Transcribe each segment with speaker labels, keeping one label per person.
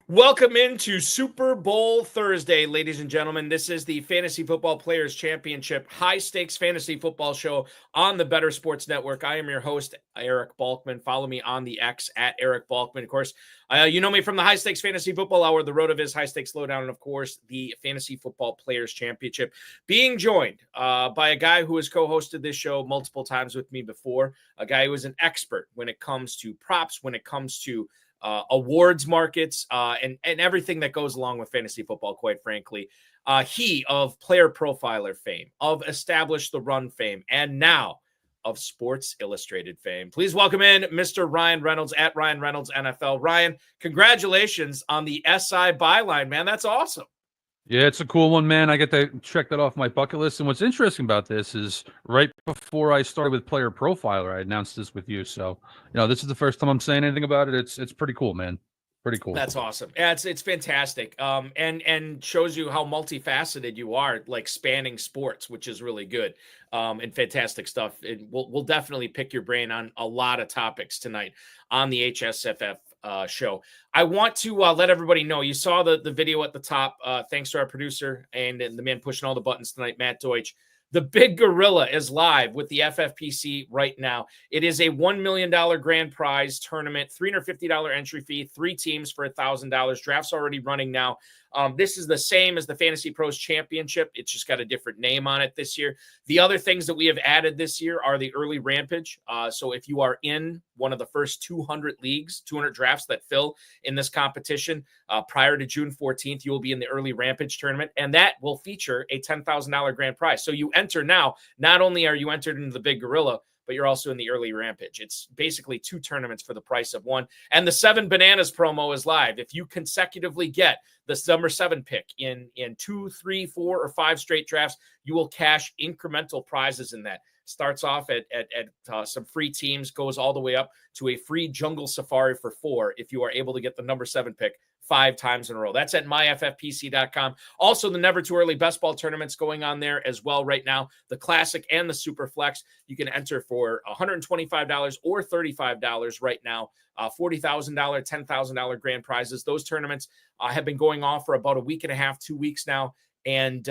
Speaker 1: Welcome into Super Bowl Thursday, ladies and gentlemen. This is the Fantasy Football Players Championship high-stakes fantasy football show on the Better Sports Network. I am your host, Eric Balkman. Follow me on the X at Eric Balkman. Of course, you know me from the High Stakes Fantasy Football Hour, the Road of His High Stakes Lowdown, and of course, the Fantasy Football Players Championship. Being joined by a guy who has co-hosted this show multiple times with me before, a guy who is an expert when it comes to props, when it comes to awards markets, and everything that goes along with fantasy football, quite frankly. He of Player Profiler fame, of Establish the Run fame, and now of Sports Illustrated fame. Please welcome in Mr. Ryan Reynolds at Ryan Reynolds NFL. Ryan, congratulations on the SI byline, man. That's awesome.
Speaker 2: Yeah, it's a cool one, man. I get to check that off my bucket list. And what's interesting about this is right before I started with Player Profiler, I announced this with you. So, this is the first time I'm saying anything about it. It's pretty cool, man. Pretty cool.
Speaker 1: That's awesome. Yeah, it's fantastic. And shows you how multifaceted you are, like spanning sports, which is really good. And fantastic stuff. We'll definitely pick your brain on a lot of topics tonight on the HSFF show. I want to let everybody know, you saw the video at the top, thanks to our producer and the man pushing all the buttons tonight, Matt Deutsch. The Big Gorilla is live with the FFPC right now. It is a $1 million grand prize tournament, $350 entry fee, 3 teams for $1,000. Draft's already running now. This is the same as the Fantasy Pros Championship. It's just got a different name on it this year. The other things that we have added this year are the early rampage. So if you are in one of the first 200 leagues, 200 drafts that fill in this competition prior to June 14th, you will be in the early rampage tournament, and that will feature a $10,000 grand prize. So you enter now. Not only are you entered into the Big Gorilla, but you're also in the early rampage. It's basically 2 tournaments for the price of 1. And the 7 Bananas promo is live. If you consecutively get the number 7 pick in 2, 3, 4, or 5 straight drafts, you will cash incremental prizes in that. Starts off at some free teams, goes all the way up to a free jungle safari for 4 if you are able to get the number 7 pick 5 times in a row. That's at myffpc.com. Also, the Never Too Early Best Ball tournaments going on there as well right now. The Classic and the Super Flex. You can enter for $125 or $35 right now. $40,000, $10,000 grand prizes. Those tournaments have been going on for about a week and a half, 2 weeks now. And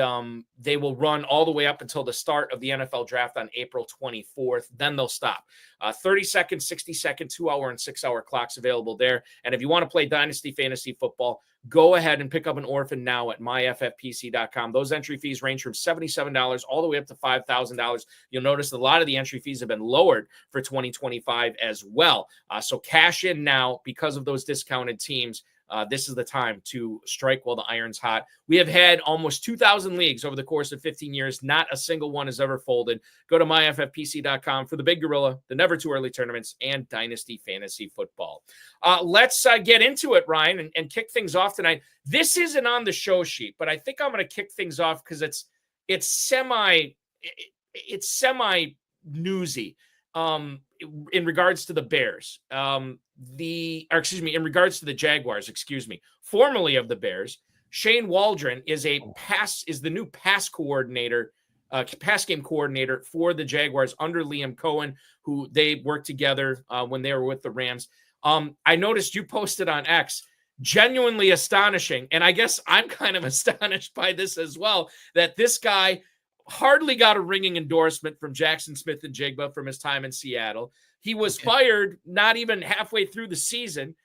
Speaker 1: they will run all the way up until the start of the NFL draft on April 24th. Then they'll stop. 30-second, 60-second, 2-hour, and 6-hour clocks available there. And if you want to play Dynasty Fantasy Football, go ahead and pick up an orphan now at myffpc.com. Those entry fees range from $77 all the way up to $5,000. You'll notice a lot of the entry fees have been lowered for 2025 as well. So cash in now because of those discounted teams. This is the time to strike while the iron's hot. We have had almost 2,000 leagues over the course of 15 years. Not a single one has ever folded. Go to myffpc.com for the Big Gorilla, the Never Too Early tournaments, and Dynasty Fantasy Football. Let's get into it, Ryan, and kick things off tonight. This isn't on the show sheet, but I think I'm going to kick things off because it's semi newsy. In regards to the Bears, in regards to the Jaguars, formerly of the Bears, Shane Waldron is the new pass game coordinator for the Jaguars under Liam Cohen, who they worked together when they were with the Rams. I noticed you posted on X, genuinely astonishing, and I guess I'm kind of astonished by this as well, that this guy hardly got a ringing endorsement from Jackson Smith-Njigba from his time in Seattle. He was fired not even halfway through the season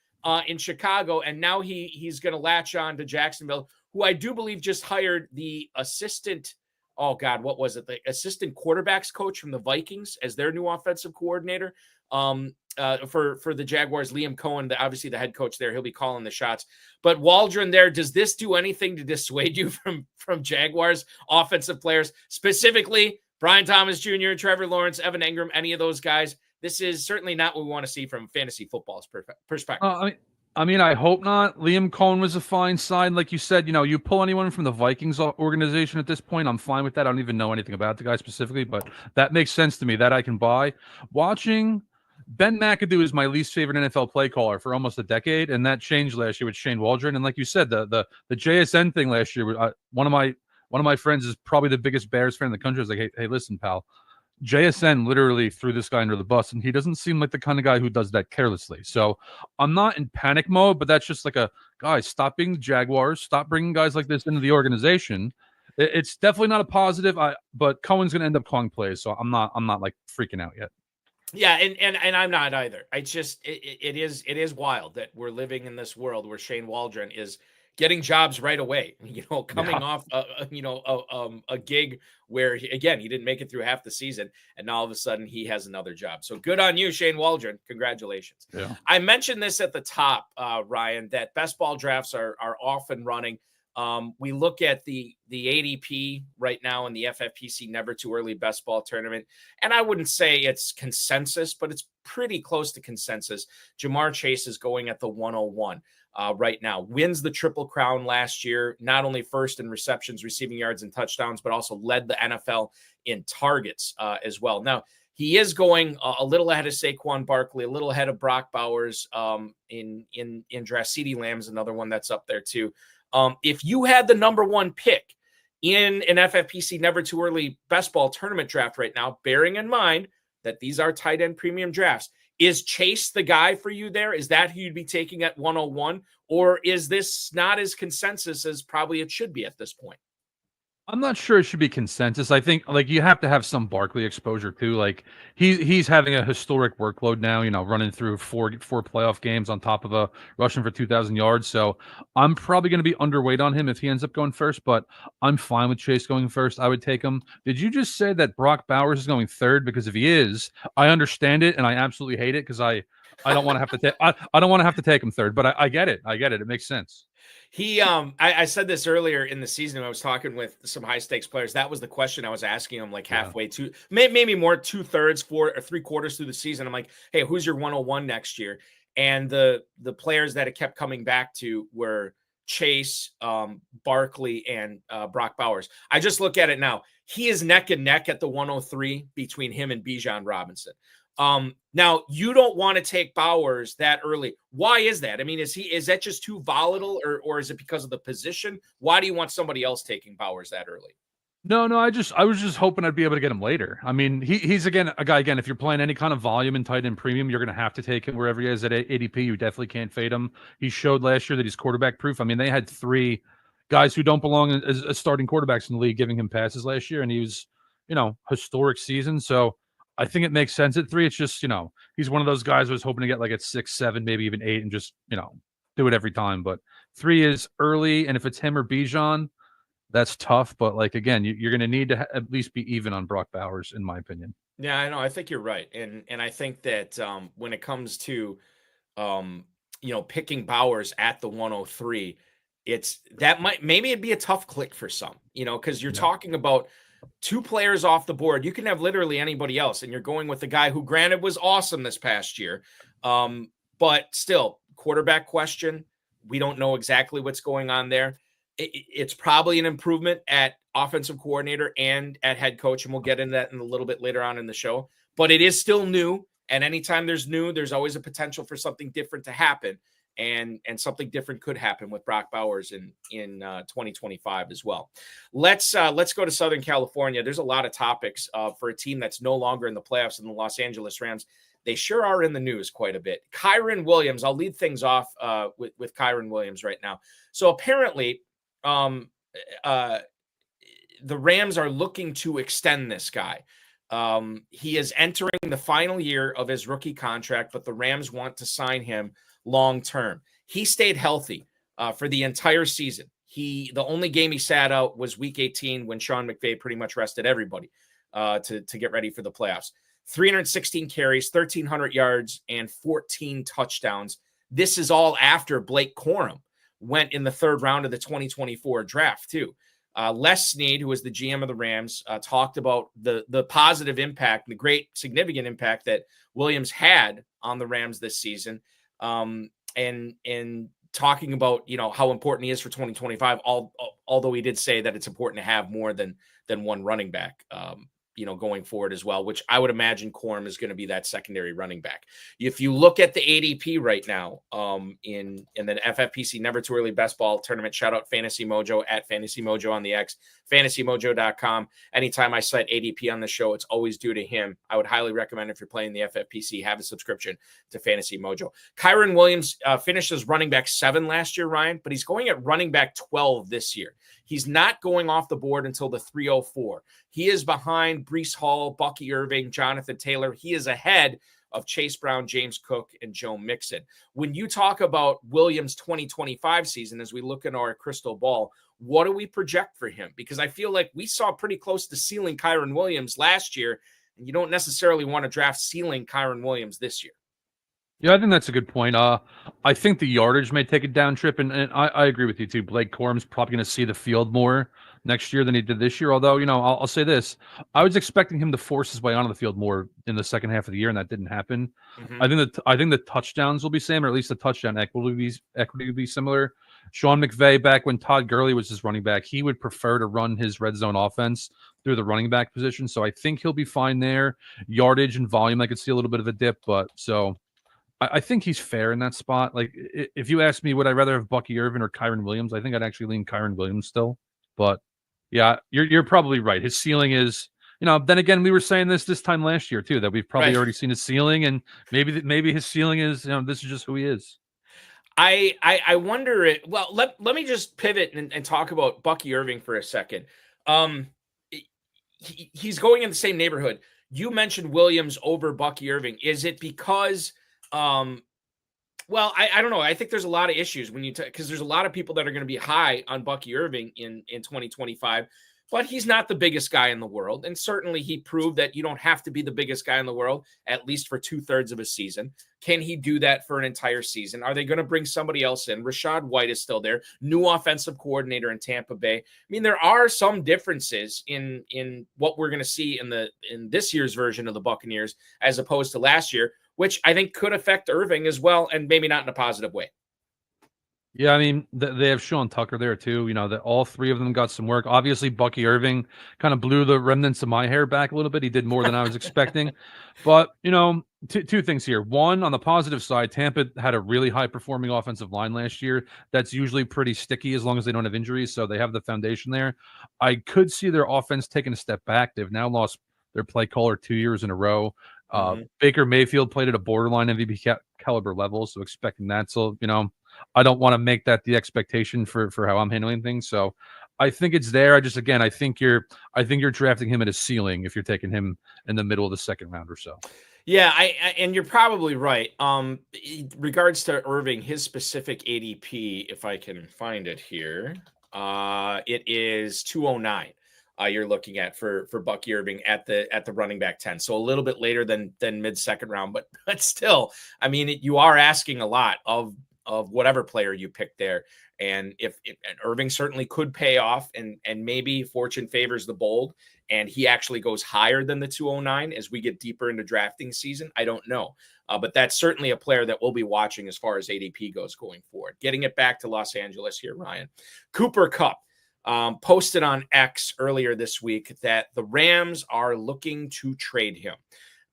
Speaker 1: in Chicago, and now he's going to latch on to Jacksonville, who I do believe just hired the assistant quarterbacks coach from the Vikings as their new offensive coordinator for the Jaguars. Liam Cohen, obviously the head coach there, he'll be calling the shots. But Waldron there, does this do anything to dissuade you from Jaguars offensive players, specifically Brian Thomas Jr., Trevor Lawrence, Evan Engram, any of those guys? This is certainly not what we want to see from fantasy football's perspective.
Speaker 2: I hope not. Liam Cohen was a fine sign. Like you said, you pull anyone from the Vikings organization at this point, I'm fine with that. I don't even know anything about the guy specifically, but that makes sense to me. That I can buy. Watching Ben McAdoo is my least favorite NFL play caller for almost a decade, and that changed last year with Shane Waldron. And like you said, the JSN thing last year, one of my friends is probably the biggest Bears fan in the country. I was like, hey, listen, pal, JSN literally threw this guy under the bus, and he doesn't seem like the kind of guy who does that carelessly. So I'm not in panic mode, but that's just like a guys, stop being the Jaguars, stop bringing guys like this into the organization. It's definitely not a positive. But Cohen's going to end up calling plays, so I'm not like freaking out yet.
Speaker 1: Yeah, and I'm not either. I just it is wild that we're living in this world where Shane Waldron is getting jobs right away. Coming off a gig where he didn't make it through half the season, and now all of a sudden he has another job. So good on you, Shane Waldron. Congratulations.
Speaker 2: Yeah.
Speaker 1: I mentioned this at the top, Ryan, that best ball drafts are off and running. We look at the ADP right now in the FFPC Never Too Early Best Ball Tournament, and I wouldn't say it's consensus, but it's pretty close to consensus. Ja'Marr Chase is going at the 101 right now. Wins the Triple Crown last year, not only first in receptions, receiving yards, and touchdowns, but also led the NFL in targets as well. Now, he is going a little ahead of Saquon Barkley, a little ahead of Brock Bowers in draft. CeeDee Lamb's another one that's up there too. If you had the number one pick in an FFPC Never Too Early Best Ball Tournament draft right now, bearing in mind that these are tight end premium drafts, is Chase the guy for you there? Is that who you'd be taking at 101? Or is this not as consensus as probably it should be at this point?
Speaker 2: I'm not sure it should be consensus. I think like you have to have some Barkley exposure too. Like he's having a historic workload now, running through four playoff games on top of a rushing for 2,000 yards. So I'm probably going to be underweight on him if he ends up going first, but I'm fine with Chase going first. I would take him. Did you just say that Brock Bowers is going third? Because if he is, I understand it and I absolutely hate it because I don't want to have to take I don't want to have to take him third, but I get it. I get it. It makes sense.
Speaker 1: I said this earlier in the season when I was talking with some high stakes players. That was the question I was asking him, like halfway to maybe more 2/3, 4 or 3/4 through the season. I'm like, hey, who's your 101 next year? And the players that it kept coming back to were Chase, Barkley, and Brock Bowers. I just look at it now. He is neck and neck at the 103 between him and Bijan Robinson. Now you don't want to take Bowers that early. Why is that? I mean, is that just too volatile or is it because of the position? Why do you want somebody else taking Bowers that early?
Speaker 2: No, I was just hoping I'd be able to get him later. I mean, he's again a guy. Again, if you're playing any kind of volume and tight end premium, you're going to have to take him wherever he is at ADP. You definitely can't fade him. He showed last year that he's quarterback proof. I mean, they had 3 guys who don't belong as starting quarterbacks in the league giving him passes last year, and he was, historic season. So I think it makes sense at 3. It's just, he's one of those guys who was hoping to get like at 6, 7, maybe even 8, and just, do it every time. But 3 is early, and if it's him or Bijan, that's tough. But like again, you're going to need to at least be even on Brock Bowers, in my opinion.
Speaker 1: Yeah, I know. I think you're right, and I think that when it comes to picking Bowers at the 103, maybe it'd be a tough click for some, because you're talking about 2 players off the board. You can have literally anybody else, and you're going with the guy who, granted, was awesome this past year, but still, quarterback question. We don't know exactly what's going on there. It's probably an improvement at offensive coordinator and at head coach, and we'll get into that in a little bit later on in the show. But it is still new, and anytime there's new, there's always a potential for something different to happen, and something different could happen with Brock Bowers in 2025 as well. Let's go to Southern California. There's a lot of topics for a team that's no longer in the playoffs in the Los Angeles Rams. They sure are in the news quite a bit. Kyren Williams, I'll lead things off with Kyren Williams right now. So apparently, the Rams are looking to extend this guy. He is entering the final year of his rookie contract, but the Rams want to sign him long-term. He stayed healthy for the entire season. The only game he sat out was week 18 when Sean McVay pretty much rested everybody to get ready for the playoffs. 316 carries, 1,300 yards, and 14 touchdowns. This is all after Blake Corum went in the 3rd round of the 2024 draft too. Les Snead, who was the GM of the Rams, talked about the positive impact, the great significant impact that Williams had on the Rams this season, and talking about how important he is for 2025. Although he did say that it's important to have more than one running back going forward as well, which I would imagine Corum is going to be that secondary running back. If you look at the ADP right now, in the FFPC Never Too Early Best Ball Tournament, shout out Fantasy Mojo at Fantasy Mojo on the X, fantasymojo.com. Anytime I cite ADP on the show, it's always due to him. I would highly recommend, if you're playing the FFPC, have a subscription to Fantasy Mojo. Kyren Williams finished as running back 7 last year, Ryan, but he's going at running back 12 this year. He's not going off the board until the 304. He is behind Breece Hall, Bucky Irving, Jonathan Taylor. He is ahead of Chase Brown, James Cook, and Joe Mixon. When you talk about Williams' 2025 season, as we look at our crystal ball, what do we project for him? Because I feel like we saw pretty close to ceiling Kyren Williams last year, and you don't necessarily want to draft ceiling Kyren Williams this year.
Speaker 2: Yeah, I think that's a good point. I think the yardage may take a down trip, and I agree with you too. Blake Corum's probably going to see the field more next year than he did this year. Although, I'll say this: I was expecting him to force his way onto the field more in the second half of the year, and that didn't happen. Mm-hmm. I think the touchdowns will be same, or at least the touchdown equity will be similar. Sean McVay, back when Todd Gurley was his running back, he would prefer to run his red zone offense through the running back position. So I think he'll be fine there. Yardage and volume, I could see a little bit of a dip, but so. I think he's fair in that spot. Like, if you ask me, would I rather have Bucky Irvin or Kyren Williams? I think I'd actually lean Kyren Williams still. But yeah, you're probably right. His ceiling is, then again, we were saying this time last year too, that we've probably already seen his ceiling, and maybe his ceiling is, this is just who he is.
Speaker 1: I wonder it. Well, let me just pivot and talk about Bucky Irving for a second. He's going in the same neighborhood. You mentioned Williams over Bucky Irving. Is it because well, I don't know. I think there's a lot of issues when because there's a lot of people that are going to be high on Bucky Irving in 2025, but he's not the biggest guy in the world. And certainly he proved that you don't have to be the biggest guy in the world, at least for 2/3 of a season. Can he do that for an entire season? Are they going to bring somebody else in? Rashad White is still there, new offensive coordinator in Tampa Bay. I mean, there are some differences in what we're going to see in this year's version of the Buccaneers as opposed to last year, which I think could affect Irving as well, and maybe not in a positive way.
Speaker 2: Yeah, I mean, they have Sean Tucker there too. That all three of them got some work. Obviously, Bucky Irving kind of blew the remnants of my hair back a little bit. He did more than I was expecting. But, two things here. One, on the positive side, Tampa had a really high-performing offensive line last year. That's usually pretty sticky as long as they don't have injuries, so they have the foundation there. I could see their offense taking a step back. They've now lost their play caller 2 years in a row. Baker Mayfield played at a borderline MVP caliber level, so expecting that. So, I don't want to make that the expectation for how I'm handling things. So I think it's there. I think you're drafting him at a ceiling if you're taking him in the middle of the second round or so.
Speaker 1: Yeah, and you're probably right. Regards to Irving, his specific ADP, if I can find it here, it is 209. You're looking at for Bucky Irving at the running back 10. So a little bit later than mid-second round, but still, I mean, you are asking a lot of whatever player you pick there. And if Irving certainly could pay off, and maybe fortune favors the bold, and he actually goes higher than the 209 as we get deeper into drafting season, I don't know. But that's certainly a player that we'll be watching as far as ADP goes going forward. Getting it back to Los Angeles here, Ryan. Cooper Kupp posted on X earlier this week that the Rams are looking to trade him.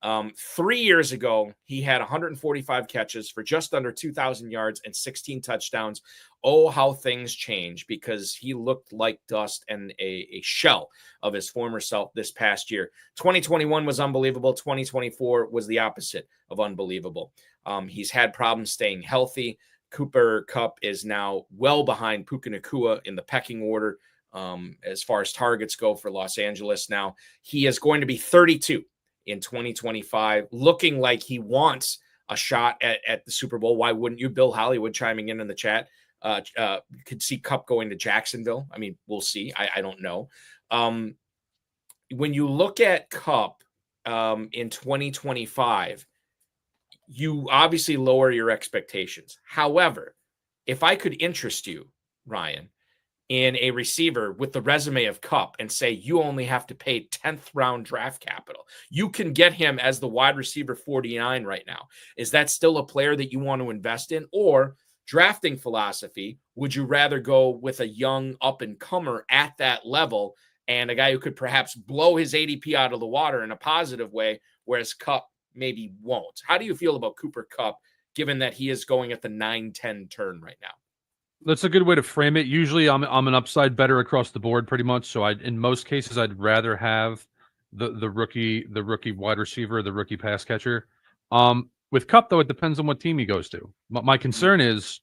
Speaker 1: 3 years ago, he had 145 catches for just under 2,000 yards and 16 touchdowns. Oh, how things change, because he looked like dust and a shell of his former self this past year. 2021 was unbelievable. 2024 was the opposite of unbelievable. He's had problems staying healthy. Cooper Kupp is now well behind Puka Nacua in the pecking order as far as targets go for Los Angeles. Now, he is going to be 32 in 2025, looking like he wants a shot at the Super Bowl. Why wouldn't you? Bill Hollywood chiming in the chat. Could see Kupp going to Jacksonville. I mean, we'll see. I don't know. When you look at Kupp in 2025, you obviously lower your expectations. However, if I could interest you, Ryan, in a receiver with the resume of Kupp and say you only have to pay 10th round draft capital, you can get him as the wide receiver 49 right now. Is that still a player that you want to invest in? Or drafting philosophy, would you rather go with a young up-and-comer at that level and a guy who could perhaps blow his ADP out of the water in a positive way, whereas Kupp maybe won't. How do you feel about Cooper Kupp, given that he is going at the 9-10 turn right now?
Speaker 2: That's a good way to frame it. Usually I'm an upside better across the board pretty much. So in most cases I'd rather have the rookie wide receiver, the rookie pass catcher. With Kupp though, it depends on what team he goes to. My concern is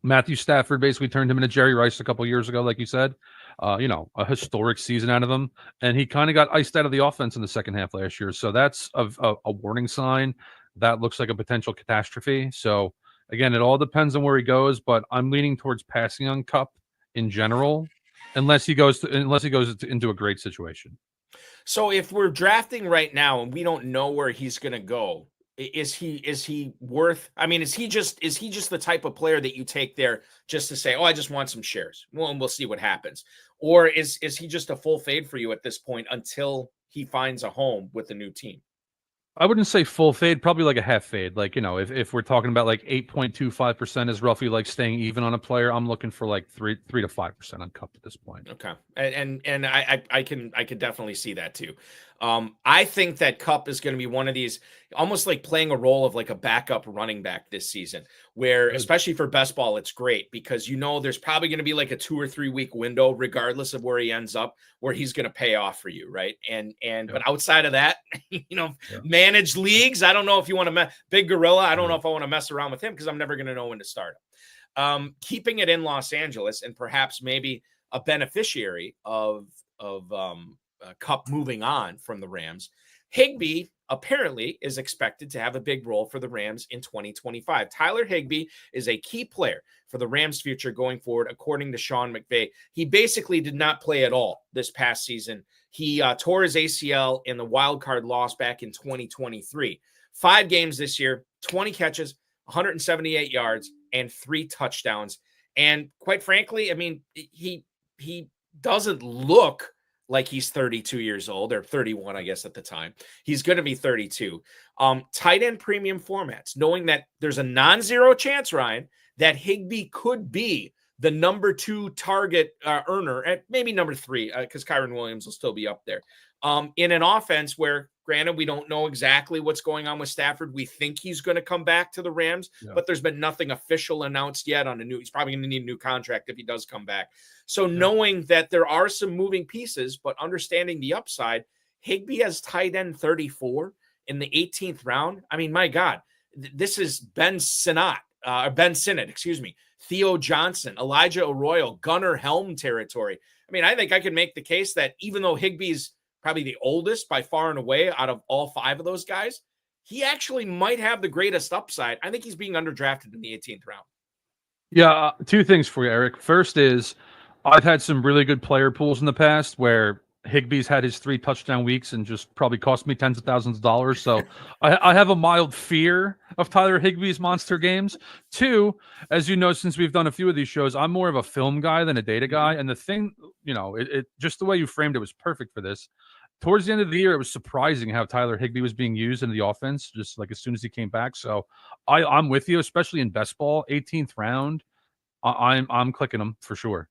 Speaker 2: Matthew Stafford basically turned him into Jerry Rice a couple years ago, like you said. A historic season out of him, and he kind of got iced out of the offense in the second half last year. So that's a warning sign. That looks like a potential catastrophe. So again, it all depends on where he goes, but I'm leaning towards passing on Kupp in general, unless he goes into a great situation.
Speaker 1: So if we're drafting right now and we don't know where he's going to go, is he worth? I mean, is he just the type of player that you take there just to say, oh, I just want some shares? Well, and we'll see what happens. Or is he just a full fade for you at this point until he finds a home with a new team?
Speaker 2: I wouldn't say full fade, probably like a half fade. Like, if we're talking about like 8.25% is roughly like staying even on a player, I'm looking for like 3 to 5% on Kupp at this point.
Speaker 1: Okay. And I can definitely see that too. I think that Kupp is going to be one of these, almost like playing a role of like a backup running back this season, where especially for best ball, it's great because there's probably going to be like a 2 or 3 week window, regardless of where he ends up, where he's going to pay off for you, right? But outside of that, managed leagues, I don't know if you want to Big Gorilla. I don't know if I want to mess around with him because I'm never going to know when to start him. Keeping it in Los Angeles and perhaps maybe a beneficiary of Kupp moving on from the Rams, Higbee apparently is expected to have a big role for the Rams in 2025. Tyler Higbee is a key player for the Rams' future going forward, according to Sean McVay. He basically did not play at all this past season. He tore his ACL in the wild card loss back in 2023. 5 games this year, 20 catches, 178 yards, and 3 touchdowns. And quite frankly, I mean, he doesn't look like he's 32 years old, or 31, I guess, at the time. He's going to be 32. Tight end premium formats, knowing that there's a non-zero chance, Ryan, that Higbee could be the number 2 target earner, and maybe number 3, because Kyren Williams will still be up there. In an offense where, granted, we don't know exactly what's going on with Stafford. We think he's going to come back to the Rams, but there's been nothing official announced yet on he's probably going to need a new contract if he does come back. So knowing that there are some moving pieces, but understanding the upside, Higbee has tight end 34 in the 18th round. I mean, my God, this is Ben Sinnott, Theo Johnson, Elijah Arroyo, Gunnar Helm territory. I mean, I think I could make the case that even though Higbee's probably the oldest by far and away out of all 5 of those guys, he actually might have the greatest upside. I think he's being underdrafted in the 18th round.
Speaker 2: Yeah, 2 things for you, Eric. First is I've had some really good player pools in the past where Higbee's had his 3 touchdown weeks and just probably cost me tens of thousands of dollars. So I have a mild fear of Tyler Higbee's monster games. 2, as you know, since we've done a few of these shows, I'm more of a film guy than a data guy. And the thing, it just the way you framed it was perfect for this. Towards the end of the year, it was surprising how Tyler Higbee was being used in the offense, just like as soon as he came back. So I'm with you, especially in best ball, 18th round. I'm clicking him for sure.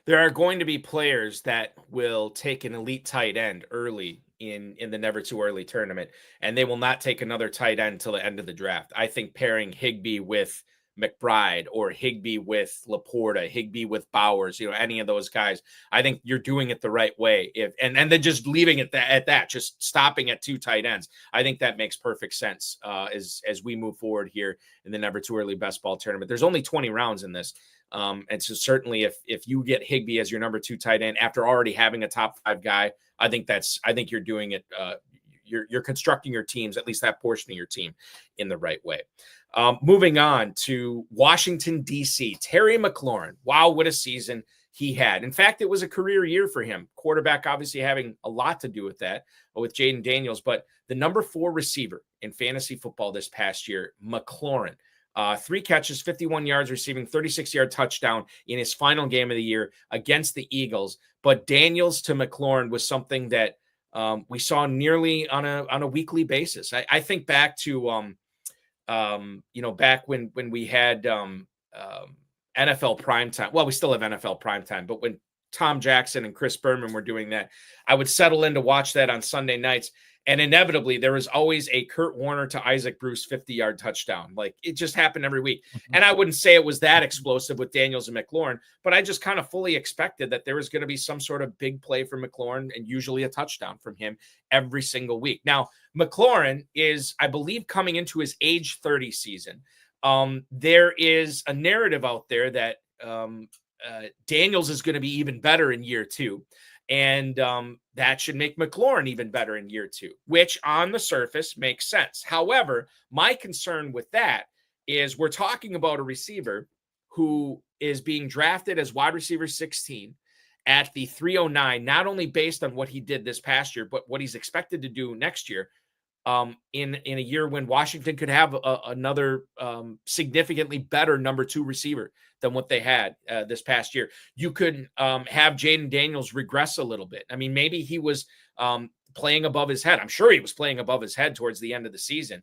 Speaker 1: There are going to be players that will take an elite tight end early in the never too early tournament, and they will not take another tight end till the end of the draft. I think pairing Higbee with McBride or Higbee with Laporta, Higbee with Bowers, any of those guys, I think you're doing it the right way. And then just leaving it at that, just stopping at 2 tight ends. I think that makes perfect sense as we move forward here in the never too early best ball tournament. There's only 20 rounds in this. And so certainly if you get Higbee as your number 2 tight end after already having a top 5 guy, I think you're doing it. You're constructing your teams, at least that portion of your team, in the right way. Moving on to Washington, D.C., Terry McLaurin. Wow, what a season he had. In fact, it was a career year for him. Quarterback obviously having a lot to do with that, with Jaden Daniels. But the number 4 receiver in fantasy football this past year, McLaurin. 3 catches, 51 yards receiving, 36-yard touchdown in his final game of the year against the Eagles. But Daniels to McLaurin was something that we saw nearly on a weekly basis. I think back to back when we had NFL primetime. Well, we still have NFL primetime, but when Tom Jackson and Chris Berman were doing that, I would settle in to watch that on Sunday nights. And inevitably, there was always a Kurt Warner to Isaac Bruce 50-yard touchdown. Like, it just happened every week. And I wouldn't say it was that explosive with Daniels and McLaurin, but I just kind of fully expected that there was going to be some sort of big play from McLaurin and usually a touchdown from him every single week. Now, McLaurin is, I believe, coming into his age 30 season. There is a narrative out there that Daniels is going to be even better in year 2. And that should make McLaurin even better in year 2, which on the surface makes sense. However, my concern with that is we're talking about a receiver who is being drafted as wide receiver 16 at the 309, not only based on what he did this past year, but what he's expected to do next year. In a year when Washington could have another significantly better number 2 receiver than what they had this past year. You could have Jaden Daniels regress a little bit. I mean, maybe he was playing above his head. I'm sure he was playing above his head towards the end of the season.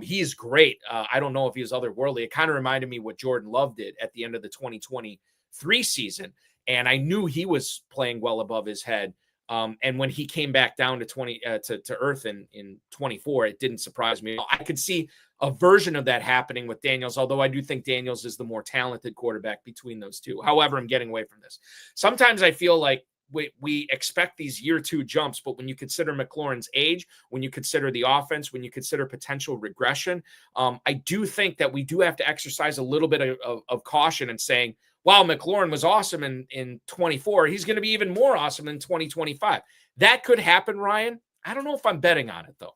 Speaker 1: He's great. I don't know if he was otherworldly. It kind of reminded me what Jordan Love did at the end of the 2023 season. And I knew he was playing well above his head. And when he came back down to to earth in 24, it didn't surprise me. I could see a version of that happening with Daniels, although I do think Daniels is the more talented quarterback between those two. However, I'm getting away from this. Sometimes I feel like we expect these year 2 jumps, but when you consider McLaurin's age, when you consider the offense, when you consider potential regression, I do think that we do have to exercise a little bit of caution in saying, wow, McLaurin was awesome in 24. He's going to be even more awesome in 2025. That could happen, Ryan. I don't know if I'm betting on it, though.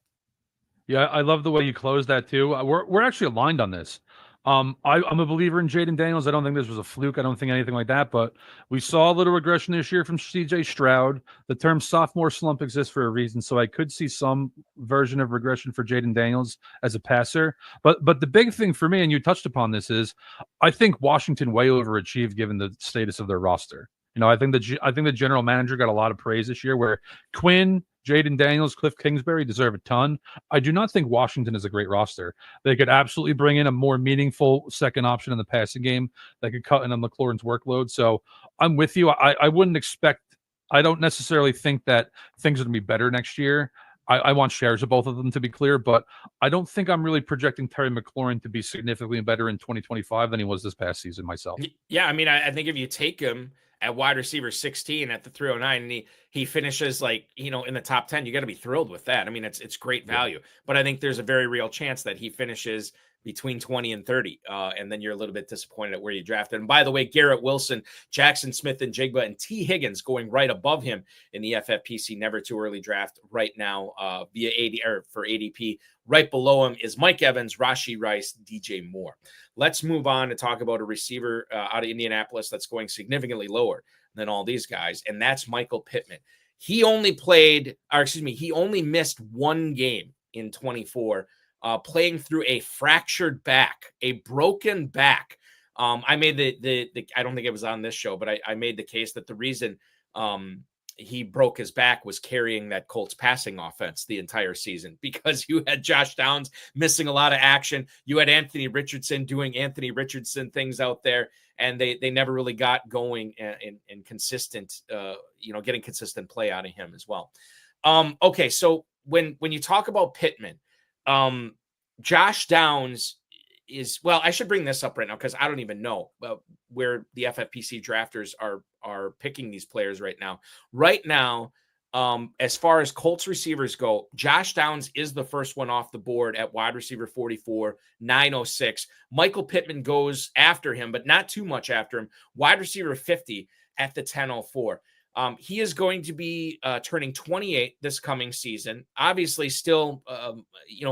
Speaker 2: Yeah, I love the way you closed that, too. We're actually aligned on this. I'm a believer in Jaden Daniels. I don't think this was a fluke. I don't think anything like that. But we saw a little regression this year from C.J. Stroud. The term sophomore slump exists for a reason, so I could see some version of regression for Jaden Daniels as a passer. But the big thing for me, and you touched upon this, is I think Washington way overachieved given the status of their roster. You know, I think the general manager got a lot of praise this year, where Quinn, Jaden Daniels, Cliff Kingsbury deserve a ton. I do not think Washington is a great roster. They could absolutely bring in a more meaningful second option in the passing game that could cut in on McLaurin's workload. So I'm with you. I wouldn't expect – I don't necessarily think that things are going to be better next year. I want shares of both of them, to be clear, but I don't think I'm really projecting Terry McLaurin to be significantly better in 2025 than he was this past season myself.
Speaker 1: Yeah, I mean, I think if you take him at wide receiver 16 at the 309 and he finishes like, you know, in the top 10, you got to be thrilled with that. I mean, it's great value, but I think there's a very real chance that he finishes between 20 and 30. And then you're a little bit disappointed at where you drafted. And by the way, Garrett Wilson, Jackson Smith and Jigba, and T. Higgins going right above him in the FFPC never too early draft right now via for ADP. Right below him is Mike Evans, Rashee Rice, DJ Moore. Let's move on to talk about a receiver out of Indianapolis that's going significantly lower than all these guys, and that's Michael Pittman. He only missed one game in 24, playing through a fractured back, a broken back. I made the I don't think it was on this show, but I made the case that the reason he broke his back was carrying that Colts passing offense the entire season, because you had Josh Downs missing a lot of action. You had Anthony Richardson doing Anthony Richardson things out there, and they never really got going and consistent, getting consistent play out of him as well. Okay, so when you talk about Pittman, Josh Downs is, well, I should bring this up right now because I don't even know where the FFPC drafters are picking these players right now. Right now, as far as Colts receivers go, Josh Downs is the first one off the board at wide receiver 44, 906. Michael Pittman goes after him, but not too much after him. Wide receiver 50 at the 1004. He is going to be turning 28 this coming season. Obviously, still,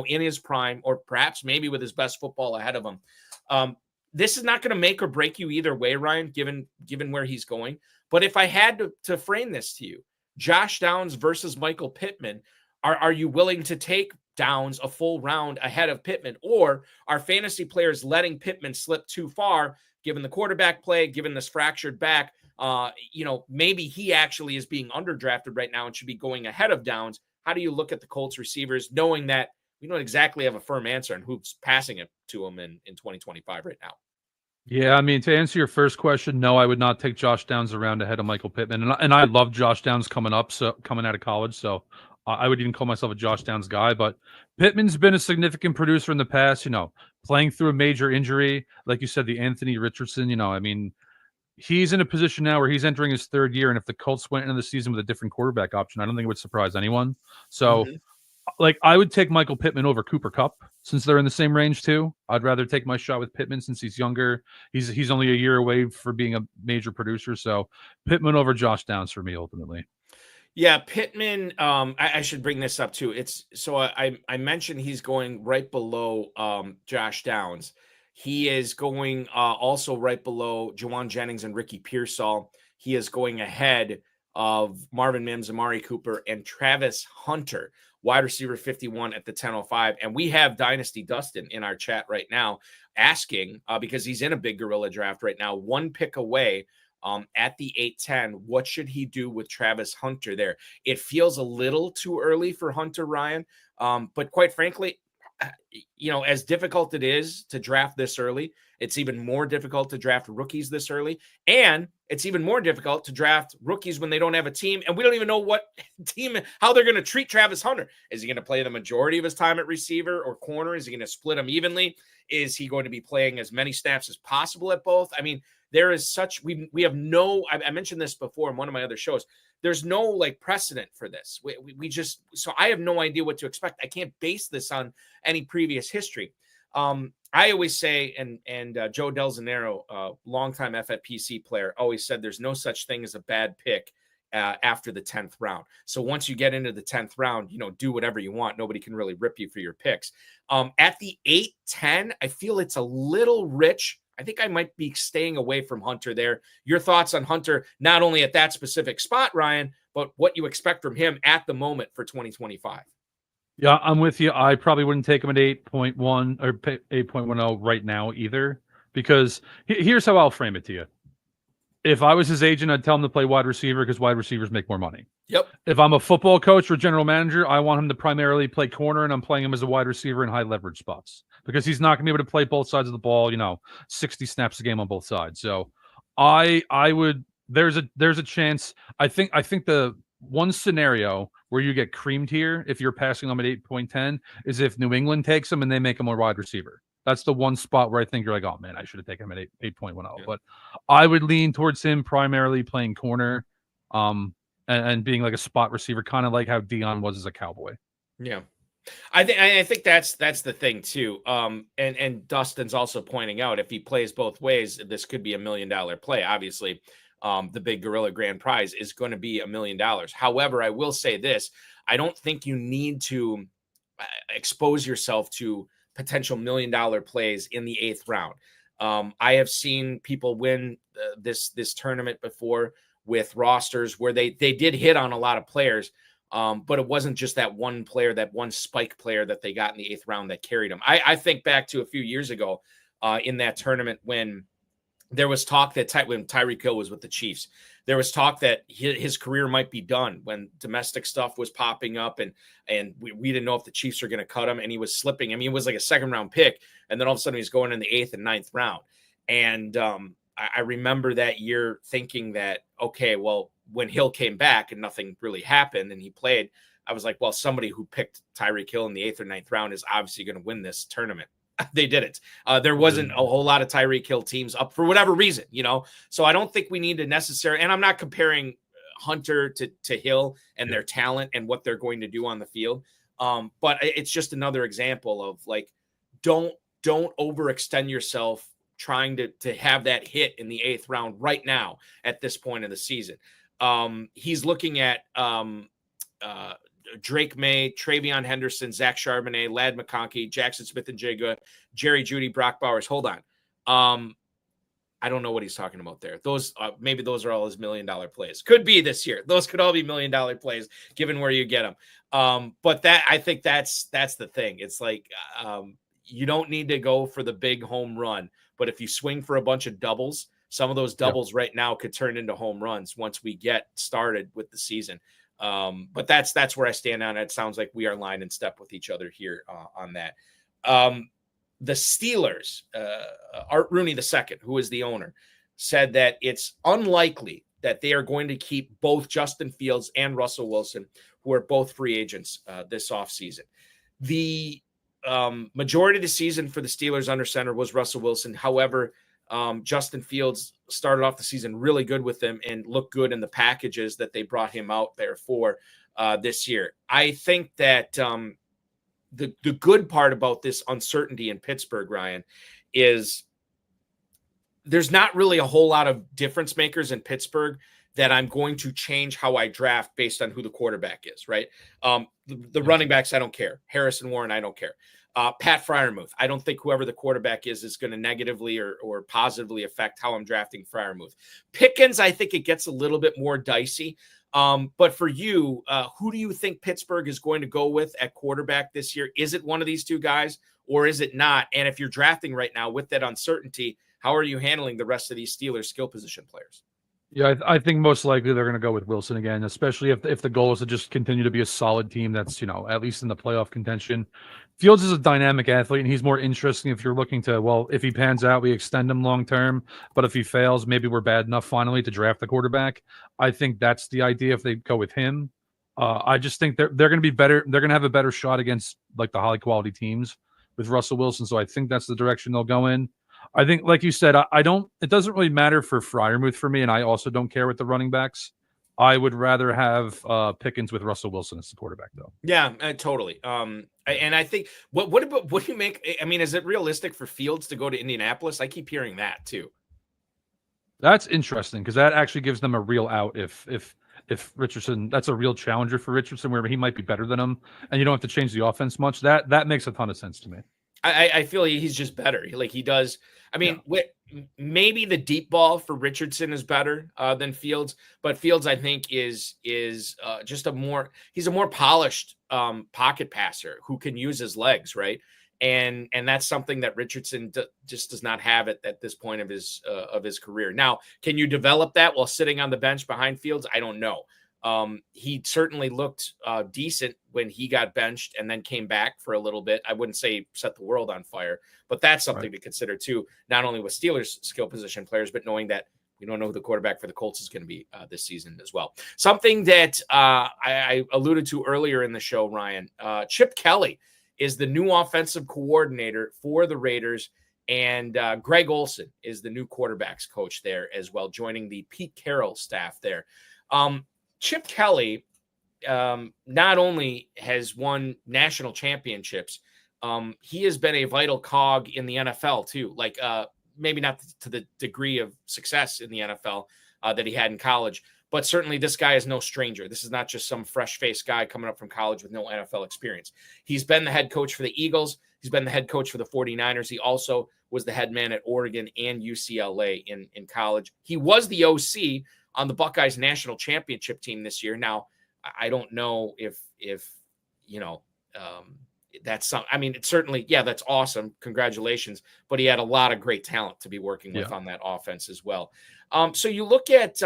Speaker 1: in his prime, or perhaps maybe with his best football ahead of him. This is not going to make or break you either way, Ryan, given where he's going. But if I had to frame this to you, Josh Downs versus Michael Pittman, are you willing to take Downs a full round ahead of Pittman, or are fantasy players letting Pittman slip too far, given the quarterback play, given this fractured back? Maybe he actually is being underdrafted right now and should be going ahead of Downs. How do you look at the Colts receivers, knowing that we don't exactly have a firm answer on who's passing it to him in 2025 right now?
Speaker 2: Yeah, I mean, to answer your first question, no, I would not take Josh Downs around ahead of Michael Pittman, and I love Josh Downs coming out of college, so I would even call myself a Josh Downs guy. But Pittman's been a significant producer in the past, playing through a major injury, like you said, the Anthony Richardson. I mean, he's in a position now where he's entering his third year, and if the Colts went into the season with a different quarterback option, I don't think it would surprise anyone. So
Speaker 1: Mhm.
Speaker 2: like I would take Michael Pittman over Cooper Kupp since they're in the same range too. I'd rather take my shot with Pittman since he's younger. He's only a year away for being a major producer. So Pittman over Josh Downs for me ultimately.
Speaker 1: Yeah, Pittman. I should bring this up too. It's so I mentioned he's going right below Josh Downs. He is going also right below Jawan Jennings and Ricky Pearsall. He is going ahead of Marvin Mims, Amari Cooper, and Travis Hunter, wide receiver 51 at the 10:05. And we have Dynasty Dustin in our chat right now asking because he's in a big gorilla draft right now, one pick away at the 8:10. What should he do with Travis Hunter there? It feels a little too early for Hunter, Ryan. But quite frankly, as difficult it is to draft this early, it's even more difficult to draft rookies this early. And it's even more difficult to draft rookies when they don't have a team. And we don't even know what team, how they're going to treat Travis Hunter. Is he going to play the majority of his time at receiver or corner? Is he going to split them evenly? Is he going to be playing as many snaps as possible at both? I mean, there is such, we have no, I mentioned this before in one of my other shows. There's no like precedent for this. We just, so I have no idea what to expect. I can't base this on any previous history. I always say, and Joe Del Zanero, longtime FFPC player, always said there's no such thing as a bad pick after the 10th round. So once you get into the 10th round, do whatever you want. Nobody can really rip you for your picks. At the 8-10, I feel it's a little rich. I think I might be staying away from Hunter there. Your thoughts on Hunter, not only at that specific spot, Ryan, but what you expect from him at the moment for 2025.
Speaker 2: Yeah, I'm with you. I probably wouldn't take him at 8.1 or 8.10 right now either, because here's how I'll frame it to you. If I was his agent, I'd tell him to play wide receiver because wide receivers make more money.
Speaker 1: Yep.
Speaker 2: If I'm a football coach or general manager, I want him to primarily play corner, and I'm playing him as a wide receiver in high leverage spots because he's not going to be able to play both sides of the ball, 60 snaps a game on both sides. So I would there's a chance. I think the one scenario where you get creamed here if you're passing them at 8.10 is if New England takes him and they make him a wide receiver. That's the one spot where I think you're like, oh man, I should have taken him at 8.10. Yeah. But I would lean towards him primarily playing corner, and being like a spot receiver, kind of like how Dion was as a Cowboy.
Speaker 1: Yeah. I think that's the thing too. And Dustin's also pointing out if he plays both ways, this could be $1 million play. Obviously, the big Gorilla Grand Prize is going to be $1 million. However, I will say this: I don't think you need to expose yourself to potential $1 million plays in the 8th round. I have seen people win this tournament before with rosters where they did hit on a lot of players. But it wasn't just that one player, that one spike player that they got in the 8th round that carried them. I think back to a few years ago in that tournament when there was talk that when Tyreek Hill was with the Chiefs, there was talk that his career might be done when domestic stuff was popping up, and we didn't know if the Chiefs were going to cut him, and he was slipping. I mean, it was like a 2nd round pick, and then all of a sudden he's going in the 8th and 9th round. And I remember that year thinking that, okay, well, when Hill came back and nothing really happened and he played, I was like, well, somebody who picked Tyreek Hill in the 8th or 9th round is obviously going to win this tournament. They didn't. There wasn't a whole lot of Tyreek Hill teams up for whatever reason, So I don't think we need to necessarily, and I'm not comparing Hunter to Hill and their talent and what they're going to do on the field. But it's just another example of like, don't overextend yourself trying to have that hit in the 8th round right now at this point of the season. He's looking at Drake May, Travion Henderson, Zach Charbonnet, Ladd McConkey, Jackson Smith-Njigba, Jerry Jeudy, Brock Bowers. Hold on. I don't know what he's talking about there. Those maybe those are all his $1 million plays. Could be this year. Those could all be $1 million plays given where you get them. But I think that's the thing. It's like you don't need to go for the big home run, but if you swing for a bunch of doubles, some of those doubles right now could turn into home runs once we get started with the season. But that's where I stand on it. It sounds like we are line in step with each other here on that. the Steelers, Art Rooney II, who is the owner, said that it's unlikely that they are going to keep both Justin Fields and Russell Wilson, who are both free agents this offseason. The majority of the season for the Steelers under center was Russell Wilson. However, Justin Fields started off the season really good with them and looked good in the packages that they brought him out there for this year. I think that the good part about this uncertainty in Pittsburgh, Ryan, is there's not really a whole lot of difference makers in Pittsburgh that I'm going to change how I draft based on who the quarterback is, right? The running backs, I don't care. Harrison Warren, I don't care. Pat Freiermuth, I don't think whoever the quarterback is going to negatively or positively affect how I'm drafting Freiermuth. Pickens, I think it gets a little bit more dicey. But for you, who do you think Pittsburgh is going to go with at quarterback this year? Is it one of these two guys or is it not? And if you're drafting right now with that uncertainty, how are you handling the rest of these Steelers skill position players?
Speaker 2: Yeah, I think most likely they're going to go with Wilson again, especially if the goal is to just continue to be a solid team that's, at least in the playoff contention. Fields is a dynamic athlete, and he's more interesting if you're looking to, well, if he pans out, we extend him long term. But if he fails, maybe we're bad enough finally to draft the quarterback. I think that's the idea if they go with him. I just think they're going to be better. They're going to have a better shot against like the high quality teams with Russell Wilson. So I think that's the direction they'll go in. I think, like you said, it doesn't really matter for Freiermuth for me, and I also don't care with the running backs. I would rather have Pickens with Russell Wilson as the quarterback, though.
Speaker 1: Yeah, totally. And I think, what do you make? I mean, is it realistic for Fields to go to Indianapolis? I keep hearing that too.
Speaker 2: That's interesting because that actually gives them a real out if Richardson, that's a real challenger for Richardson where he might be better than him, and you don't have to change the offense much. That makes a ton of sense to me.
Speaker 1: I feel he's just better. Like he does. I mean, maybe the deep ball for Richardson is better than Fields, but Fields, I think, is just he's a more polished pocket passer who can use his legs, right? And that's something that Richardson just does not have at this point of his career. Now, can you develop that while sitting on the bench behind Fields? I don't know. He certainly looked decent when he got benched and then came back for a little bit. I wouldn't say set the world on fire, but that's something to consider too, not only with Steelers skill position players, but knowing that we don't know who the quarterback for the Colts is going to be this season as well. Something that I alluded to earlier in the show, Ryan, Chip Kelly is the new offensive coordinator for the Raiders, and Greg Olson is the new quarterbacks coach there as well, joining the Pete Carroll staff there. Chip Kelly not only has won national championships, he has been a vital cog in the NFL too. Like maybe not to the degree of success in the NFL that he had in college, but certainly this guy is no stranger. This is not just some fresh-faced guy coming up from college with no NFL experience. He's been the head coach for the Eagles. He's been the head coach for the 49ers. He also was the head man at Oregon and UCLA in college. He was the OC on the Buckeyes national championship team this year. Now, I don't know if that's some, I mean, it's certainly, that's awesome. Congratulations. But he had a lot of great talent to be working with on that offense as well. So you look at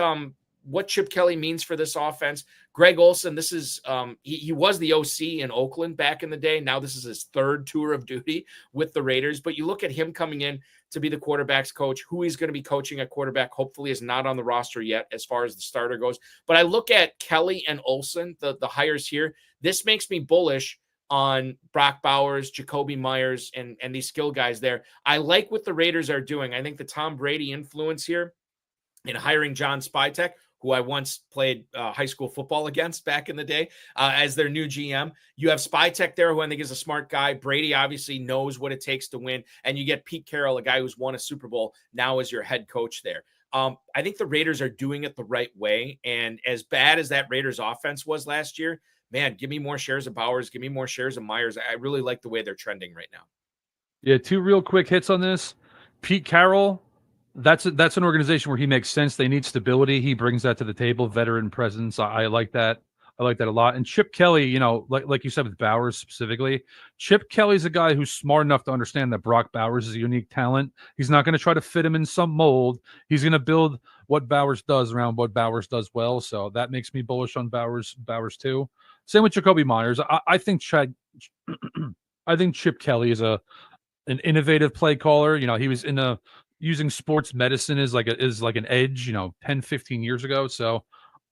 Speaker 1: what Chip Kelly means for this offense. Greg Olson, this is, he was the OC in Oakland back in the day. Now this is his third tour of duty with the Raiders. But you look at him coming in to be the quarterback's coach. Who he's going to be coaching at quarterback hopefully is not on the roster yet as far as the starter goes. But I look at Kelly and Olson, the hires here. This makes me bullish on Brock Bowers, Jacoby Myers, and these skill guys there. I like what the Raiders are doing. I think the Tom Brady influence here in hiring John Spytek, who I once played high school football against back in the day, as their new GM. You have Spytek there, who I think is a smart guy. Brady obviously knows what it takes to win. And you get Pete Carroll, a guy who's won a Super Bowl, now as your head coach there. I think the Raiders are doing it the right way. And as bad as that Raiders offense was last year, man, give me more shares of Bowers, give me more shares of Myers. I really like the way they're trending right now.
Speaker 2: Yeah, two real quick hits on this. Pete Carroll, that's an organization where he makes sense. They need stability. He brings that to the table, veteran presence. I like that. I like that a lot. And Chip Kelly, like you said with Bowers specifically, Chip Kelly's a guy who's smart enough to understand that Brock Bowers is a unique talent. He's not going to try to fit him in some mold. He's going to build what Bowers does around what Bowers does well. So that makes me bullish on Bowers too. Same with Jacoby Myers. I think Chip Kelly is a an innovative play caller. He was using sports medicine as like an edge, 10, 15 years ago. So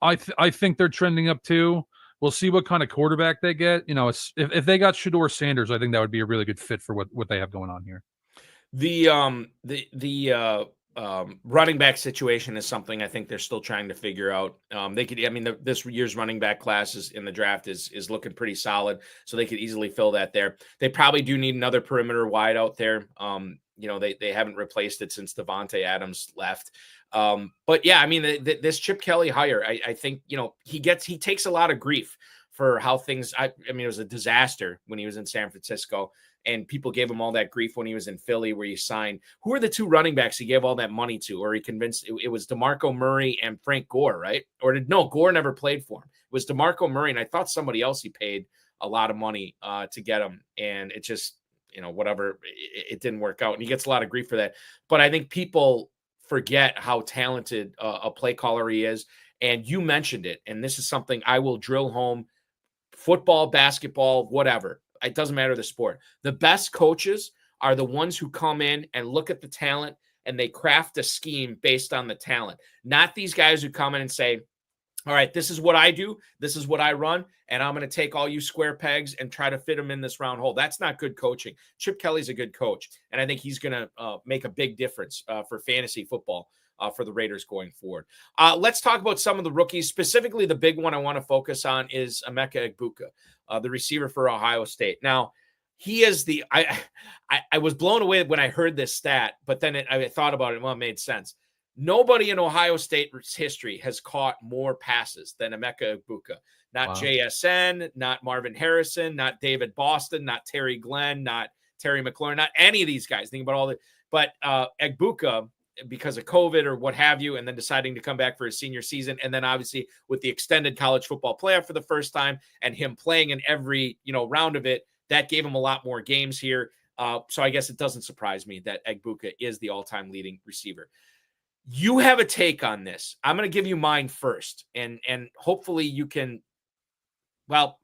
Speaker 2: I think they're trending up too. We'll see what kind of quarterback they get. If they got Shedeur Sanders, I think that would be a really good fit for what they have going on here.
Speaker 1: The running back situation is something I think they're still trying to figure out. This year's running back classes in the draft is looking pretty solid, so they could easily fill that there. They probably do need another perimeter wide out there. They haven't replaced it since Devontae Adams left. But yeah, this Chip Kelly hire, I think, he takes a lot of grief for how things, it was a disaster when he was in San Francisco, and people gave him all that grief when he was in Philly, where he signed. Who are the two running backs he gave all that money to, or he convinced it was DeMarco Murray and Frank Gore, right? No, Gore never played for him. It was DeMarco Murray, and I thought somebody else he paid a lot of money to get him, and it just, whatever, it didn't work out, and he gets a lot of grief for that. But I think people forget how talented a play caller he is, and you mentioned it, and this is something I will drill home: football, basketball, whatever. It doesn't matter the sport. The best coaches are the ones who come in and look at the talent and they craft a scheme based on the talent, not these guys who come in and say, all right, this is what I do, this is what I run, and I'm going to take all you square pegs and try to fit them in this round hole. That's not good coaching. Chip Kelly's a good coach, and I think he's going to make a big difference for fantasy football for the Raiders going forward. Let's talk about some of the rookies. Specifically, the big one I want to focus on is Emeka Egbuka, the receiver for Ohio State. Now, he is I was blown away when I heard this stat, but then I thought about it, well, it made sense. Nobody in Ohio State's history has caught more passes than Emeka Egbuka. Not wow. JSN, not Marvin Harrison, not David Boston, not Terry Glenn, not Terry McLaurin, not any of these guys. Think about all the, but Egbuka, because of COVID or what have you, and then deciding to come back for his senior season, and then obviously with the extended college football playoff for the first time, and him playing in every round of it, that gave him a lot more games here. So I guess it doesn't surprise me that Egbuka is the all-time leading receiver. You have a take on this. I'm going to give you mine first, and hopefully you can. Well,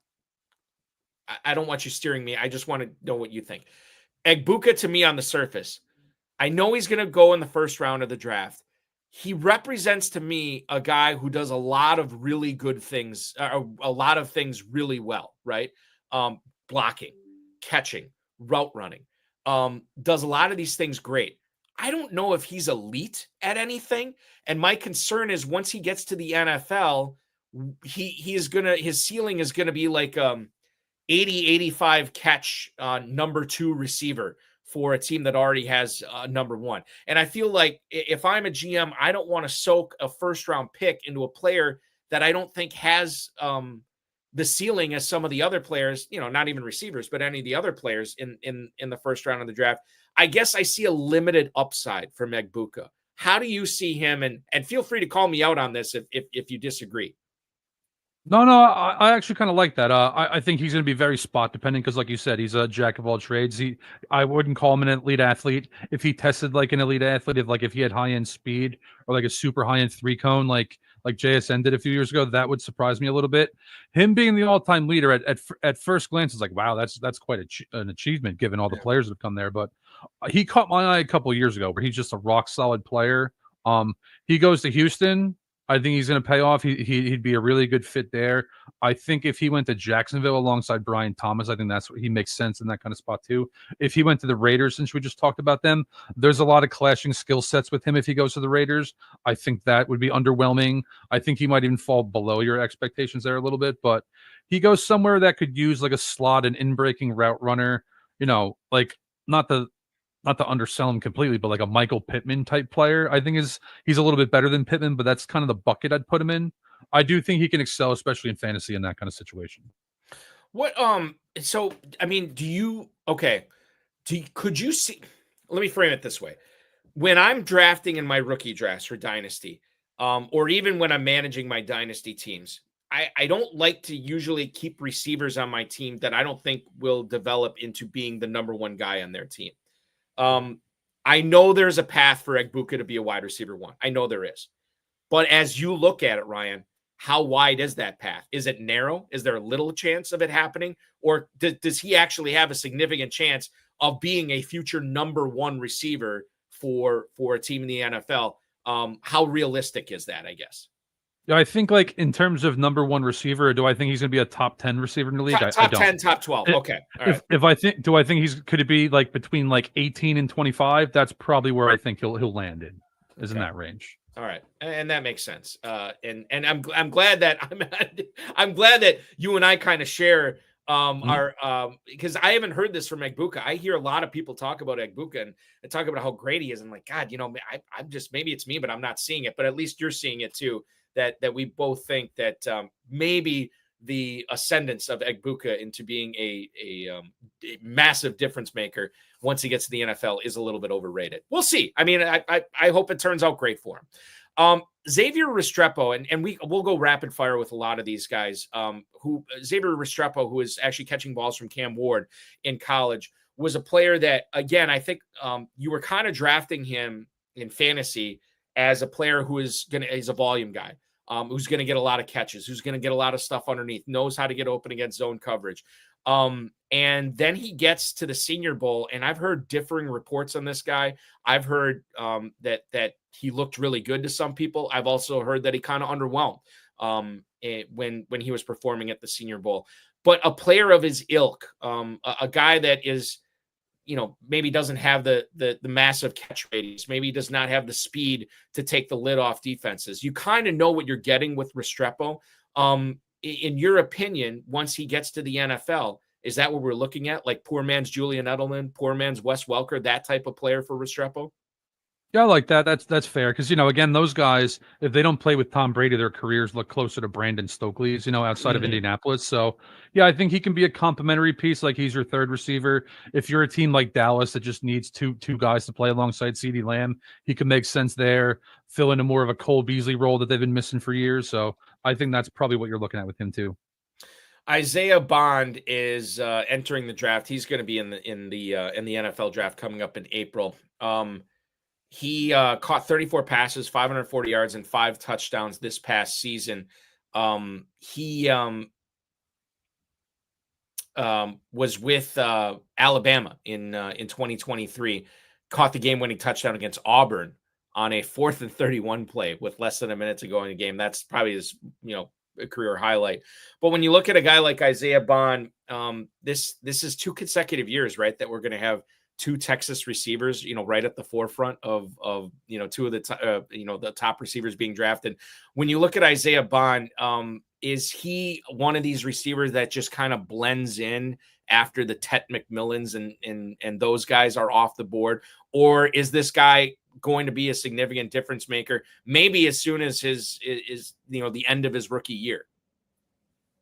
Speaker 1: I don't want you steering me. I just want to know what you think. Egbuka, to me, on the surface, I know he's going to go in the first round of the draft. He represents to me a guy who does a lot of really good things, a lot of things really well, right? Blocking, catching, route running, does a lot of these things great. I don't know if he's elite at anything. And my concern is once he gets to the NFL, his ceiling is going to be like 80, 85 catch number 2 receiver for a team that already has number 1. And I feel like if I'm a GM, I don't want to soak a first round pick into a player that I don't think has the ceiling as some of the other players, not even receivers, but any of the other players in the first round of the draft. I guess I see a limited upside from Egbuka. How do you see him? And feel free to call me out on this if you disagree.
Speaker 2: No, I actually kind of like that. I think he's going to be very spot dependent because, like you said, he's a jack of all trades. I wouldn't call him an elite athlete. If he tested like an elite athlete, if he had high end speed or like a super high end 3-cone, like JSN did a few years ago, that would surprise me a little bit. Him being the all time leader at first glance is like, wow, that's quite an achievement given all the players that have come there. But he caught my eye a couple of years ago where he's just a rock solid player. He goes to Houston. I think he's going to pay off. He'd be a really good fit there. I think if he went to Jacksonville alongside Brian Thomas, I think that's what he makes sense in that kind of spot too. If he went to the Raiders, since we just talked about them, there's a lot of clashing skill sets with him. If he goes to the Raiders, I think that would be underwhelming. I think he might even fall below your expectations there a little bit, but he goes somewhere that could use like a slot and in-breaking route runner, like not to undersell him completely, but like a Michael Pittman type player, I think he's a little bit better than Pittman, but that's kind of the bucket I'd put him in. I do think he can excel, especially in fantasy in that kind of situation.
Speaker 1: What, so, could you see, let me frame it this way. When I'm drafting in my rookie drafts for Dynasty, or even when I'm managing my Dynasty teams, I don't like to usually keep receivers on my team that I don't think will develop into being the number 1 guy on their team. I know there's a path for Egbuka to be a wide receiver 1. I know there is. But as you look at it, Ryan, how wide is that path? Is it narrow? Is there a little chance of it happening? Or does he actually have a significant chance of being a future number one receiver for a team in the NFL. How realistic is that, I guess?
Speaker 2: Yeah, I think like in terms of number one receiver, do I think he's going to be a top 10 receiver in the league?
Speaker 1: Top
Speaker 2: I don't.
Speaker 1: 10, top 12. Okay. All right.
Speaker 2: If I think, do I think could it be like between like 18 and 25? That's probably where I think he'll land in, is in that range.
Speaker 1: All right, and that makes sense. And I'm glad that I'm glad that you and I kind of share our because I haven't heard this from Egbuka. I hear a lot of people talk about Egbuka and talk about how great he is. And like, God, I'm just, maybe it's me, but I'm not seeing it. But at least you're seeing it too. That we both think that maybe the ascendance of Egbuka into being a massive difference maker once he gets to the NFL is a little bit overrated. We'll see. I mean, I hope it turns out great for him. Xavier Restrepo, and we'll go rapid fire with a lot of these guys. Xavier Restrepo, who is actually catching balls from Cam Ward in college, was a player that, again, I think you were kind of drafting him in fantasy as a player who is a volume guy. Who's going to get a lot of catches, who's going to get a lot of stuff underneath, knows how to get open against zone coverage. And then he gets to the Senior Bowl, and I've heard differing reports on this guy. I've heard that he looked really good to some people. I've also heard that he kind of underwhelmed when he was performing at the Senior Bowl. But a player of his ilk, a guy that is, maybe doesn't have the massive catch radius, maybe does not have the speed to take the lid off defenses. You kind of know what you're getting with Restrepo. In your opinion, once he gets to the NFL, is that what we're looking at? Like poor man's Julian Edelman, poor man's Wes Welker, that type of player for Restrepo?
Speaker 2: Yeah, I like that. That's fair. Because, again, those guys, if they don't play with Tom Brady, their careers look closer to Brandon Stokely's, outside of Indianapolis. So, yeah, I think he can be a complimentary piece. Like he's your third receiver. If you're a team like Dallas that just needs two guys to play alongside CeeDee Lamb, he can make sense there, fill into more of a Cole Beasley role that they've been missing for years. So I think that's probably what you're looking at with him too.
Speaker 1: Isaiah Bond is entering the draft. He's going to be in the NFL draft coming up in April. He caught 34 passes, 540 yards, and 5 touchdowns this past season. He was with Alabama in 2023, caught the game-winning touchdown against Auburn on a 4th and 31 play with less than a minute to go in the game. That's probably his, a career highlight. But when you look at a guy like Isaiah Bond, this is 2 consecutive years, right, that we're going to have 2 Texas receivers, right at the forefront of 2 of the the top receivers being drafted. When you look at Isaiah Bond, is he one of these receivers that just kind of blends in after the Tet McMillans and those guys are off the board, or is this guy going to be a significant difference maker maybe as soon as the end of his rookie year?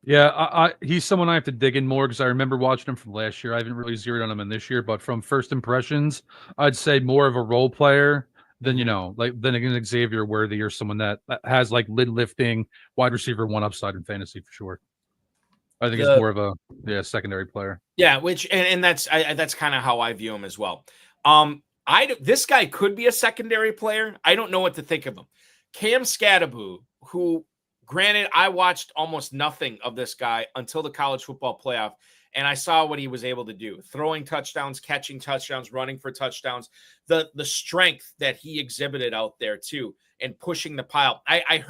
Speaker 2: Yeah, he's someone I have to dig in more because I remember watching him from last year. I haven't really zeroed on him in this year, but from first impressions, I'd say more of a role player than than an Xavier Worthy or someone that has like lid lifting wide receiver 1 upside in fantasy for sure. I think he's more of a secondary player.
Speaker 1: Yeah, which and that's kind of how I view him as well. This guy could be a secondary player. I don't know what to think of him. Cam Skattebo, who, granted, I watched almost nothing of this guy until the college football playoff, and I saw what he was able to do. Throwing touchdowns, catching touchdowns, running for touchdowns, the strength that he exhibited out there too, and pushing the pile. I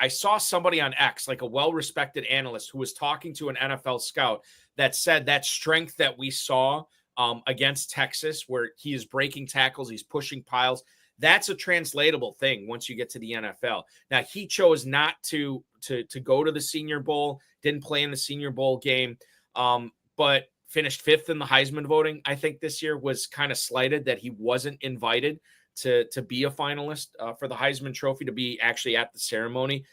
Speaker 1: saw somebody on X, like a well-respected analyst who was talking to an NFL scout that said that strength that we saw against Texas, where he is breaking tackles, he's pushing piles, that's a translatable thing once you get to the NFL. Now, he chose not to go to the Senior Bowl, didn't play in the Senior Bowl game, but finished 5th in the Heisman voting. I think this year was kind of slighted that he wasn't invited to be a finalist for the Heisman Trophy, to be actually at the ceremony.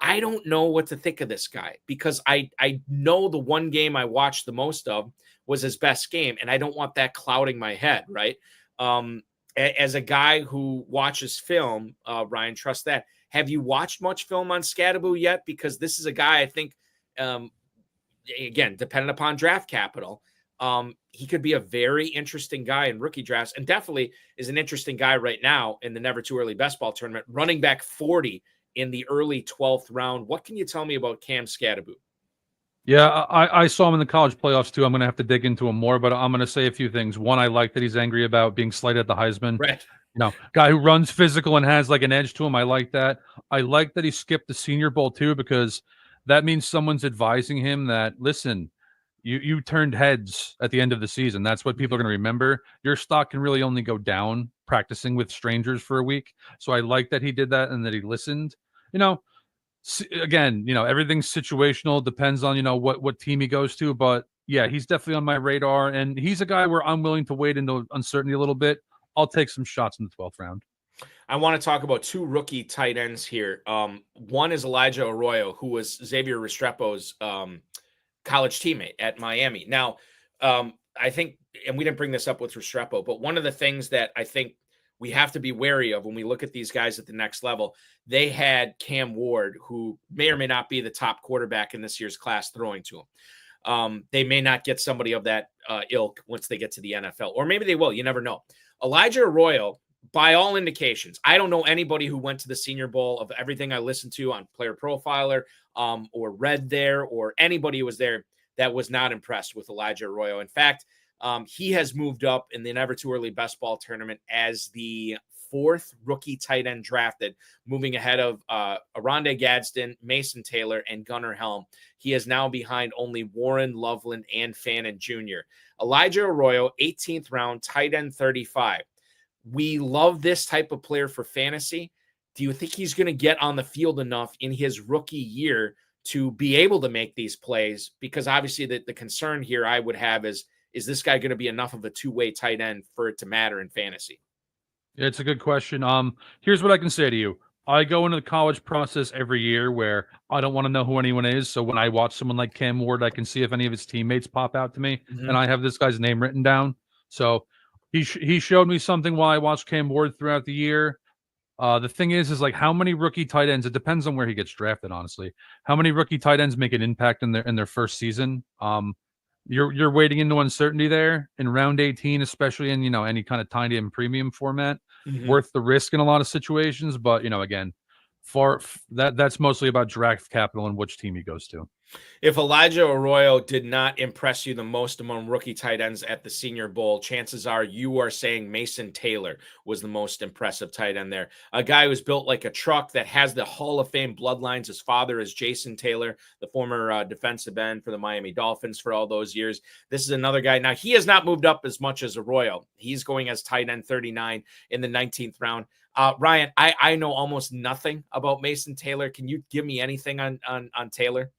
Speaker 1: I don't know what to think of this guy because I know the one game I watched the most of was his best game, and I don't want that clouding my head, right? As a guy who watches film, Ryan, trust that. Have you watched much film on Skattebo yet? Because this is a guy I think, again, dependent upon draft capital, he could be a very interesting guy in rookie drafts, and definitely is an interesting guy right now in the Never Too Early Best Ball Tournament, running back 40 in the early 12th round. What can you tell me about Cam Skattebo?
Speaker 2: Yeah, I saw him in the college playoffs too. I'm going to have to dig into him more, but I'm going to say a few things. One, I like that he's angry about being slighted at the Heisman.
Speaker 1: Right.
Speaker 2: Guy who runs physical and has like an edge to him. I like that. I like that he skipped the Senior Bowl too, because that means someone's advising him that, listen, you turned heads at the end of the season. That's what people are going to remember. Your stock can really only go down practicing with strangers for a week. So I like that he did that and that he listened. Again, everything's situational. Depends on what team he goes to. But yeah, he's definitely on my radar, and he's a guy where I'm willing to wade into uncertainty a little bit. I'll take some shots in the 12th round.
Speaker 1: I want to talk about two rookie tight ends here. One is Elijah Arroyo, who was Xavier Restrepo's college teammate at Miami. Now, I think, and we didn't bring this up with Restrepo, but one of the things that I think we have to be wary of when we look at these guys at the next level, they had Cam Ward, who may or may not be the top quarterback in this year's class, throwing to him. They may not get somebody of that ilk once they get to the NFL, or maybe they will. You never know. Elijah Arroyo, by all indications, I don't know anybody who went to the Senior Bowl of everything I listened to on Player Profiler or read there, or anybody who was there that was not impressed with Elijah Arroyo. In fact, he has moved up in the Never Too Early Best Ball Tournament as the 4th rookie tight end drafted, moving ahead of Aronde Gadsden, Mason Taylor, and Gunnar Helm. He is now behind only Warren Loveland and Fannin Jr. Elijah Arroyo, 18th round, tight end 35. We love this type of player for fantasy. Do you think he's going to get on the field enough in his rookie year to be able to make these plays? Because obviously the concern here I would have is this guy going to be enough of a two-way tight end for it to matter in fantasy?
Speaker 2: Yeah, it's a good question. Here's what I can say to you. I go into the college process every year where I don't want to know who anyone is. So when I watch someone like Cam Ward, I can see if any of his teammates pop out to me, and I have this guy's name written down. So he showed me something while I watched Cam Ward throughout the year. The thing is like how many rookie tight ends? It depends on where he gets drafted, honestly. How many rookie tight ends make an impact in their first season? You're wading into uncertainty there in round 18, especially in any kind of tiny and premium format. Worth the risk in a lot of situations, but again, that's mostly about draft capital and which team he goes to.
Speaker 1: If Elijah Arroyo did not impress you the most among rookie tight ends at the Senior Bowl, chances are you are saying Mason Taylor was the most impressive tight end there. A guy who's built like a truck, that has the Hall of Fame bloodlines. His father is Jason Taylor, the former defensive end for the Miami Dolphins for all those years. This is another guy. Now, he has not moved up as much as Arroyo. He's going as tight end 39 in the 19th round. Ryan, I know almost nothing about Mason Taylor. Can you give me anything on Taylor?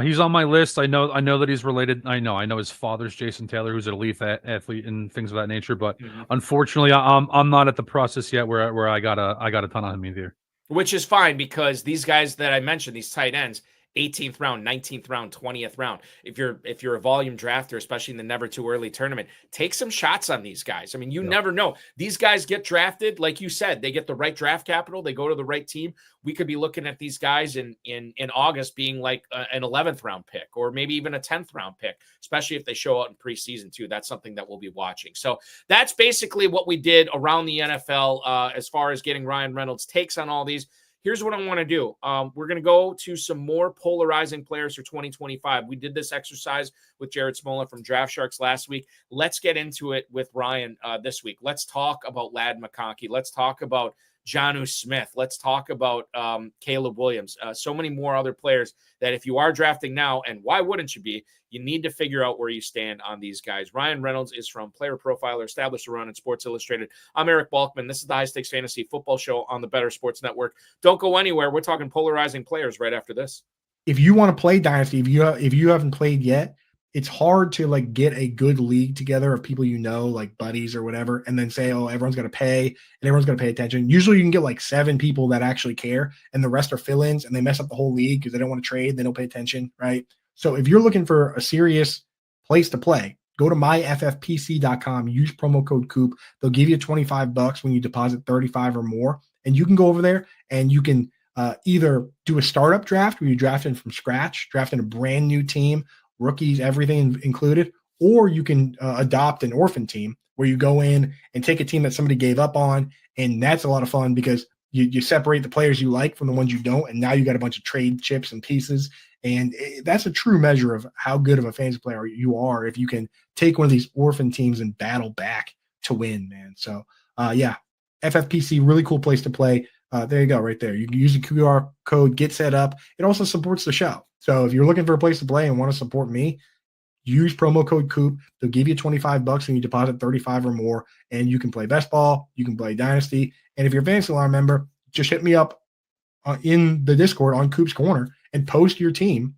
Speaker 2: He's on my list. I know that he's related. I know his father's Jason Taylor, who's an elite athlete and things of that nature. But unfortunately, I'm not at the process yet where I got a ton of him either.
Speaker 1: Which is fine, because these guys that I mentioned, these tight ends, 18th round, 19th round, 20th round. If you're a volume drafter, especially in the Never Too Early tournament, take some shots on these guys. I mean, you never know. These guys get drafted, like you said, they get the right draft capital, they go to the right team. We could be looking at these guys in August being like an 11th round pick, or maybe even a 10th round pick, especially if they show out in preseason too. That's something that we'll be watching. So that's basically what we did around the NFL as far as getting Ryan Reynolds' takes on all these. Here's what I want to do. We're going to go to some more polarizing players for 2025. We did this exercise with Jared Smola from Draft Sharks last week. Let's get into it with Ryan this week. Let's talk about Ladd McConkey. Let's talk about Jonnu Smith. Let's talk about Caleb Williams. So many more other players that if you are drafting now, and why wouldn't you be, you need to figure out where you stand on these guys. Ryan Reynolds is from Player Profiler, established to run in Sports Illustrated. I'm Eric Balkman. This is the High Stakes Fantasy Football Show on the Better Sports Network. Don't go anywhere. We're talking polarizing players right after this.
Speaker 3: If you want to play Dynasty, if you haven't played yet, it's hard to like get a good league together of people like buddies or whatever, and then say, oh, everyone's going to pay and everyone's going to pay attention. Usually you can get like 7 people that actually care, and the rest are fill-ins, and they mess up the whole league because they don't want to trade. They don't pay attention, right? So if you're looking for a serious place to play, go to myffpc.com, use promo code COOP. They'll give you $25 when you deposit 35 or more, and you can go over there and you can either do a startup draft where you draft in from scratch, draft in a brand new team, rookies, everything included, or you can adopt an orphan team where you go in and take a team that somebody gave up on, and that's a lot of fun because you separate the players you like from the ones you don't, and now you got a bunch of trade chips and pieces, And that's a true measure of how good of a fantasy player you are if you can take one of these orphan teams and battle back to win, man. So, yeah, FFPC, really cool place to play. There you go, right there. You can use the QR code, get set up. It also supports the show. So if you're looking for a place to play and want to support me, use promo code COOP. They'll give you $25 when you deposit 35 or more, and you can play best ball, you can play Dynasty. And if you're a Fantasy Alarm member, just hit me up in the Discord on Coop's Corner and post your team.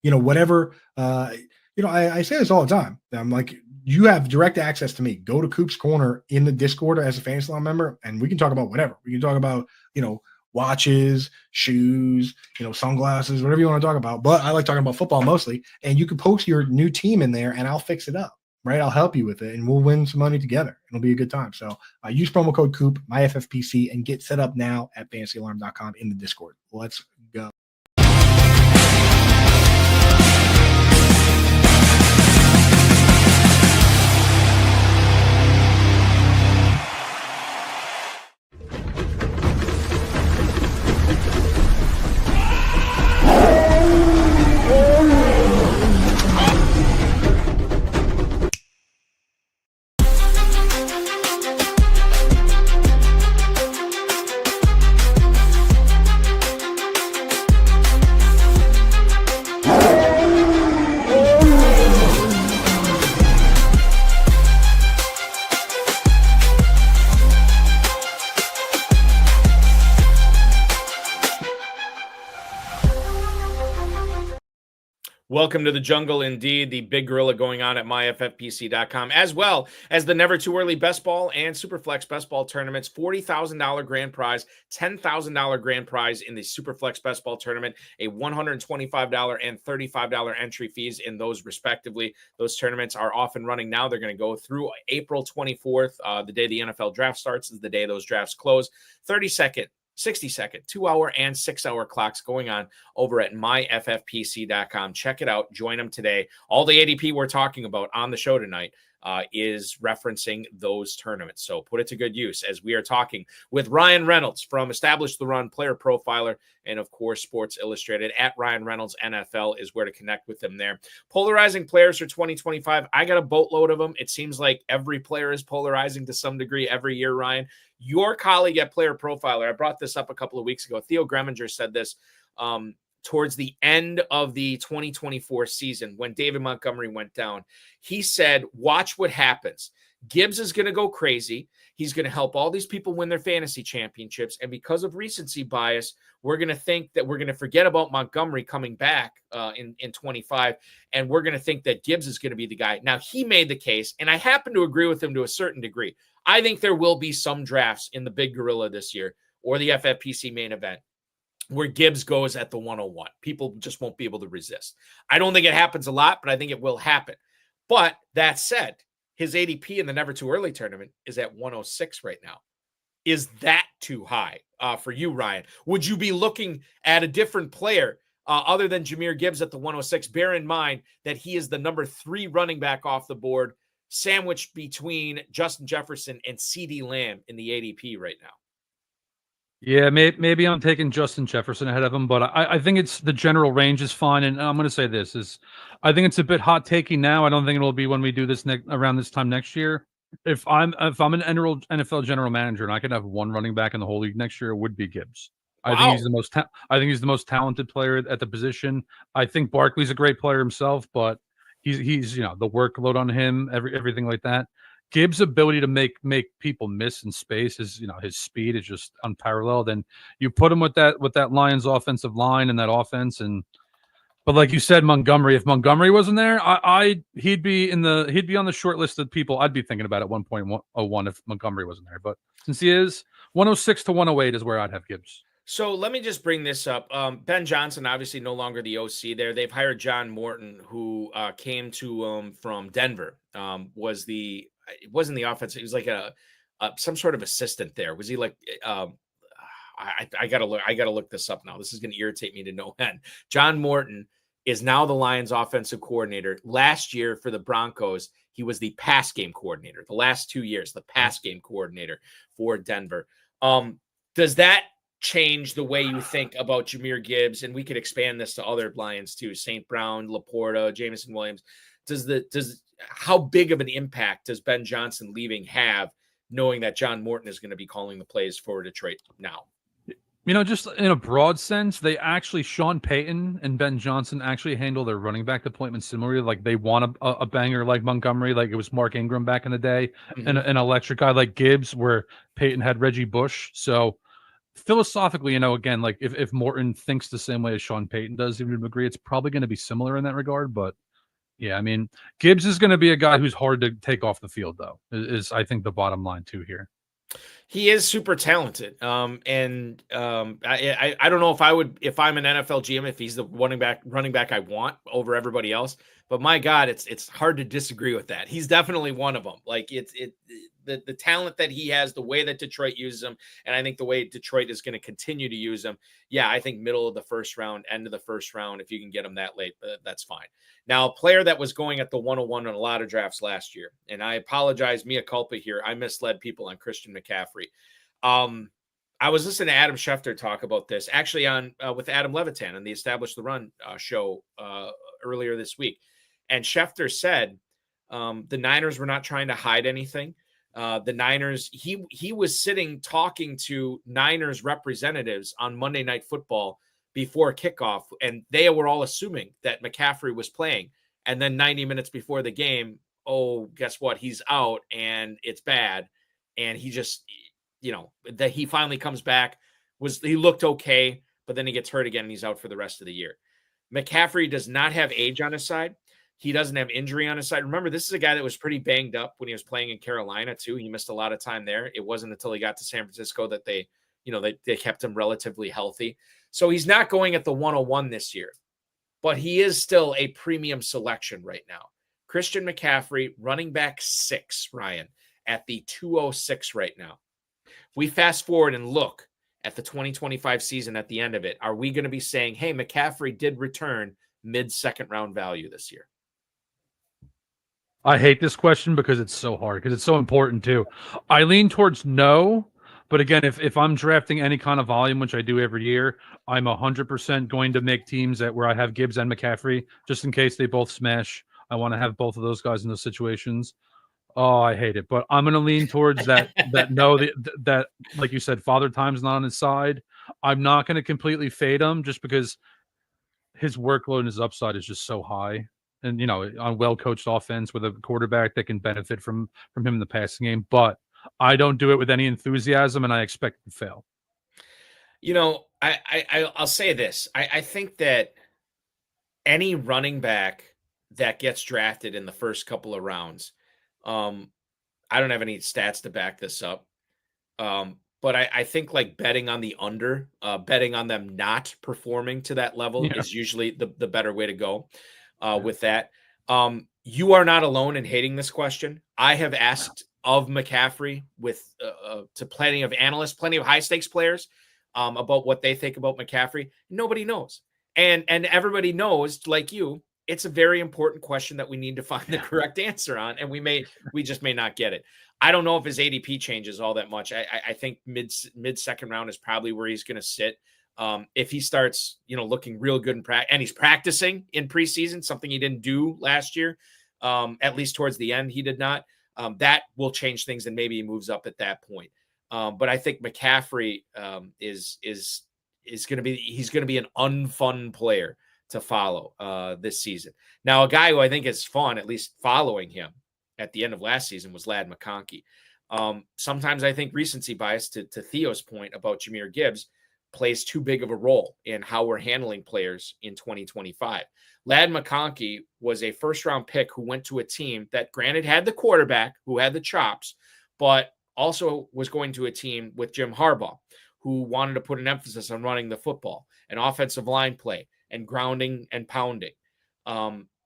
Speaker 3: Whatever. I say this all the time. I'm like, you have direct access to me. Go to Coop's Corner in the Discord as a Fantasy Alarm member, and we can talk about whatever. We can talk about, watches, shoes, sunglasses, whatever you want to talk about. But I like talking about football mostly. And you can post your new team in there and I'll fix it up, right? I'll help you with it and we'll win some money together. It'll be a good time. So use promo code COOP, myffpc, and get set up now at fantasyalarm.com in the Discord. Let's go.
Speaker 1: Welcome to the jungle, indeed. The big gorilla going on at myffpc.com, as well as the Never Too Early Best Ball and Superflex Best Ball tournaments. $40,000 grand prize, $10,000 grand prize in the Superflex Best Ball tournament, a $125 and $35 entry fees in those respectively. Those tournaments are off and running now. They're going to go through April 24th. The day the NFL draft starts is the day those drafts close. 30-second. 60-second, 2-hour, and 6-hour clocks going on over at myffpc.com. Check it out. Join them today. All the ADP we're talking about on the show tonight is referencing those tournaments. So put it to good use as we are talking with Ryan Reynolds from Establish the Run, Player Profiler, and of course, Sports Illustrated. At Ryan Reynolds NFL is where to connect with them there. Polarizing Players for 2025. I got a boatload of them. It seems like every player is polarizing to some degree every year, Ryan. Your colleague at Player Profiler, I brought this up a couple of weeks ago. Theo Greminger said this towards the end of the 2024 season when David Montgomery went down. He said, watch what happens. Gibbs is going to go crazy. He's going to help all these people win their fantasy championships. And because of recency bias, we're going to think that we're going to forget about Montgomery coming back in 25. And we're going to think that Gibbs is going to be the guy. Now, he made the case, and I happen to agree with him to a certain degree. I think there will be some drafts in the Big Gorilla this year or the FFPC main event where Gibbs goes at the 101. People just won't be able to resist. I don't think it happens a lot, but I think it will happen. But that said, his ADP in the Never Too Early tournament is at 106 right now. Is that too high for you, Ryan? Would you be looking at a different player other than Jahmyr Gibbs at the 106? Bear in mind that he is the number 3 running back off the board, sandwiched between Justin Jefferson and CeeDee Lamb in the ADP right now.
Speaker 2: Yeah, maybe I'm taking Justin Jefferson ahead of him, but I think it's the general range is fine. And I'm going to say this is, I think it's a bit hot taking now. I don't think it'll be when we do this around this time next year. If I'm an NFL general manager and I could have one running back in the whole league next year, it would be Gibbs.
Speaker 1: Wow.
Speaker 2: I think he's the most talented player at the position. I think Barkley's a great player himself, but he's the workload on him, everything like that. Gibbs' ability to make people miss in space is, his speed is just unparalleled. And you put him with that Lions offensive line and that offense. But like you said, Montgomery, if Montgomery wasn't there, he'd be on the short list of people I'd be thinking about at 1.01 if Montgomery wasn't there. But since he is, 106 to 108 is where I'd have Gibbs.
Speaker 1: So let me just bring this up. Ben Johnson, obviously no longer the OC there. They've hired John Morton, who came to from Denver. It wasn't the offense. He was like some sort of assistant there. Was he like? I gotta look this up now. This is going to irritate me to no end. John Morton is now the Lions offensive coordinator. Last year for the Broncos, he was the pass game coordinator. The last 2 years, the pass game coordinator for Denver. Does that change the way you think about Jahmyr Gibbs? And we could expand this to other Lions too, St. Brown, Laporta, Jameson Williams. How big of an impact does Ben Johnson leaving have, knowing that John Morton is going to be calling the plays for Detroit now?
Speaker 2: Just in a broad sense, Sean Payton and Ben Johnson actually handle their running back deployment similarly. Like they want a banger like Montgomery, like it was Mark Ingram back in the day, and an electric guy like Gibbs, where Payton had Reggie Bush. So philosophically, again, like if Morton thinks the same way as Sean Payton does, even to agree, it's probably going to be similar in that regard. But yeah, I mean, Gibbs is going to be a guy who's hard to take off the field, though, is I think the bottom line too here.
Speaker 1: He is super talented. I don't know if I'm an NFL GM, if he's the running back I want over everybody else, but my God, it's hard to disagree with that. He's definitely one of them. Like the talent that he has, the way that Detroit uses him, and I think the way Detroit is going to continue to use him. Yeah, I think middle of the first round, end of the first round, if you can get him that late, that's fine. Now, a player that was going at the 101 on a lot of drafts last year, and I apologize, mea culpa here, I misled people on Christian McCaffrey. I was listening to Adam Schefter talk about this actually on with Adam Levitan on the Establish the Run show earlier this week. And Schefter said the Niners were not trying to hide anything. The Niners, he was sitting talking to Niners representatives on Monday Night Football before kickoff, and they were all assuming that McCaffrey was playing. And then 90 minutes before the game, oh, guess what? He's out, and it's bad. And he just, that he finally comes back. He looked okay, but then he gets hurt again, and he's out for the rest of the year. McCaffrey does not have age on his side. He doesn't have injury on his side. Remember, this is a guy that was pretty banged up when he was playing in Carolina, too. He missed a lot of time there. It wasn't until he got to San Francisco that they kept him relatively healthy. So he's not going at the 101 this year, but he is still a premium selection right now. Christian McCaffrey, running back 6, Ryan, at the 206 right now. We fast forward and look at the 2025 season at the end of it. Are we going to be saying, hey, McCaffrey did return mid-second round value this year?
Speaker 2: I hate this question because it's so hard, because it's so important too. I lean towards no, but again, if I'm drafting any kind of volume, which I do every year, I'm 100% going to make teams where I have Gibbs and McCaffrey, just in case they both smash. I want to have both of those guys in those situations. Oh, I hate it, but I'm going to lean towards that like you said, Father Time's not on his side. I'm not going to completely fade him just because his workload and his upside is just so high. And, on well-coached offense with a quarterback that can benefit from him in the passing game. But I don't do it with any enthusiasm, and I expect to fail.
Speaker 1: I'll say this. I think that any running back that gets drafted in the first couple of rounds, I don't have any stats to back this up, but I think like betting on the under, betting on them not performing to that level is usually the better way to go with that. You are not alone in hating this question. I have asked of McCaffrey to plenty of analysts, plenty of high stakes players about what they think about McCaffrey. Nobody knows. And everybody knows, like you, it's a very important question that we need to find the correct answer on. And we just may not get it. I don't know if his ADP changes all that much. I think mid second round is probably where he's going to sit. If he starts, looking real good in practice, and he's practicing in preseason, something he didn't do last year, at least towards the end, he did not. That will change things, and maybe he moves up at that point. But I think McCaffrey is going to be an unfun player to follow this season. Now, a guy who I think is fun, at least following him at the end of last season, was Ladd McConkey. Sometimes I think recency bias, to Theo's point about Jahmyr Gibbs, plays too big of a role in how we're handling players in 2025. Ladd McConkey was a first-round pick who went to a team that, granted, had the quarterback who had the chops, but also was going to a team with Jim Harbaugh, who wanted to put an emphasis on running the football and offensive line play and grounding and pounding.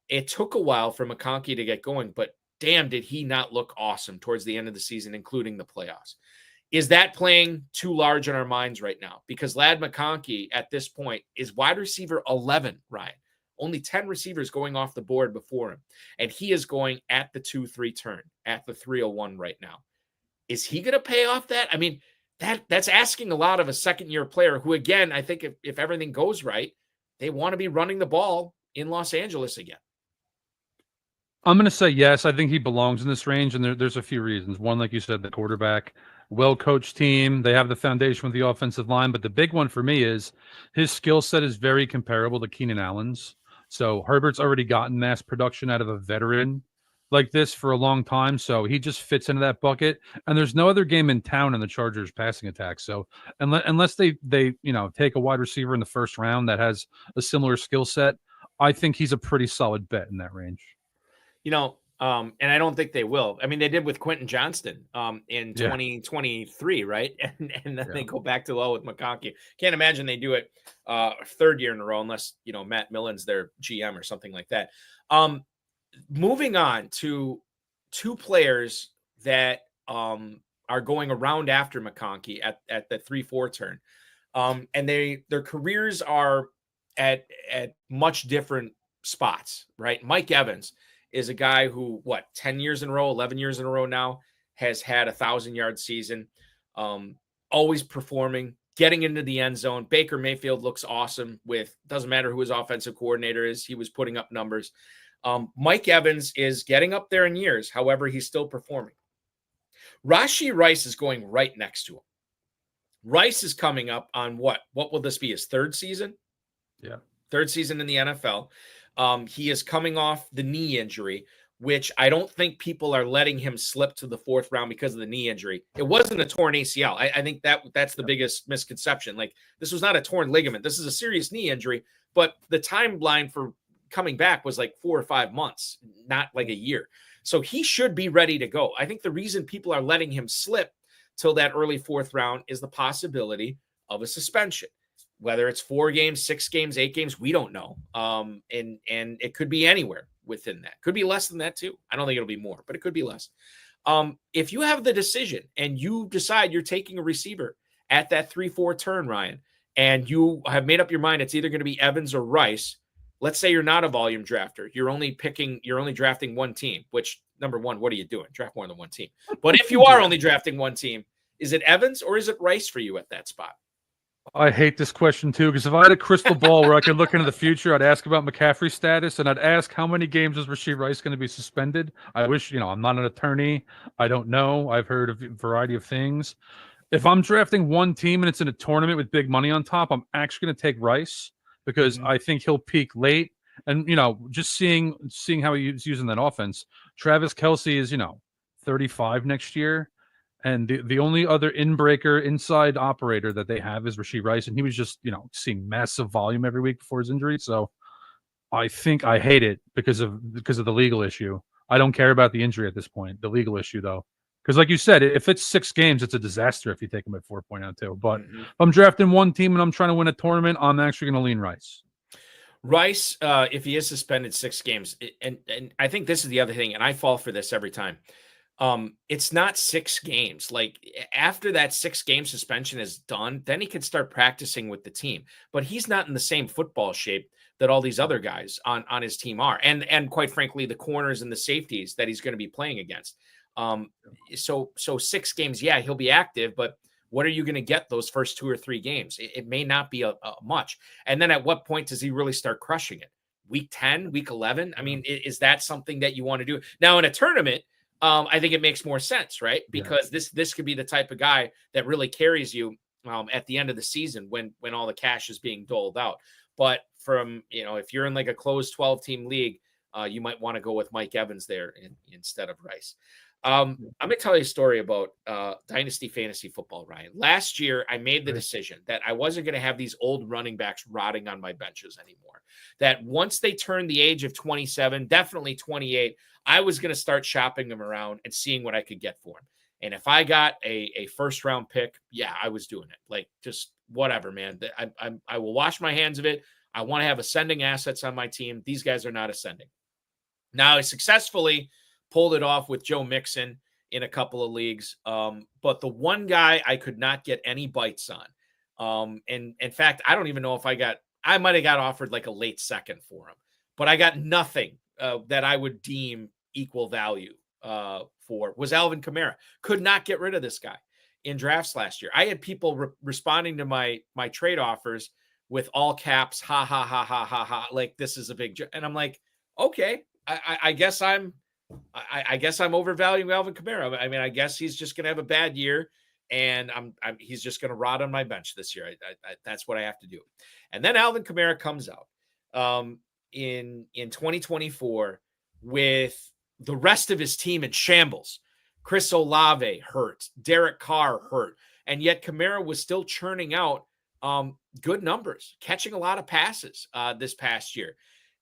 Speaker 1: It took a while for McConkey to get going, but damn, did he not look awesome towards the end of the season, including the playoffs. Is that playing too large in our minds right now? Because Ladd McConkey at this point is wide receiver 11, Ryan. Only 10 receivers going off the board before him. And he is going at the 2-3 turn, at the 301 right now. Is he going to pay off that? I mean, that's asking a lot of a second-year player who, again, I think if everything goes right, they want to be running the ball in Los Angeles again.
Speaker 2: I'm going to say yes. I think he belongs in this range, and there's a few reasons. One, like you said, the quarterback, well-coached team. They have the foundation with the offensive line, but the big one for me is his skill set is very comparable to Keenan Allen's. So Herbert's already gotten mass production out of a veteran like this for a long time, so he just fits into that bucket. And there's no other game in town in the Chargers passing attack. So unless they take a wide receiver in the first round that has a similar skill set, I think he's a pretty solid bet in that range.
Speaker 1: And I don't think they will. I mean, they did with Quentin Johnston in 2023, right? And then they go back to low with McConkey. Can't imagine they do it third year in a row unless, Matt Millen's their GM or something like that. Moving on to two players that are going around after McConkey at the 3-4 turn. And their careers are at much different spots, right? Mike Evans is a guy who, 10 years in a row, 11 years in a row now, has had 1,000-yard season, always performing, getting into the end zone. Baker Mayfield looks awesome doesn't matter who his offensive coordinator is. He was putting up numbers. Mike Evans is getting up there in years. However, he's still performing. Rashee Rice is going right next to him. Rice is coming up on what will this be, his third season?
Speaker 2: Yeah.
Speaker 1: Third season in the NFL. He is coming off the knee injury, which I don't think people are letting him slip to the fourth round because of the knee injury. It wasn't a torn ACL. I think that's the biggest misconception. Like, this was not a torn ligament. This is a serious knee injury, but the timeline for coming back was like 4 or 5 months, not like a year. So he should be ready to go. I think the reason people are letting him slip till that early fourth round is the possibility of a suspension. Whether it's 4 games, 6 games, 8 games, we don't know. And it could be anywhere within that. Could be less than that too. I don't think it'll be more, but it could be less. If you have the decision and you decide you're taking a receiver at that 3-4 turn, Ryan, and you have made up your mind it's either going to be Evans or Rice, let's say you're not a volume drafter. You're only drafting one team, which, number one, what are you doing? Draft more than one team. But if you are only drafting one team, is it Evans or is it Rice for you at that spot?
Speaker 2: I hate this question too, because if I had a crystal ball where I could look into the future, I'd ask about McCaffrey's status, and I'd ask how many games is Rashee Rice going to be suspended. I wish, I'm not an attorney. I don't know. I've heard of a variety of things. If I'm drafting one team and it's in a tournament with big money on top, I'm actually going to take Rice because I think he'll peak late. And, just seeing how he's using that offense, Travis Kelce is, 35 next year. And the only other inside operator that they have is Rashee Rice. And he was just, seeing massive volume every week before his injury. So I think I hate it because of the legal issue. I don't care about the injury at this point, the legal issue, though. Because like you said, if it's 6 games, it's a disaster if you take him at 4.02. But if I'm drafting one team and I'm trying to win a tournament, I'm actually going to lean Rice.
Speaker 1: Rice, if he is suspended 6 games, and I think this is the other thing, and I fall for this every time. It's not 6 games. Like, after that 6-game suspension is done, then he can start practicing with the team. But he's not in the same football shape that all these other guys on his team are. And quite frankly, the corners and the safeties that he's going to be playing against. So 6 games, yeah, he'll be active, but what are you going to get those first 2 or 3 games? It may not be a much. And then at what point does he really start crushing it? Week 10, week 11? I mean, is that something that you want to do? Now, in a tournament, I think it makes more sense, right? Because this could be the type of guy that really carries you at the end of the season when all the cash is being doled out. But if you're in like a closed 12-team league, you might want to go with Mike Evans there instead of Rice. I'm going to tell you a story about Dynasty Fantasy Football, Ryan. Last year, I made the decision that I wasn't going to have these old running backs rotting on my benches anymore. That once they turned the age of 27, definitely 28, I was going to start shopping them around and seeing what I could get for them. And if I got a first-round pick, yeah, I was doing it. Like, just whatever, man. I will wash my hands of it. I want to have ascending assets on my team. These guys are not ascending. Now, I successfully pulled it off with Joe Mixon in a couple of leagues. But the one guy I could not get any bites on. And in fact, I don't even know if I might have got offered like a late second for him, but I got nothing that I would deem equal value for was Alvin Kamara. Could not get rid of this guy. in drafts last year. I had people responding to my trade offers with all caps, ha, ha, ha, ha, ha, ha. Like, this is a big, and I'm like, okay, I guess I'm overvaluing Alvin Kamara. I mean, I guess he's just going to have a bad year, and he's just going to rot on my bench this year. That's what I have to do. And then Alvin Kamara comes out in 2024 with the rest of his team in shambles. Chris Olave hurt, Derek Carr hurt, and yet Kamara was still churning out good numbers, catching a lot of passes this past year.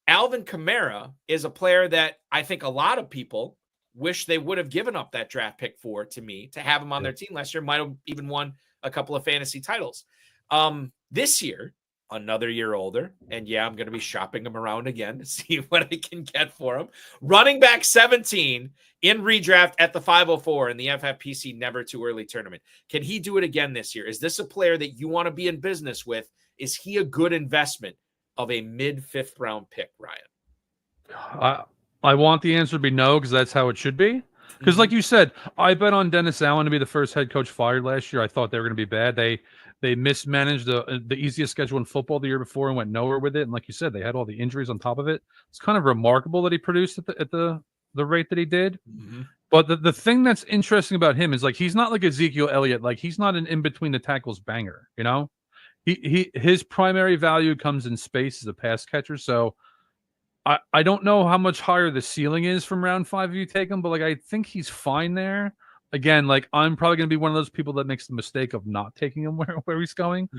Speaker 1: Alvin Kamara is a player that I think a lot of people wish they would have given up that draft pick for, to me, to have him on their team last year. Might have even won a couple of fantasy titles. This year, another year older, and I'm going to be shopping him around again to see what I can get for him. Running back 17 in redraft at the 504 in the FFPC Never Too Early tournament. Can he do it again this year? Is this a player that you want to be in business with? Is he a good investment of a mid-fifth round pick, Ryan?
Speaker 2: I want the answer to be no, because that's how it should be. Because like you said, I bet on Dennis Allen to be the first head coach fired last year. I thought they were going to be bad. They mismanaged the easiest schedule in football the year before and went nowhere with it. And like you said, they had all the injuries on top of it. It's kind of remarkable that he produced at the rate that he did. Mm-hmm. But the thing that's interesting about him is, like, he's not like Ezekiel Elliott. Like, he's not an in between the tackles banger, you know? His primary value comes in space as a pass catcher. So I don't know how much higher the ceiling is from round 5 if you take him, but like, I think he's fine there. Again, like, I'm probably going to be one of those people that makes the mistake of not taking him where he's going,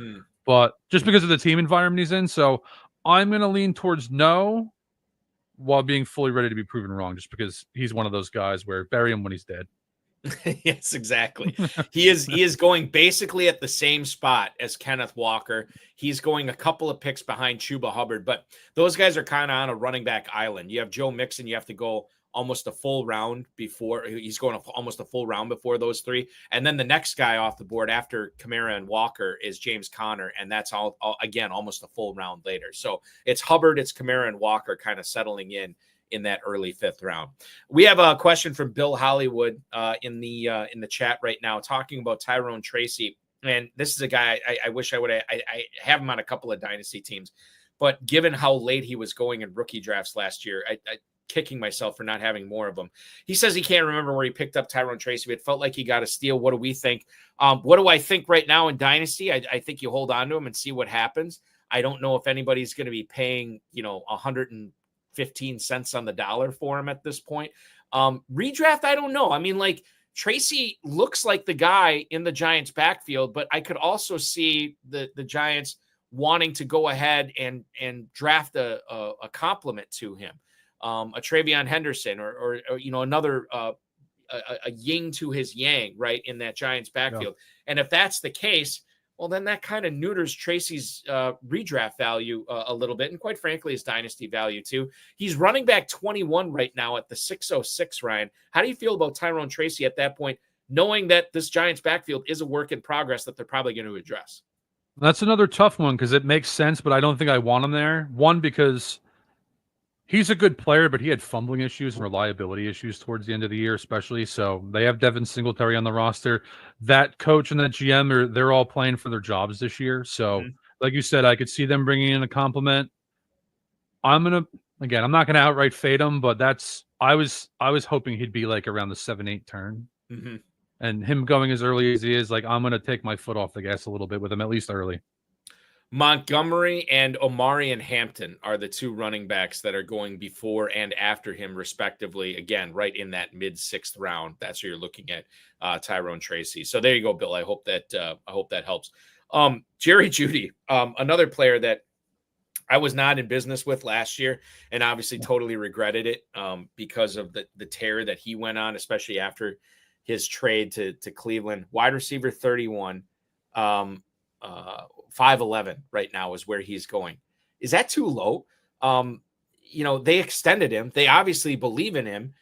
Speaker 2: but just because of the team environment he's in. So I'm going to lean towards no, while being fully ready to be proven wrong, just because he's one of those guys where bury him when he's dead.
Speaker 1: Yes, exactly. He is going basically at the same spot as Kenneth Walker. He's going a couple of picks behind Chuba Hubbard, but those guys are kind of on a running back island. You have Joe Mixon, you have to go almost a full round before he's going almost a full round before those three. And then the next guy off the board after Kamara and Walker is James Conner. And that's all again, almost a full round later. So it's Hubbard, it's Kamara and Walker kind of settling in that early 5th round. We have a question from Bill Hollywood in the chat right now, talking about Tyrone Tracy. And this is a guy I wish I have him on a couple of dynasty teams, but given how late he was going in rookie drafts last year, I kicking myself for not having more of them. He says he can't remember where he picked up Tyrone Tracy, but it felt like he got a steal. What do we think? What do I think right now in dynasty? I think you hold on to him and see what happens. I don't know if anybody's going to be paying, 115 cents on the dollar for him at this point. Redraft, I don't know. I mean, like, Tracy looks like the guy in the Giants backfield, but I could also see the Giants wanting to go ahead and draft a complement to him. A Travion Henderson or another a yin to his yang, right, in that Giants backfield. Yeah. And if that's the case, well, then that kind of neuters Tracy's redraft value a little bit, and quite frankly, his dynasty value too. He's running back 21 right now at the 606, Ryan. How do you feel about Tyrone Tracy at that point, knowing that this Giants backfield is a work in progress that they're probably going to address?
Speaker 2: That's another tough one because it makes sense, but I don't think I want him there. One, because he's a good player, but he had fumbling issues and reliability issues towards the end of the year, especially. So they have Devin Singletary on the roster. That coach and that GM, they're all playing for their jobs this year. So, like you said, I could see them bringing in a compliment. I'm not going to outright fade him, but I was hoping he'd be like around the 7-8 turn. Mm-hmm. And him going as early as he is, like, I'm going to take my foot off the gas a little bit with him, at least early.
Speaker 1: Montgomery and Omarion Hampton are the two running backs that are going before and after him, respectively. Again, right in that mid-6th round. That's where you're looking at Tyrone Tracy. So there you go, Bill. I hope that helps. Jerry Jeudy, another player that I was not in business with last year, and obviously totally regretted it because of the tear that he went on, especially after his trade to Cleveland. Wide receiver 31. 5'11" right now is where he's going. Is that too low? They extended him. They obviously believe in him.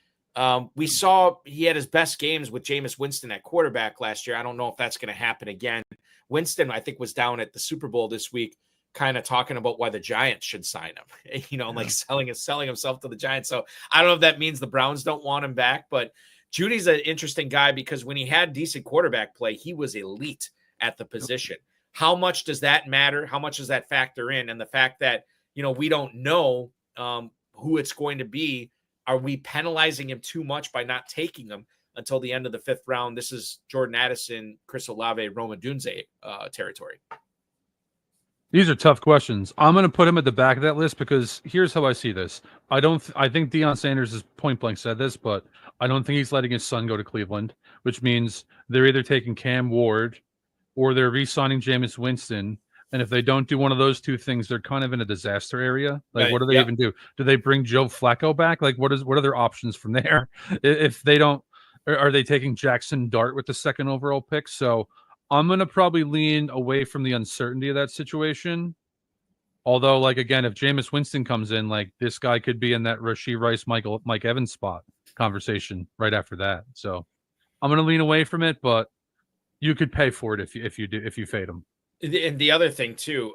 Speaker 1: We saw he had his best games with Jameis Winston at quarterback last year. I don't know if that's going to happen again. Winston, I think, was down at the Super Bowl this week, kind of talking about why the Giants should sign him, like selling himself to the Giants. So I don't know if that means the Browns don't want him back, but Judy's an interesting guy because when he had decent quarterback play, he was elite at the position. How much does that matter? How much does that factor in? And the fact that, we don't know who it's going to be. Are we penalizing him too much by not taking him until the end of the 5th round? This is Jordan Addison, Chris Olave, Roma Dunze territory.
Speaker 2: These are tough questions. I'm going to put him at the back of that list because here's how I see this. I think Deion Sanders has point blank said this, but I don't think he's letting his son go to Cleveland, which means they're either taking Cam Ward or they're re-signing Jameis Winston. And if they don't do one of those two things, they're kind of in a disaster area. Like,
Speaker 1: right.
Speaker 2: What do they even do? Do they bring Joe Flacco back? Like, what are their options from there? If they don't, are they taking Jackson Dart with the 2nd overall pick? So I'm going to probably lean away from the uncertainty of that situation. Although, like, again, if Jameis Winston comes in, like, this guy could be in that Rashee Rice, Mike Evans spot conversation right after that. So I'm going to lean away from it, but you could pay for it if you fade him.
Speaker 1: And the other thing too,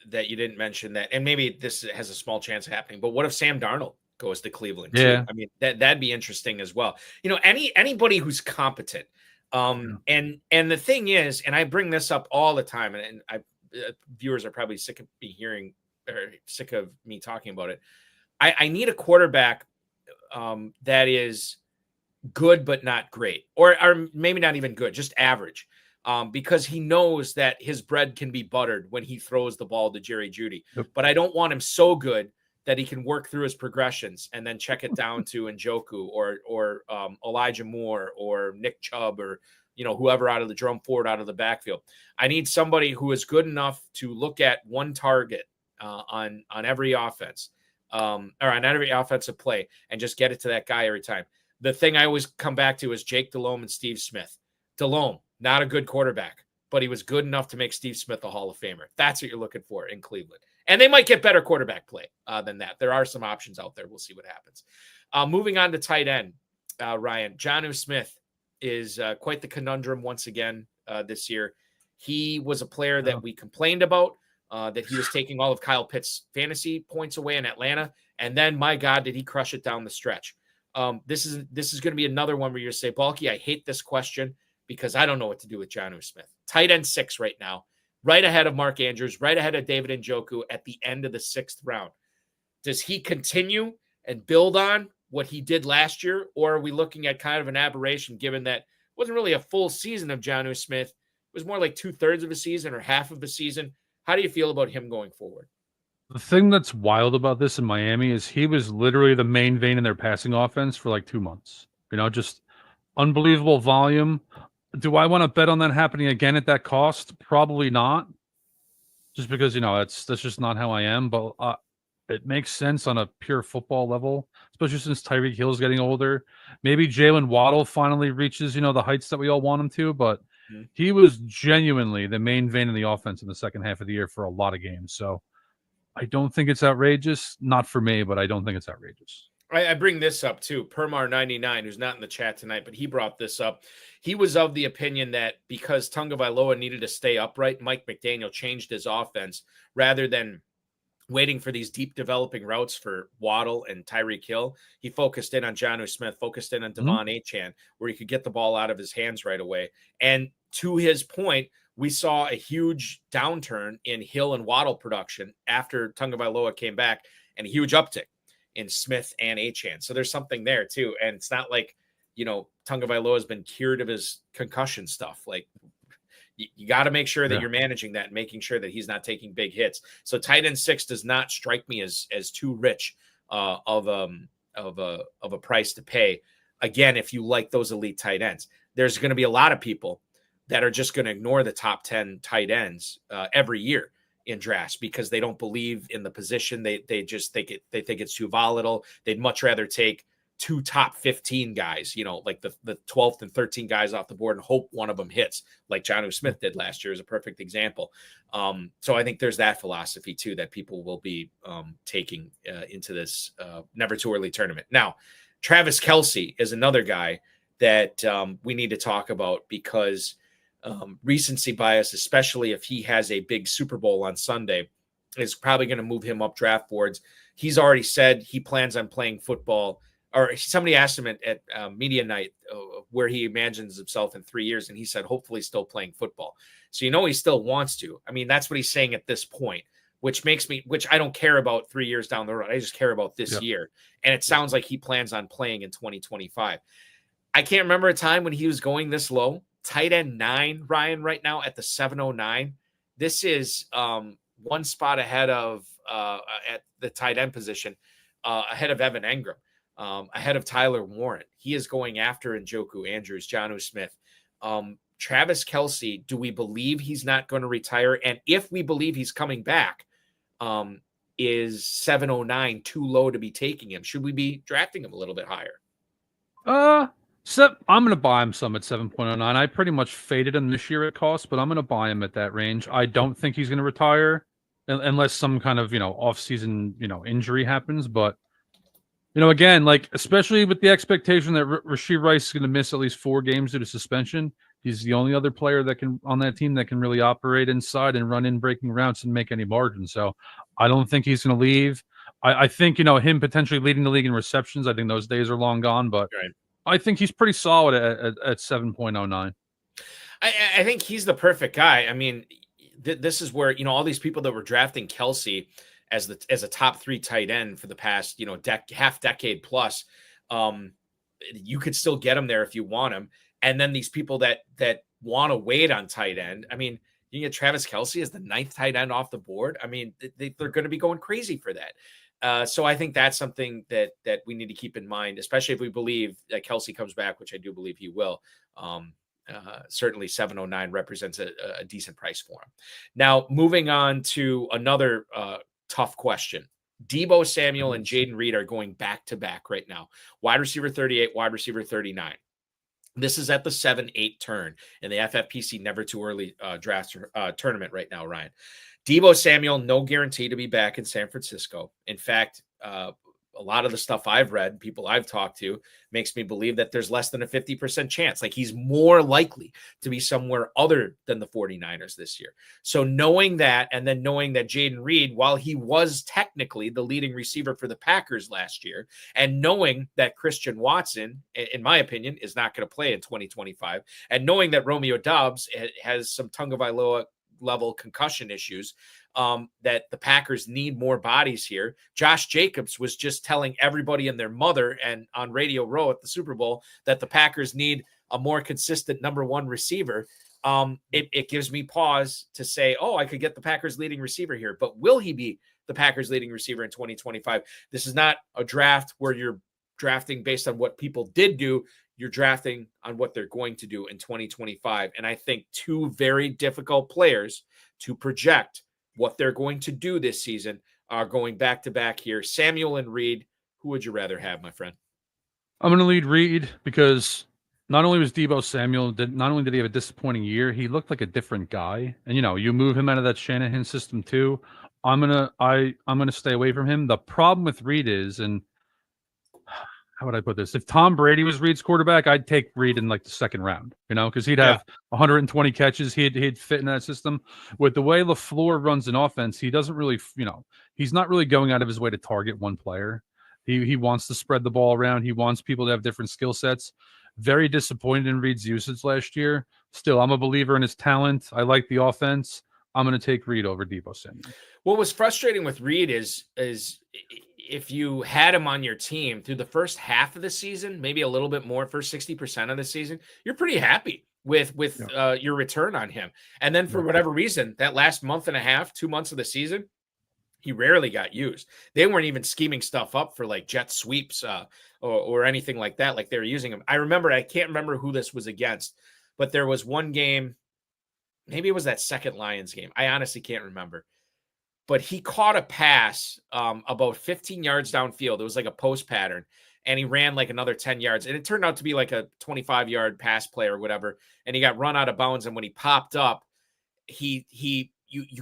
Speaker 1: that you didn't mention that, and maybe this has a small chance of happening, but what if Sam Darnold goes to Cleveland too?
Speaker 2: Yeah.
Speaker 1: I mean, that'd be interesting as well. Anybody who's competent. And the thing is, and I bring this up all the time, and viewers are probably sick of me talking about it. I need a quarterback that is good but not great, or maybe not even good, just average. Because he knows that his bread can be buttered when he throws the ball to Jerry Jeudy.
Speaker 2: Yep.
Speaker 1: But I don't want him so good that he can work through his progressions and then check it down to Njoku or Elijah Moore or Nick Chubb or whoever out of the Jerome Ford out of the backfield. I need somebody who is good enough to look at one target on every offense or on every offensive play and just get it to that guy every time. The thing I always come back to is Jake Delhomme and Steve Smith. Delhomme, not a good quarterback, but he was good enough to make Steve Smith a Hall of Famer. That's what you're looking for in Cleveland. And they might get better quarterback play than that. There are some options out there. We'll see what happens. Moving on to tight end, Ryan. Jonnu Smith is quite the conundrum once again this year. He was a player that we complained about, that he was taking all of Kyle Pitts' fantasy points away in Atlanta. And then, my God, did he crush it down the stretch. This is going to be another one where you say, Balky, I hate this question, because I don't know what to do with Jonnu Smith. Tight end 6 right now, right ahead of Mark Andrews, right ahead of David Njoku at the end of the 6th round. Does he continue and build on what he did last year, or are we looking at kind of an aberration given that it wasn't really a full season of Jonnu Smith? It was more like 2/3 of a season or half of a season. How do you feel about him going forward?
Speaker 2: The thing that's wild about this in Miami is he was literally the main vein in their passing offense for like 2 months. Just unbelievable volume. Do I want to bet on that happening again at that cost? Probably not. Just because, that's just not how I am. But it makes sense on a pure football level, especially since Tyreek Hill's getting older. Maybe Jalen Waddle finally reaches, the heights that we all want him to. But he was genuinely the main vein in the offense in the second half of the year for a lot of games. So I don't think it's outrageous. Not for me, but I don't think it's outrageous.
Speaker 1: I bring this up too. Permar99, who's not in the chat tonight, but he brought this up. He was of the opinion that because Tagovailoa needed to stay upright, Mike McDaniel changed his offense rather than waiting for these deep developing routes for Waddle and Tyreek Hill. He focused in on Jonnu Smith, focused in on Devon Achane, where he could get the ball out of his hands right away. And to his point, we saw a huge downturn in Hill and Waddle production after Tagovailoa came back, and a huge uptick in Smith and Achane. So there's something there too. And it's not like, Tagovailoa has been cured of his concussion stuff. Like, you got to make sure that you're managing that and making sure that he's not taking big hits. So tight end 6 does not strike me as too rich of a price to pay. Again, if you like those elite tight ends, there's going to be a lot of people that are just going to ignore the top 10 tight ends every year in drafts because they don't believe in the position. They just think it's too volatile. They'd much rather take 2 top 15 guys, like the 12th and 13th guys off the board and hope one of them hits, like Jonnu Smith did last year is a perfect example. So I think there's that philosophy too that people will be taking into this never too early tournament. Now, Travis Kelce is another guy that we need to talk about because recency bias, especially if he has a big Super Bowl on Sunday, is probably going to move him up draft boards. He's already said he plans on playing football or somebody asked him at media night where he imagines himself in 3 years, and he said, hopefully still playing football. So, he still wants to. I mean, that's what he's saying at this point, which I don't care about 3 years down the road. I just care about this year. And it sounds like he plans on playing in 2025. I can't remember a time when he was going this low. Tight end 9, Ryan, right now at the 709. This is one spot ahead of at the tight end position, ahead of Evan Engram, ahead of Tyler Warren. He is going after Njoku, Andrews, Jonnu Smith. Travis Kelce, do we believe he's not going to retire? And if we believe he's coming back, is 709 too low to be taking him? Should we be drafting him a little bit higher?
Speaker 2: I'm going to buy him some at 7.09. I pretty much faded him this year at cost, but I'm going to buy him at that range. I don't think he's going to retire unless some kind of, off-season, injury happens. But, again, like, especially with the expectation that Rashee Rice is going to miss at least 4 games due to suspension. He's the only other player on that team that can really operate inside and run in breaking routes and make any margin. So I don't think he's going to leave. I think, him potentially leading the league in receptions, I think those days are long gone, but right. I think he's pretty solid at 7.09.
Speaker 1: I think he's the perfect guy. I mean, this is where, all these people that were drafting Kelce as a top 3 tight end for the past, half decade plus, you could still get him there if you want him. And then these people that want to wait on tight end, I mean, you get Travis Kelce as the 9th tight end off the board. I mean, they're going to be going crazy for that. So I think that's something that we need to keep in mind, especially if we believe that Kelce comes back, which I do believe he will. Certainly 709 represents a decent price for him. Now, moving on to another tough question. Deebo Samuel and Jaden Reed are going back-to-back right now. Wide receiver 38, wide receiver 39. This is at the 7-8 turn in the FFPC Never Too Early draft tournament right now, Ryan. Deebo Samuel, no guarantee to be back in San Francisco. In fact, a lot of the stuff I've read, people I've talked to, makes me believe that there's less than a 50% chance. Like, he's more likely to be somewhere other than the 49ers this year. So knowing that, and then knowing that Jaden Reed, while he was technically the leading receiver for the Packers last year, and knowing that Christian Watson, in my opinion, is not going to play in 2025, and knowing that Romeo Doubs has some Tagovailoa level concussion issues, that the Packers need more bodies here. Josh Jacobs was just telling everybody and their mother and on Radio Row at the Super Bowl that the Packers need a more consistent number 1 receiver. It gives me pause to say, I could get the Packers leading receiver here, but will he be the Packers leading receiver in 2025? This is not a draft where you're drafting based on what people did do. You're drafting on what they're going to do in 2025. And I think 2 very difficult players to project what they're going to do this season are going back-to-back here. Samuel and Reed, who would you rather have, my friend?
Speaker 2: I'm going to lead Reed because not only was Deebo Samuel, not only did he have a disappointing year, he looked like a different guy. And, you move him out of that Shanahan system too. I'm going to stay away from him. The problem with Reed is, and how would I put this? If Tom Brady was Reed's quarterback, I'd take Reed in like the 2nd round, because he'd have 120 catches. He'd fit in that system. With the way LaFleur runs an offense, he doesn't really, he's not really going out of his way to target one player. He wants to spread the ball around. He wants people to have different skill sets. Very disappointed in Reed's usage last year. Still, I'm a believer in his talent. I like the offense. I'm going to take Reed over Deebo Samuel.
Speaker 1: What was frustrating with Reed is if you had him on your team through the first half of the season, maybe a little bit more, first 60% of the season, you're pretty happy with your return on him. And then for whatever reason, that last month and a half, 2 months of the season, he rarely got used. They weren't even scheming stuff up for like jet sweeps or anything like that. Like they were using him. I can't remember who this was against, but there was one game, maybe it was that second Lions game. I honestly can't remember. But he caught a pass about 15 yards downfield. It was like a post pattern, and he ran like another 10 yards. And it turned out to be like a 25-yard pass play or whatever. And he got run out of bounds. And when he popped up, you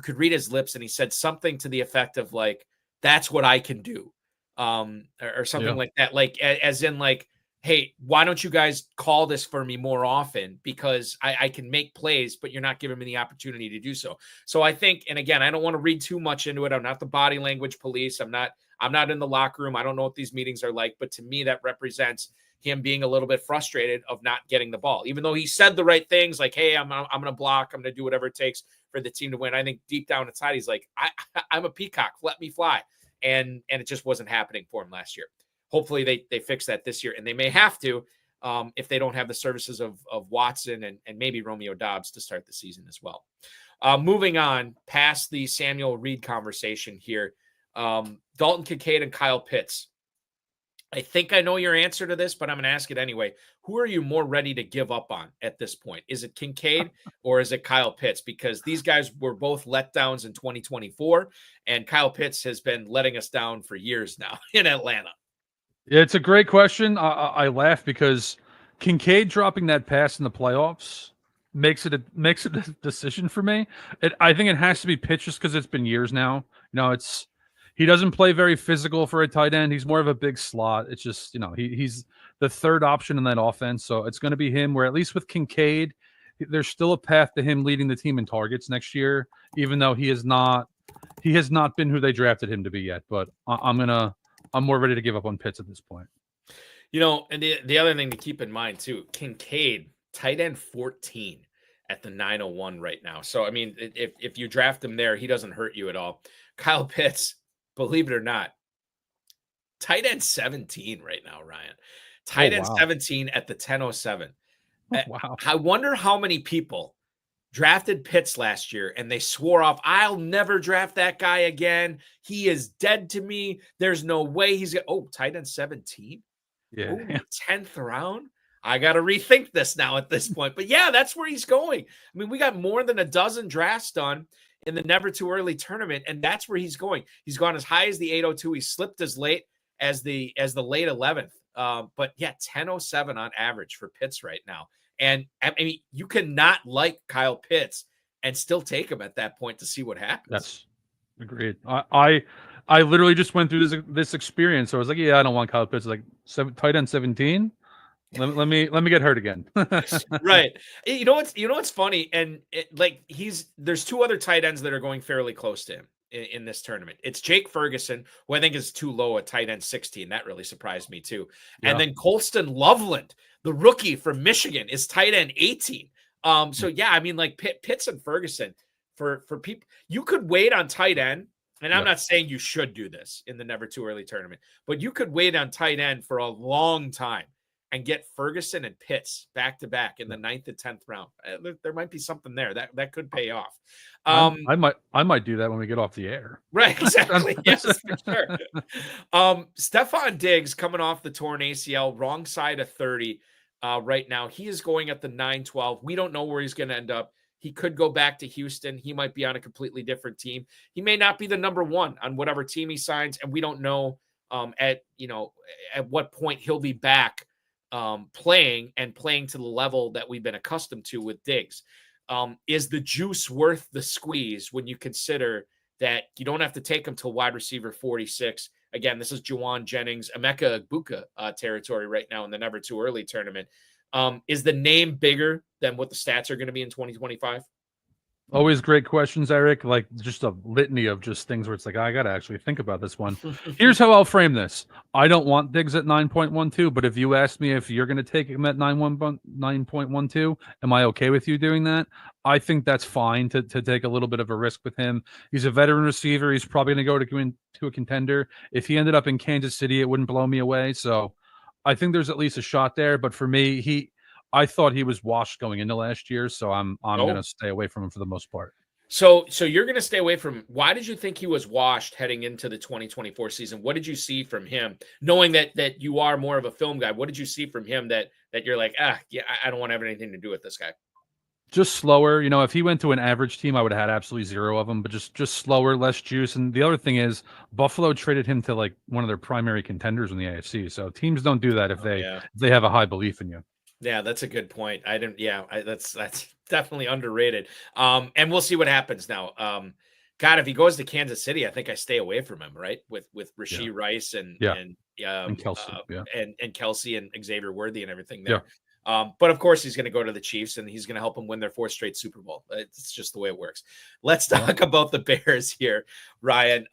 Speaker 1: could read his lips, and he said something to the effect of like, "That's what I can do," or something like that. Like as in like, hey, why don't you guys call this for me more often? Because I can make plays, but you're not giving me the opportunity to do so. So I think, and again, I don't want to read too much into it. I'm not the body language police. I'm not I'm not in the locker room. I don't know what these meetings are like, but to me, that represents him being a little bit frustrated of not getting the ball, even though he said the right things like, hey, I'm going to block. I'm going to do whatever it takes for the team to win. I think deep down inside, he's like, I'm a peacock. Let me fly. And it just wasn't happening for him last year. Hopefully they fix that this year, and they may have to if they don't have the services of Watson and maybe Romeo Doubs to start the season as well. Moving on past the Samuel Reed conversation here, Dalton Kincaid and Kyle Pitts. I think I know your answer to this, but I'm going to ask it anyway. Who are you more ready to give up on at this point? Is it Kincaid or is it Kyle Pitts? Because these guys were both letdowns in 2024, and Kyle Pitts has been letting us down for years now in Atlanta.
Speaker 2: Yeah, it's a great question. I laugh because Kincaid dropping that pass in the playoffs makes it a decision for me. I think it has to be Pitts just because it's been years now. He doesn't play very physical for a tight end. He's more of a big slot. It's just, he's the third option in that offense. So it's going to be him, where at least with Kincaid, there's still a path to him leading the team in targets next year, even though he has not been who they drafted him to be yet. But I'm more ready to give up on Pitts at this point.
Speaker 1: And the other thing to keep in mind too, Kincaid, tight end 14 at the 901 right now. So, I mean, if you draft him there, he doesn't hurt you at all. Kyle Pitts, believe it or not, tight end 17 right now, Ryan. Tight end 17 at the 1007.
Speaker 2: Wow.
Speaker 1: I wonder how many people drafted Pitts last year and they swore off, I'll never draft that guy again. He is dead to me. There's no way he's tight end 17.
Speaker 2: Yeah.
Speaker 1: 10th round. I got to rethink this now at this point. But yeah, that's where he's going. I mean, we got more than a dozen drafts done in the Never Too Early tournament, and that's where he's going. He's gone as high as the 802. He slipped as late as the late 11th. But yeah, 1007 on average for Pitts right now. And I mean, you cannot like Kyle Pitts and still take him at that point to see what happens.
Speaker 2: That's agreed. I literally just went through this experience. So I was like, yeah, I don't want Kyle Pitts. Like tight end 17. Let me get hurt again.
Speaker 1: Right. You know what's funny, and there's two other tight ends that are going fairly close to him in this tournament. It's Jake Ferguson, who I think is too low at tight end 16. That really surprised me too. Yeah. And then Colston Loveland, the rookie from Michigan, is tight end 18. So yeah, I mean, like Pitts and Ferguson for people, you could wait on tight end. And I'm not saying you should do this in the Never Too Early tournament, but you could wait on tight end for a long time and get Ferguson and Pitts back to back in the 9th and 10th round. There might be something there that could pay off.
Speaker 2: I might do that when we get off the air.
Speaker 1: Right, exactly. Yes, for sure. Stephon Diggs coming off the torn ACL, wrong side of 30 right now. He is going at the 912. We don't know where he's going to end up. He could go back to Houston. He might be on a completely different team. He may not be the number one on whatever team he signs, and we don't know at what point he'll be back playing to the level that we've been accustomed to with Diggs. Is the juice worth the squeeze when you consider that you don't have to take him till wide receiver 46? Again, this is Juwan Jennings, Emeka Egbuka territory right now in the Never Too Early tournament. Is the name bigger than what the stats are going to be in 2025?
Speaker 2: Always great questions, Eric. Like just a litany of just things where it's like, I got to actually think about this one. Here's how I'll frame this. I don't want Diggs at 9.12, but if you ask me if you're going to take him at 9.12, am I okay with you doing that? I think that's fine to take a little bit of a risk with him. He's a veteran receiver. He's probably going to go to a contender. If he ended up in Kansas City, it wouldn't blow me away. So I think there's at least a shot there. But for me, I thought he was washed going into last year, so I'm going to stay away from him for the most part.
Speaker 1: So you're going to stay away from him. Why did you think he was washed heading into the 2024 season? What did you see from him, knowing that you are more of a film guy? What did you see from him that you're like, I don't want to have anything to do with this guy?
Speaker 2: Just slower. If he went to an average team, I would have had absolutely zero of them, but just slower, less juice. And the other thing is Buffalo traded him to like one of their primary contenders in the AFC. So teams don't do that if they have a high belief in you.
Speaker 1: Yeah, that's a good point. That's definitely underrated. And we'll see what happens now. God, if he goes to Kansas City, I think I stay away from him, right? With Rashee Rice and Kelsey, and Kelsey and Xavier Worthy and everything there. But of course, he's going to go to the Chiefs, and he's going to help them win their 4th straight Super Bowl. It's just the way it works. Let's talk about the Bears here, Ryan.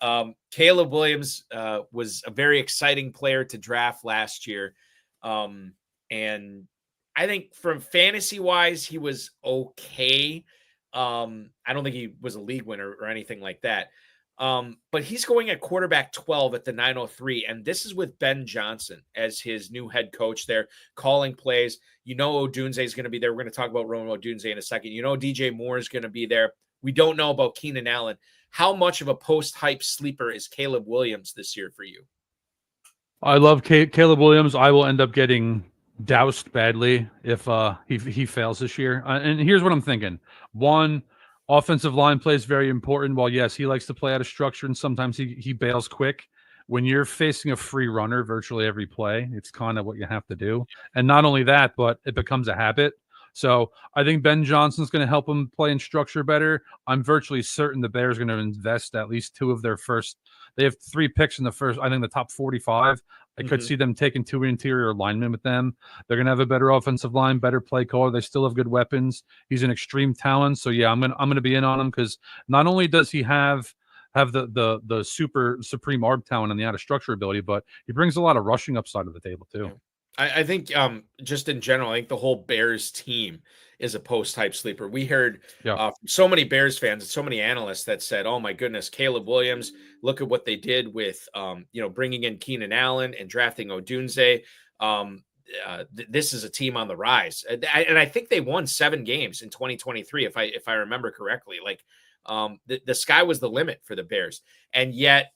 Speaker 1: Caleb Williams was a very exciting player to draft last year. And I think from fantasy-wise, he was okay. I don't think he was a league winner or anything like that. But he's going at quarterback 12 at the 903, and this is with Ben Johnson as his new head coach there, calling plays. Odunze is going to be there. We're going to talk about Rome Odunze in a second. DJ Moore is going to be there. We don't know about Keenan Allen. How much of a post-hype sleeper is Caleb Williams this year for you?
Speaker 2: I love Caleb Williams. I will end up getting doused badly if he fails this year. And here's what I'm thinking. One, offensive line play is very important. While, yes, he likes to play out of structure, and sometimes he bails quick. When you're facing a free runner virtually every play, it's kind of what you have to do. And not only that, but it becomes a habit. So I think Ben Johnson's going to help him play in structure better. I'm virtually certain the Bears are going to invest at least 2 of their first. They have 3 picks in the first, I think the top 45. I could see them taking 2 interior linemen with them. They're going to have a better offensive line, better play caller. They still have good weapons. He's an extreme talent. So yeah, I'm going to be in on him, because not only does he have the super supreme arm talent and the out of structure ability, but he brings a lot of rushing upside to the table too.
Speaker 1: Yeah. I think just in general, I think the whole Bears team is a post-hype sleeper. We heard from so many Bears fans and so many analysts that said, oh my goodness, Caleb Williams, look at what they did with, bringing in Keenan Allen and drafting Odunze. This is a team on the rise. And I think they won 7 games in 2023, if I remember correctly. Like the sky was the limit for the Bears. And yet,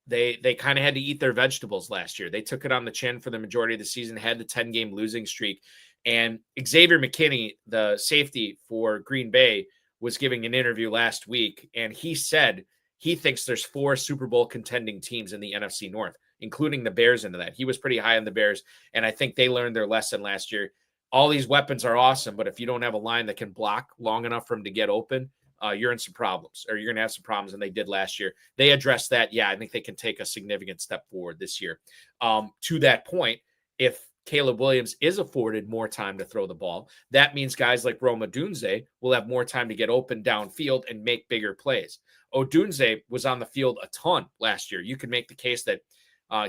Speaker 1: They kind of had to eat their vegetables last year. They took it on the chin for the majority of the season, had the 10-game losing streak. And Xavier McKinney, the safety for Green Bay, was giving an interview last week, and he said he thinks there's 4 Super Bowl contending teams in the NFC North, including the Bears into that. He was pretty high on the Bears, and I think they learned their lesson last year. All these weapons are awesome, but if you don't have a line that can block long enough for them to get open, you're in some problems, or you're going to have some problems, and they did last year. They addressed that. Yeah, I think they can take a significant step forward this year. To that point, if Caleb Williams is afforded more time to throw the ball, that means guys like Rome Odunze will have more time to get open downfield and make bigger plays. Odunze was on the field a ton last year. You could make the case that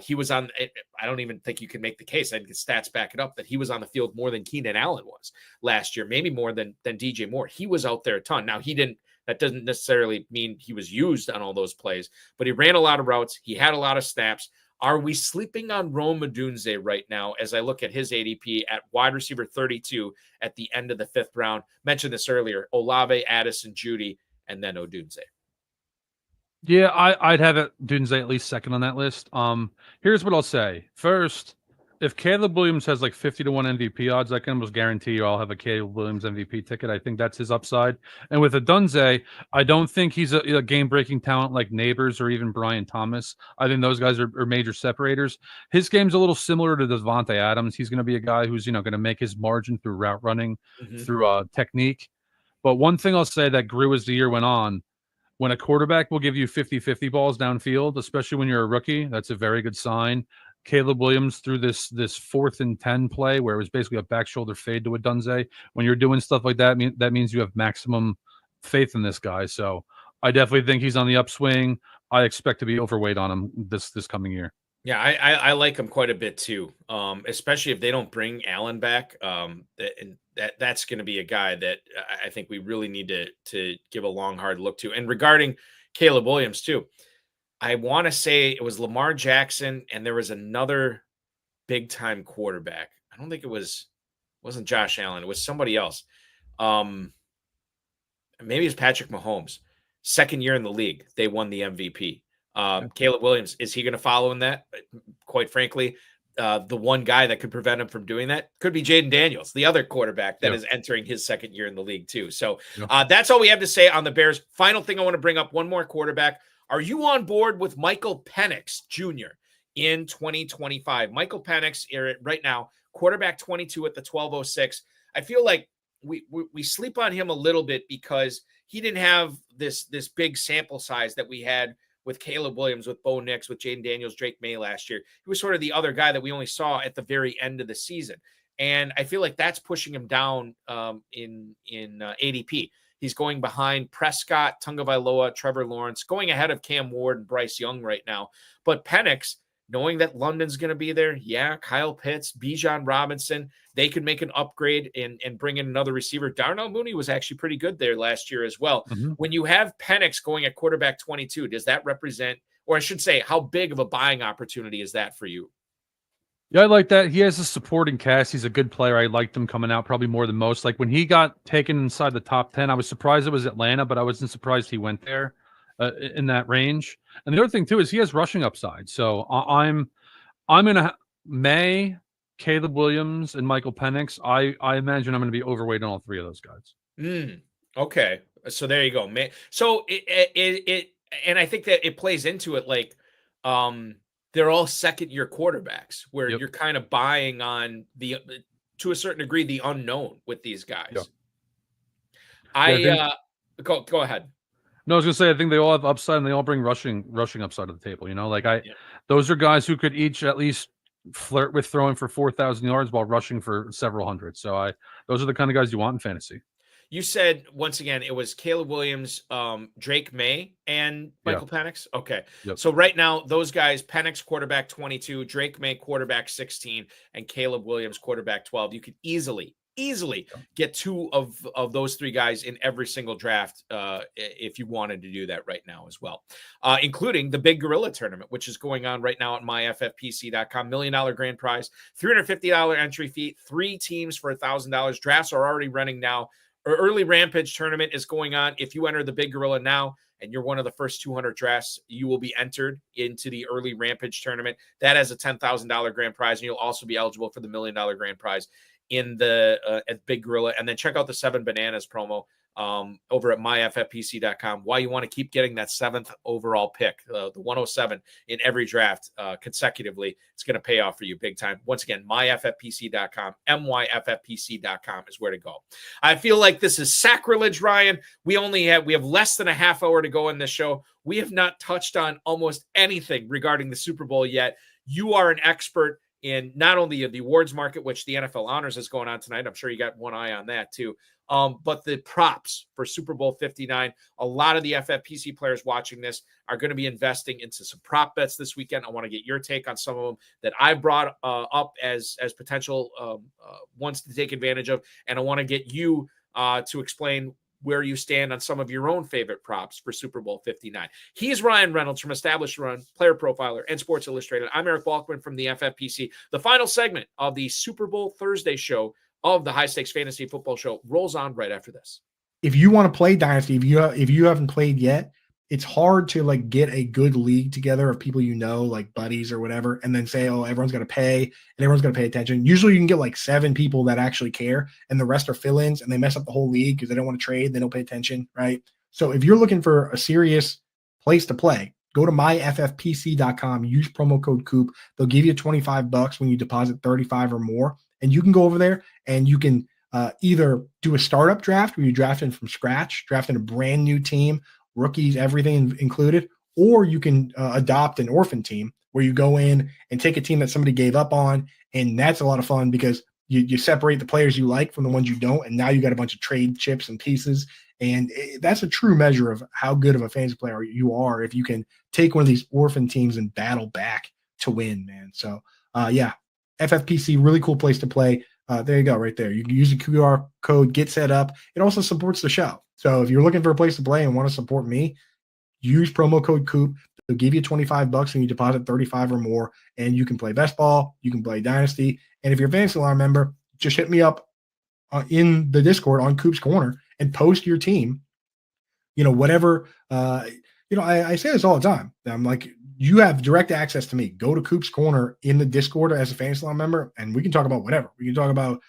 Speaker 1: he was on. I don't even think you can make the case. I think the stats back it up that he was on the field more than Keenan Allen was last year, maybe more than DJ Moore. He was out there a ton. Now that doesn't necessarily mean he was used on all those plays, but he ran a lot of routes. He had a lot of snaps. Are we sleeping on Rome Odunze right now as I look at his ADP at wide receiver 32 at the end of the 5th round? Mentioned this earlier: Olave, Addison, Judy, and then Odunze.
Speaker 2: Yeah, I'd have it Odunze at least second on that list. Here's what I'll say. First, if Caleb Williams has like 50-1 MVP odds, I can almost guarantee you I'll have a Caleb Williams MVP ticket. I think that's his upside. And with Odunze, I don't think he's a game-breaking talent like Neighbors or even Brian Thomas. I think those guys are major separators. His game's a little similar to Devontae Adams. He's going to be a guy who's going to make his margin through route running, through technique. But one thing I'll say that grew as the year went on, when a quarterback will give you 50-50 balls downfield, especially when you're a rookie, that's a very good sign. Caleb Williams threw this 4th and 10 play where it was basically a back shoulder fade to Odunze. When you're doing stuff like that, that means you have maximum faith in this guy. So I definitely think he's on the upswing. I expect to be overweight on him this coming year.
Speaker 1: Yeah, I like him quite a bit too, especially if they don't bring Allen back. That's going to be a guy that I think we really need to give a long, hard look to. And regarding Caleb Williams too, I want to say it was Lamar Jackson, and there was another big-time quarterback. I don't think wasn't Josh Allen. It was somebody else. Maybe it's Patrick Mahomes. 2nd year in the league, they won the MVP. Caleb Williams, is he going to follow in that? Quite frankly, the one guy that could prevent him from doing that could be Jaden Daniels, the other quarterback that is entering his 2nd year in the league too. So that's all we have to say on the Bears. Final thing I want to bring up, one more quarterback. Are you on board with Michael Penix Jr. in 2025? Michael Penix right now, quarterback 22 at the 1206. I feel like we sleep on him a little bit because he didn't have this big sample size that we had with Caleb Williams, with Bo Nix, with Jaden Daniels, Drake May last year. He was sort of the other guy that we only saw at the very end of the season. and I feel like that's pushing him down in ADP. He's going behind Prescott, Tagovailoa, Trevor Lawrence, going ahead of Cam Ward and Bryce Young right now. But Penix, knowing that London's going to be there, yeah, Kyle Pitts, Bijan Robinson, they could make an upgrade and bring in another receiver. Darnell Mooney was actually pretty good there last year as well.
Speaker 2: Mm-hmm.
Speaker 1: When you have Penix going at quarterback 22, does that represent, or I should say, how big of a buying opportunity is that for you?
Speaker 2: Yeah, I like that. He has a supporting cast. He's a good player. I liked him coming out probably more than most. Like when he got taken inside the top 10, I was surprised it was Atlanta, but I wasn't surprised he went there in that range. And the other thing too is he has rushing upside. So I'm in a May, Caleb Williams, and Michael Penix. I imagine I'm going to be overweight on all three of those guys.
Speaker 1: Okay, so there you go. So it and I think that it plays into it like they're all second-year quarterbacks where you're kind of buying on the, to a certain degree, the unknown with these guys. Go ahead.
Speaker 2: No, I was gonna say I think they all have upside and they all bring rushing upside to the table. You know, like those are guys who could each at least flirt with throwing for 4,000 yards while rushing for several hundred. So those are the kind of guys you want in fantasy.
Speaker 1: You said, once again, it was Caleb Williams, Drake May, and Michael Penix? Okay.
Speaker 2: Yep.
Speaker 1: So right now, those guys, Penix quarterback 22, Drake May quarterback 16, and Caleb Williams quarterback 12. You could easily get two of those three guys in every single draft if you wanted to do that right now as well, including the Big Gorilla Tournament, which is going on right now at myffpc.com. $1 million grand prize, $350 entry fee, 3 teams for $1,000. Drafts are already running now. Early Rampage tournament is going on. If you enter the Big Gorilla now and you're one of the first 200 drafts, you will be entered into the Early Rampage tournament. That has a $10,000 grand prize, and you'll also be eligible for the $1 million grand prize in the at Big Gorilla. And then check out the 7 Bananas promo over at myffpc.com. Why you want to keep getting that 7th overall pick, the 107 in every draft consecutively. It's going to pay off for you big time. Once again, myffpc.com, myffpc.com is where to go. I feel like this is sacrilege, Ryan. We have less than a half hour to go in this show. We have not touched on almost anything regarding the Super Bowl yet. You are an expert in not only the awards market, which the NFL Honors is going on tonight. I'm sure you got one eye on that too. But the props for Super Bowl 59, a lot of the FFPC players watching this are going to be investing into some prop bets this weekend. I want to get your take on some of them that I brought up as potential ones to take advantage of. And I want to get you to explain where you stand on some of your own favorite props for Super Bowl 59. He's Ryan Reynolds from Established Run, Player Profiler, and Sports Illustrated. I'm Eric Balkman from the FFPC. The final segment of the Super Bowl Thursday show of the High Stakes Fantasy Football Show rolls on right after this.
Speaker 3: If you want to play Dynasty, if you haven't played yet, it's hard to like get a good league together of people you know, like buddies or whatever, and then say, oh, everyone's going to pay and everyone's going to pay attention. Usually you can get like 7 people that actually care, and the rest are fill-ins, and they mess up the whole league because they don't want to trade. They don't pay attention, right? So if you're looking for a serious place to play, go to myffpc.com, use promo code COOP. They'll give you $25 when you deposit 35 or more, and you can go over there and you can either do a startup draft where you draft in from scratch, draft in a brand new team, rookies, everything included, or you can adopt an orphan team where you go in and take a team that somebody gave up on, and that's a lot of fun because you separate the players you like from the ones you don't, and now you got a bunch of trade chips and pieces, and that's a true measure of how good of a fantasy player you are if you can take one of these orphan teams and battle back to win, man. So, FFPC, really cool place to play. There you go, right there. You can use the QR code, get set up. It also supports the show. So if you're looking for a place to play and want to support me, use promo code COOP. They'll give you $25 when you deposit 35 or more, and you can play best ball, you can play Dynasty. And if you're a Fantasy Alarm member, just hit me up in the Discord on Coop's Corner and post your team. You know, whatever. I say this all the time. I'm like, you have direct access to me. Go to Coop's Corner in the Discord as a Fantasy Alarm member, and we can talk about whatever. We can talk about,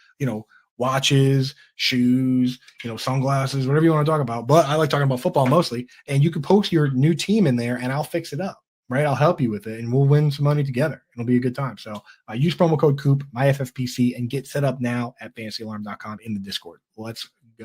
Speaker 3: watches, shoes, sunglasses, whatever you want to talk about. But I like talking about football mostly. And you can post your new team in there, and I'll fix it up, right? I'll help you with it, and we'll win some money together. It'll be a good time. So use promo code COOP, myffpc, and get set up now at fantasyalarm.com in the Discord. Let's go.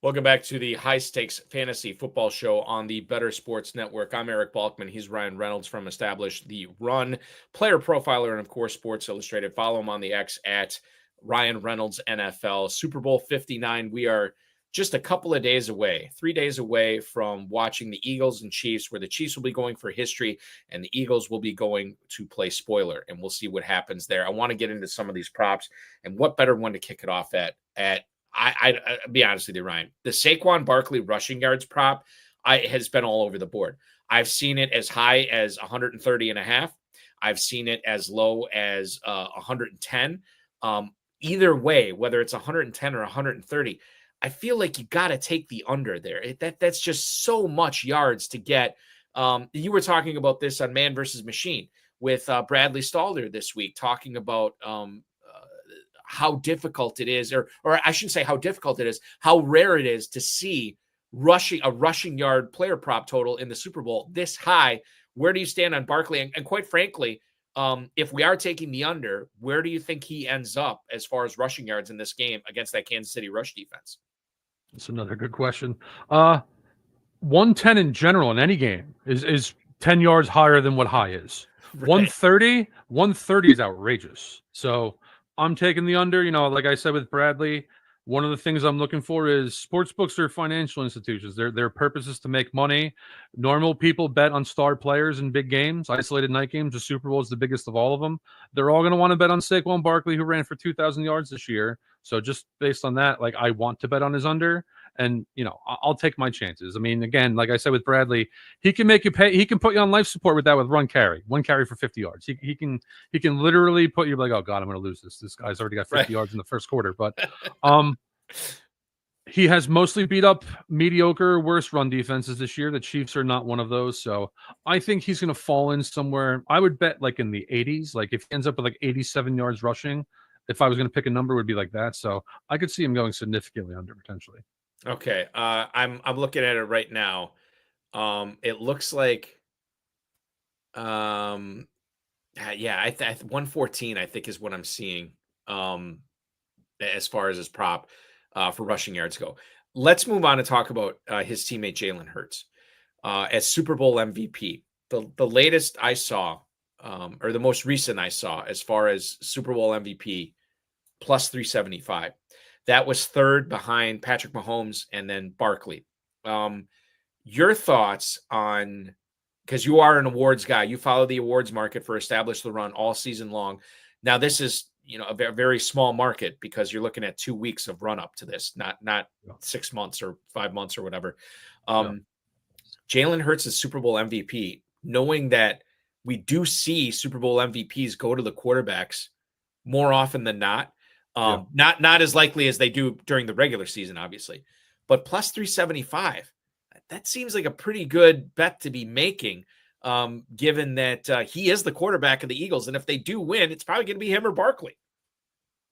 Speaker 1: Welcome back to the High Stakes Fantasy Football Show on the Better Sports Network. I'm Eric Balkman. He's Ryan Reynolds from Establish the Run, Player Profiler, and of course, Sports Illustrated. Follow him on the X at Ryan Reynolds NFL. Super Bowl 59. We are just a couple of days away, 3 days away from watching the Eagles and Chiefs, where the Chiefs will be going for history and the Eagles will be going to play spoiler, and we'll see what happens there. I want to get into some of these props, and what better one to kick it off at I'll be honest with you, Ryan. The Saquon Barkley rushing yards prop has been all over the board. I've seen it as high as 130.5. I've seen it as low as 110. Either way, whether it's 110 or 130, I feel like you got to take the under there. That's just so much yards to get. You were talking about this on Man versus Machine with Bradley Stalder this week, talking about how difficult it is, or I shouldn't say how difficult it is, how rare it is to see a rushing yard player prop total in the Super Bowl this high. Where do you stand on Barkley? And quite frankly, if we are taking the under, where do you think he ends up as far as rushing yards in this game against that Kansas City rush defense?
Speaker 2: That's another good question. 110 in general in any game is 10 yards higher than what high is. Right. 130 is outrageous. So I'm taking the under. Like I said with Bradley, one of the things I'm looking for is sports books are financial institutions. Their purpose is to make money. Normal people bet on star players in big games, isolated night games. The Super Bowl is the biggest of all of them. They're all going to want to bet on Saquon Barkley, who ran for 2,000 yards this year. So just based on that, I want to bet on his under. And, I'll take my chances. I mean, again, like I said with Bradley, he can make you pay. He can put you on life support with that with one carry for 50 yards. He can literally put you like, oh God, I'm going to lose this. This guy's already got 50 yards in the first quarter. But he has mostly beat up mediocre, worse run defenses this year. The Chiefs are not one of those. So I think he's going to fall in somewhere. I would bet in the 80s. If he ends up with 87 yards rushing, if I was going to pick a number, it would be like that. So I could see him going significantly under potentially.
Speaker 1: Okay, I'm looking at it right now. It looks like, 114 I think is what I'm seeing. As far as his prop for rushing yards go. Let's move on and talk about his teammate Jalen Hurts as Super Bowl MVP. The latest I saw, or the most recent I saw, as far as Super Bowl MVP, plus 375. That was third behind Patrick Mahomes and then Barkley. Your thoughts on, because you are an awards guy, you follow the awards market for Establish the Run all season long. Now this is, a very small market because you're looking at 2 weeks of run up to this, not 6 months or 5 months or whatever. Jalen Hurts is Super Bowl MVP, knowing that we do see Super Bowl MVPs go to the quarterbacks more often than not. Not as likely as they do during the regular season, obviously, but plus 375. That seems like a pretty good bet to be making, given that he is the quarterback of the Eagles, and if they do win, it's probably going to be him or Barkley.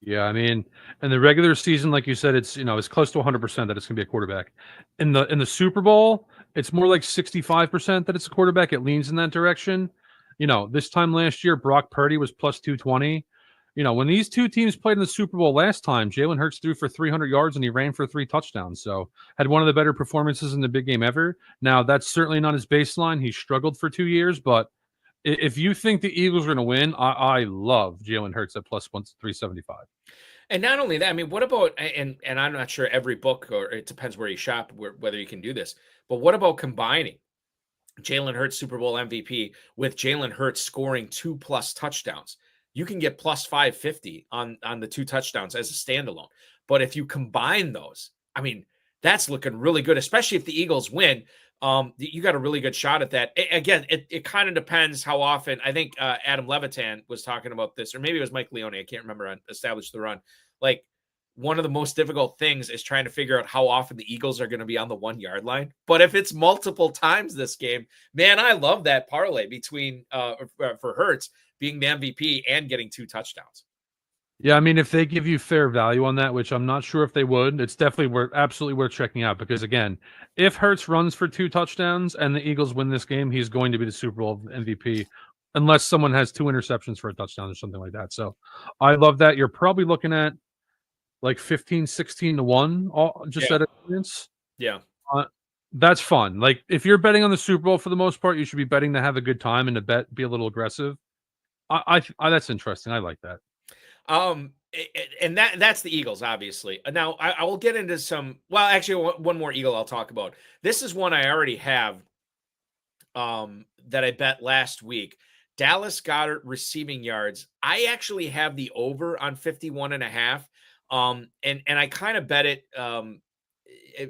Speaker 2: Yeah, I mean, in the regular season, like you said, it's it's close to 100% that it's going to be a quarterback. In the Super Bowl, it's more like 65% that it's a quarterback. It leans in that direction. This time last year, Brock Purdy was plus 220. When these two teams played in the Super Bowl last time, Jalen Hurts threw for 300 yards and he ran for 3 touchdowns. So had one of the better performances in the big game ever. Now, that's certainly not his baseline. He struggled for 2 years, but if you think the Eagles are going to win, I love Jalen Hurts at plus 375.
Speaker 1: And not only that, I mean, what about, and I'm not sure every book, or it depends where you shop, whether you can do this, but what about combining Jalen Hurts Super Bowl MVP with Jalen Hurts scoring 2+ touchdowns? You can get plus 550 on the 2 touchdowns as a standalone. But if you combine those, I mean, that's looking really good, especially if the Eagles win. You got a really good shot at that. Again, it kind of depends how often. I think Adam Levitan was talking about this, or maybe it was Mike Leone. I can't remember on Establish the Run. One of the most difficult things is trying to figure out how often the Eagles are going to be on the 1 yard line. But if it's multiple times this game, man, I love that parlay between for Hurts being the MVP and getting 2 touchdowns.
Speaker 2: Yeah, I mean, if they give you fair value on that, which I'm not sure if they would, it's definitely absolutely worth checking out. Because again, if Hurts runs for 2 touchdowns and the Eagles win this game, he's going to be the Super Bowl MVP, unless someone has 2 interceptions for a touchdown or something like that. So I love that. You're probably looking at like 15, 16 to 1, all just
Speaker 1: Yeah.
Speaker 2: at experience.
Speaker 1: Yeah.
Speaker 2: That's fun. Like if you're betting on the Super Bowl for the most part, you should be betting to have a good time and to bet be a little aggressive. That's interesting. I like that.
Speaker 1: And that's the Eagles, obviously. Now I will get into some. Well, actually, one more Eagle I'll talk about. This is one I already have. That I bet last week. Dallas Goedert receiving yards. I actually have the over on 51.5. And I kind of bet it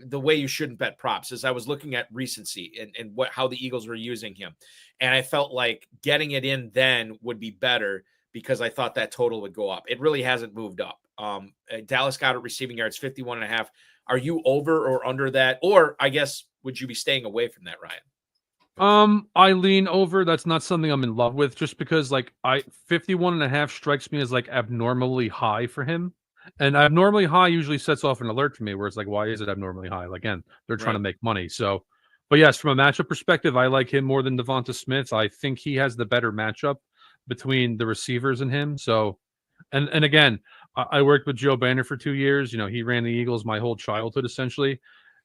Speaker 1: the way you shouldn't bet props, is I was looking at recency and how the Eagles were using him. And I felt like getting it in then would be better because I thought that total would go up. It really hasn't moved up. Dallas Goedert receiving yards 51.5. Are you over or under that? Or I guess, would you be staying away from that, Ryan?
Speaker 2: I lean over. That's not something I'm in love with, just because like 51.5 strikes me as like abnormally high for him. And abnormally high usually sets off an alert for me where it's like, why is it abnormally high? Like, again, they're trying to make money. So, but yes, from a matchup perspective, I like him more than Devonta Smith. I think he has the better matchup between the receivers and him. So, and again, I worked with Joe Banner for 2 years. You know, he ran the Eagles my whole childhood, essentially.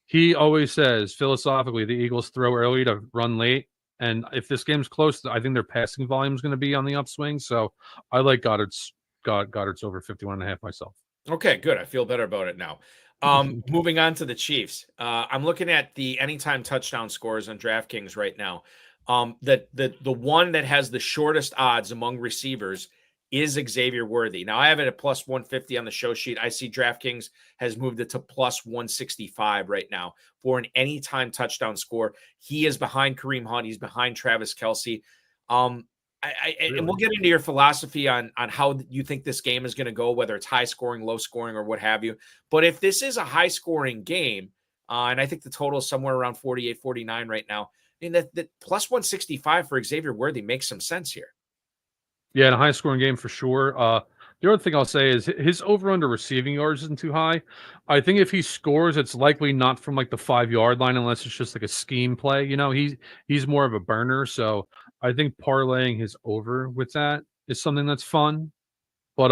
Speaker 2: He always says, philosophically, the Eagles throw early to run late. And if this game's close, I think their passing volume is going to be on the upswing. So I like Goddard's over 51.5 myself.
Speaker 1: Okay, good. I feel better about it now. Moving on to the Chiefs. I'm looking at the anytime touchdown scores on DraftKings right now. The one that has the shortest odds among receivers is Xavier Worthy. Now I have it at plus 150 on the show sheet. I see DraftKings has moved it to plus 165 right now for an anytime touchdown score. He is behind Kareem Hunt. He's behind Travis Kelce. And we'll get into your philosophy on how you think this game is going to go, whether it's high scoring, low scoring, or what have you. But if this is a high scoring game, and I think the total is somewhere around 48, 49 right now, I mean, that plus 165 for Xavier Worthy makes some sense here.
Speaker 2: Yeah, in a high scoring game for sure. The other thing I'll say is his over under receiving yards isn't too high. I think if he scores, it's likely not from like the 5-yard line unless it's just like a scheme play. You know, he's more of a burner. So I think parlaying his over with that is something that's fun. But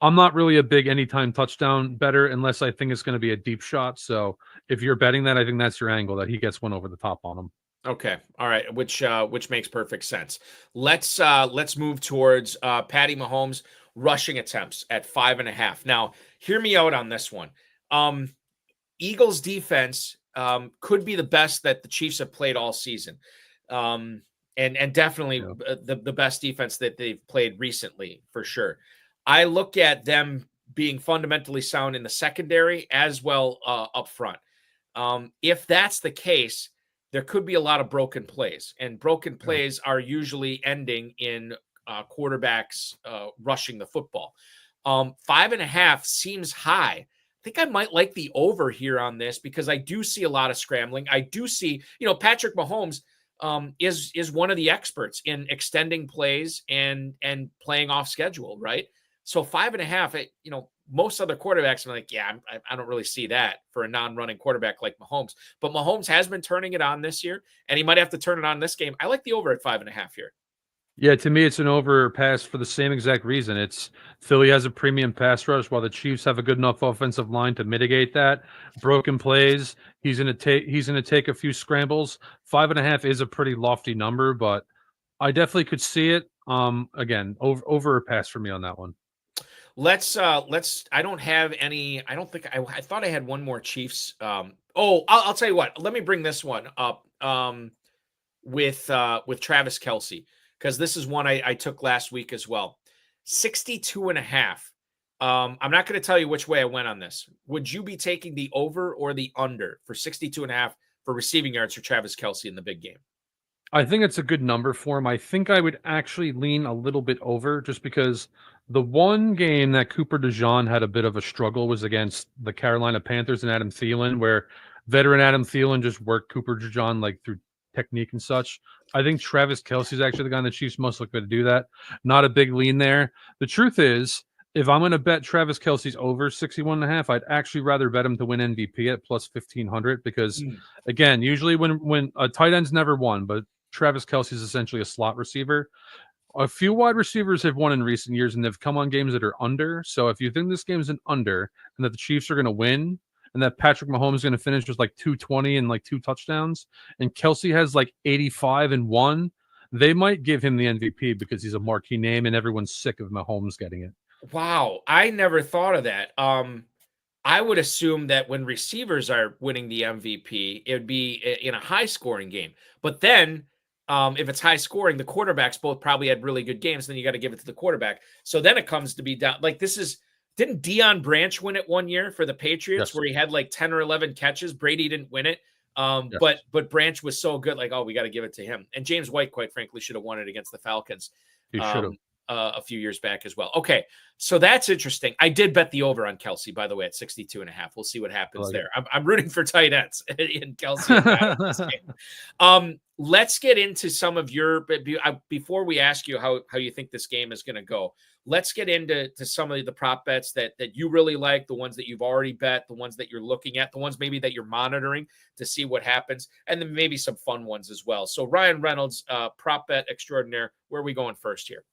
Speaker 2: I'm not really a big anytime touchdown better unless I think it's going to be a deep shot. So if you're betting that, I think that's your angle, that he gets one over the top on him.
Speaker 1: Okay. All right. Which makes perfect sense. Let's move towards Patty Mahomes rushing attempts at 5.5. Now, hear me out on this one. Eagles defense could be the best that the Chiefs have played all season. And definitely the best defense that they've played recently, for sure. I look at them being fundamentally sound in the secondary as well up front. If that's the case, there could be a lot of broken plays, and broken plays are usually ending in quarterbacks rushing the football. 5.5 seems high. I think I might like the over here on this because I do see a lot of scrambling. I do see, Patrick Mahomes is one of the experts in extending plays and playing off schedule, right? So 5.5, most other quarterbacks are like, yeah, I don't really see that for a non-running quarterback like Mahomes. But Mahomes has been turning it on this year, and he might have to turn it on this game. I like the over at 5.5 here.
Speaker 2: Yeah, to me, it's an over pass for the same exact reason. It's Philly has a premium pass rush, while the Chiefs have a good enough offensive line to mitigate that. Broken plays, he's gonna take a few scrambles. 5.5 is a pretty lofty number, but I definitely could see it. Again, over a pass for me on that one.
Speaker 1: Let's I don't have any. I don't think I thought I had one more Chiefs. I'll tell you what. Let me bring this one up with Travis Kelce, because this is one I took last week as well. 62.5. I'm not going to tell you which way I went on this. Would you be taking the over or the under for 62.5 for receiving yards for Travis Kelce in the big game?
Speaker 2: I think it's a good number for him. I think I would actually lean a little bit over, just because the one game that Cooper DeJean had a bit of a struggle was against the Carolina Panthers and Adam Thielen, where veteran Adam Thielen just worked Cooper DeJean like through technique and such. I think Travis Kelce is actually the guy in the Chiefs most likely to do that. Not a big lean there. The truth is, if I'm going to bet Travis Kelce's over 61.5, I'd actually rather bet him to win MVP at plus 1,500, because again, usually when a tight end's never won, but Travis Kelce is essentially a slot receiver. A few wide receivers have won in recent years, and they've come on games that are under. So if you think this game is an under and that the Chiefs are going to win and that Patrick Mahomes is going to finish with like 220 and like 2 touchdowns and Kelsey has like 85 and 1, they might give him the MVP because he's a marquee name and everyone's sick of Mahomes getting it.
Speaker 1: Wow, I never thought of that. I would assume that when receivers are winning the MVP, it would be in a high scoring game. But then if it's high scoring, the quarterbacks both probably had really good games. Then you got to give it to the quarterback. So then it comes to be down. Like didn't Deion Branch win it one year for the Patriots where he had like 10 or 11 catches? Brady didn't win it. But Branch was so good. Like, oh, we got to give it to him. And James White, quite frankly, should have won it against the Falcons.
Speaker 2: He should have.
Speaker 1: A few years back as well. Okay, so that's interesting. I did bet the over on Kelsey, by the way, at 62.5. We'll see what happens there. I'm rooting for tight ends in Kelsey. Let's get into some of your, before we ask you how you think this game is going to go, let's get into some of the prop bets that you really like, the ones that you've already bet, the ones that you're looking at, the ones maybe that you're monitoring to see what happens, and then maybe some fun ones as well. So Ryan Reynolds, prop bet extraordinaire, where are we going first here?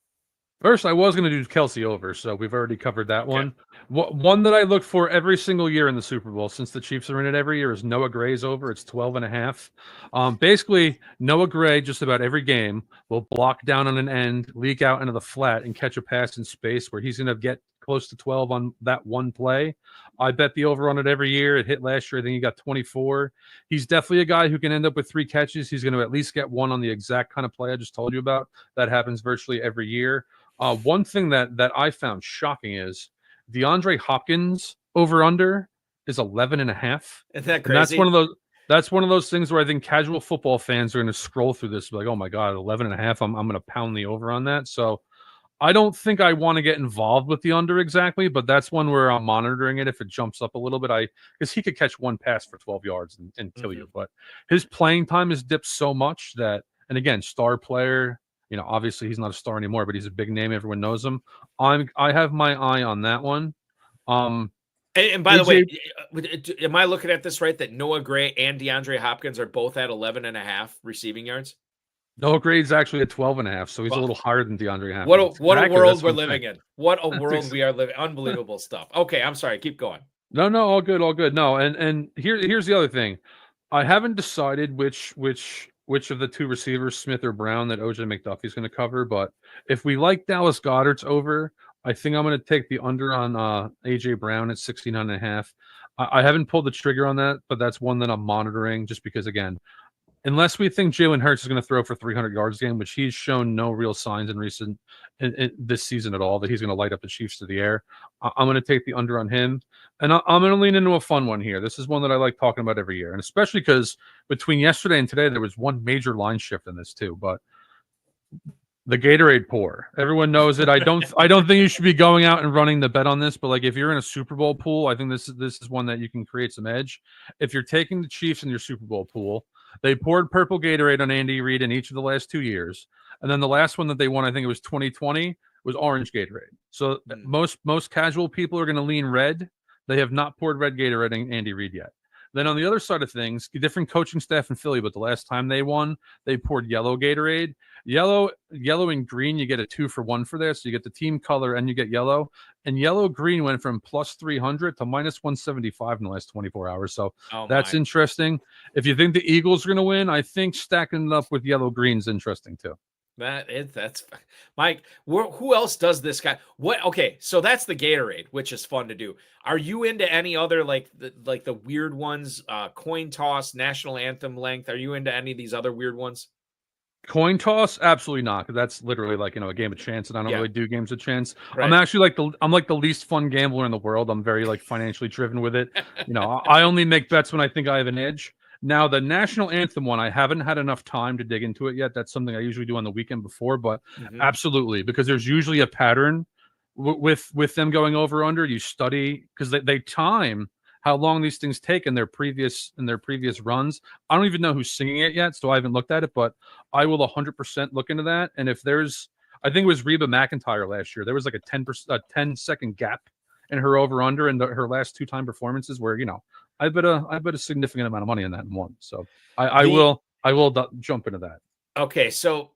Speaker 2: First, I was going to do Kelsey over, so we've already covered that one. One that I look for every single year in the Super Bowl, since the Chiefs are in it every year, is Noah Gray's over. It's 12.5. Basically, Noah Gray, just about every game, will block down on an end, leak out into the flat, and catch a pass in space where he's going to get close to 12 on that one play. I bet the over on it every year. It hit last year. I think he got 24. He's definitely a guy who can end up with 3 catches. He's going to at least get one on the exact kind of play I just told you about. That happens virtually every year. One thing that I found shocking is DeAndre Hopkins over under is 11.5.
Speaker 1: Isn't that crazy?
Speaker 2: And that's one of those things where I think casual football fans are going to scroll through this like, oh my God, 11.5. I'm going to pound the over on that. So I don't think I want to get involved with the under exactly, but that's one where I'm monitoring it. If it jumps up a little bit, because he could catch one pass for 12 yards and kill you. But his playing time has dipped so much that, and again, star player. Obviously he's not a star anymore, but he's a big name. Everyone knows him. I have my eye on that one.
Speaker 1: And by the way, am I looking at this right? That Noah Gray and DeAndre Hopkins are both at 11.5 receiving yards.
Speaker 2: Noah Gray's actually at 12.5, so he's a little higher than DeAndre Hopkins.
Speaker 1: What a world we're living in. What a world we are living. Unbelievable stuff. Okay, I'm sorry. Keep going.
Speaker 2: No, all good. No, and here's the other thing. I haven't decided which of the 2 receivers, Smith or Brown, that OJ McDuffie's going to cover. But if we like Dallas Goedert's over, I think I'm going to take the under on AJ Brown at 69.5. I haven't pulled the trigger on that, but that's one that I'm monitoring just because, again, unless we think Jalen Hurts is going to throw for 300 yards again, which he's shown no real signs in this season at all that he's going to light up the Chiefs to the air, I'm going to take the under on him. And I'm going to lean into a fun one here. This is one that I like talking about every year, and especially because between yesterday and today, there was one major line shift in this too. But the Gatorade pour, everyone knows it. I don't think you should be going out and running the bet on this. But like if you're in a Super Bowl pool, I think this is one that you can create some edge. If you're taking the Chiefs in your Super Bowl pool, they poured purple Gatorade on Andy Reid in each of the last 2 years, and then the last one that they won, I think it was 2020, was orange Gatorade. So most casual people are going to lean red. They have not poured red Gatorade in Andy Reid yet. Then on the other side of things, different coaching staff in Philly, but the last time they won, they poured yellow Gatorade. Yellow and green, you get a 2-for-1 for there. So you get the team color and you get yellow. And yellow green went from plus 300 to minus 175 in the last 24 hours. So that's interesting. If you think the Eagles are going to win, I think stacking it up with yellow green is interesting too.
Speaker 1: That's Mike. Who else does this guy? What? Okay, so that's the Gatorade, which is fun to do. Are you into any other like the weird ones? Coin toss, national anthem length. Are you into any of these other weird ones?
Speaker 2: Coin toss, absolutely not. Because that's literally like a game of chance, and I don't really do games of chance.
Speaker 1: Right.
Speaker 2: I'm actually like the least fun gambler in the world. I'm very financially driven with it. I only make bets when I think I have an edge. Now, the national anthem one, I haven't had enough time to dig into it yet. That's something I usually do on the weekend before, but absolutely, because there's usually a pattern with them going over under. You study because they time how long these things take in their previous runs. I don't even know who's singing it yet, so I haven't looked at it, but I will 100% look into that. And if there's, I think it was Reba McEntire last year, there was like a 10-second gap in her over under in her last 2-time performances where I bet a significant amount of money on that in one. So I will jump into that.
Speaker 1: Okay, so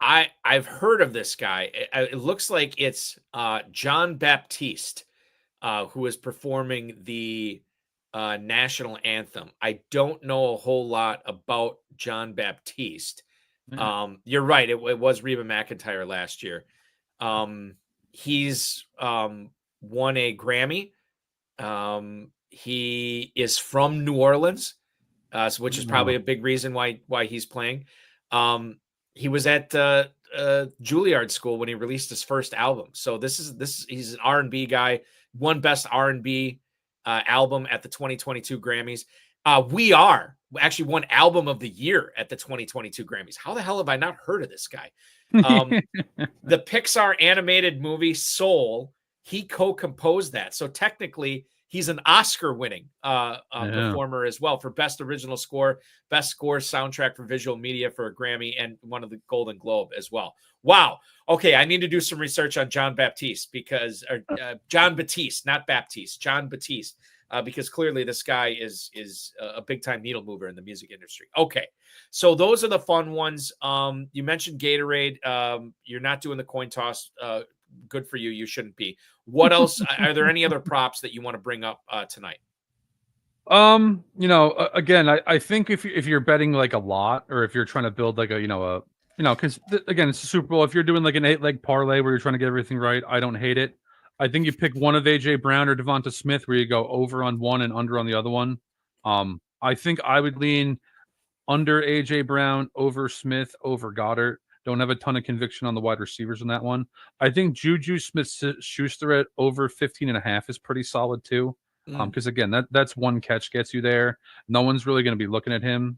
Speaker 1: I've heard of this guy. It looks like it's John Baptiste, who is performing the national anthem. I don't know a whole lot about John Baptiste. You're right. It was Reba McEntire last year. He's won a Grammy. He is from New Orleans, which is probably a big reason why he's playing. He was at Juilliard School when he released his first album. So he's an R&B guy, won best R&B album at the 2022 Grammys. We Are actually won album of the year at the 2022 Grammys. How the hell have I not heard of this guy? The Pixar animated movie Soul, he co-composed that. So technically he's an Oscar-winning performer as well for Best Original Score, Best Score Soundtrack for Visual Media for a Grammy, and one of the Golden Globe as well. Wow. Okay, I need to do some research on John Baptiste John Batiste, not Baptiste, John Batiste, because clearly this guy is a big-time needle mover in the music industry. Okay, so those are the fun ones. You mentioned Gatorade. You're not doing the coin toss. Good for you. You shouldn't be. What else? Are there any other props that you want to bring up tonight?
Speaker 2: Again, I think if you're betting like a lot, or if you're trying to build like because again, it's a Super Bowl. If you're doing like an 8-leg parlay where you're trying to get everything right, I don't hate it. I think you pick one of AJ Brown or Devonta Smith, where you go over on one and under on the other one. I think I would lean under AJ Brown, over Smith, over Goddard. Don't have a ton of conviction on the wide receivers in that one. I think Juju Smith-Schuster at over 15.5 is pretty solid too. Because again, that's one catch gets you there. No one's really going to be looking at him.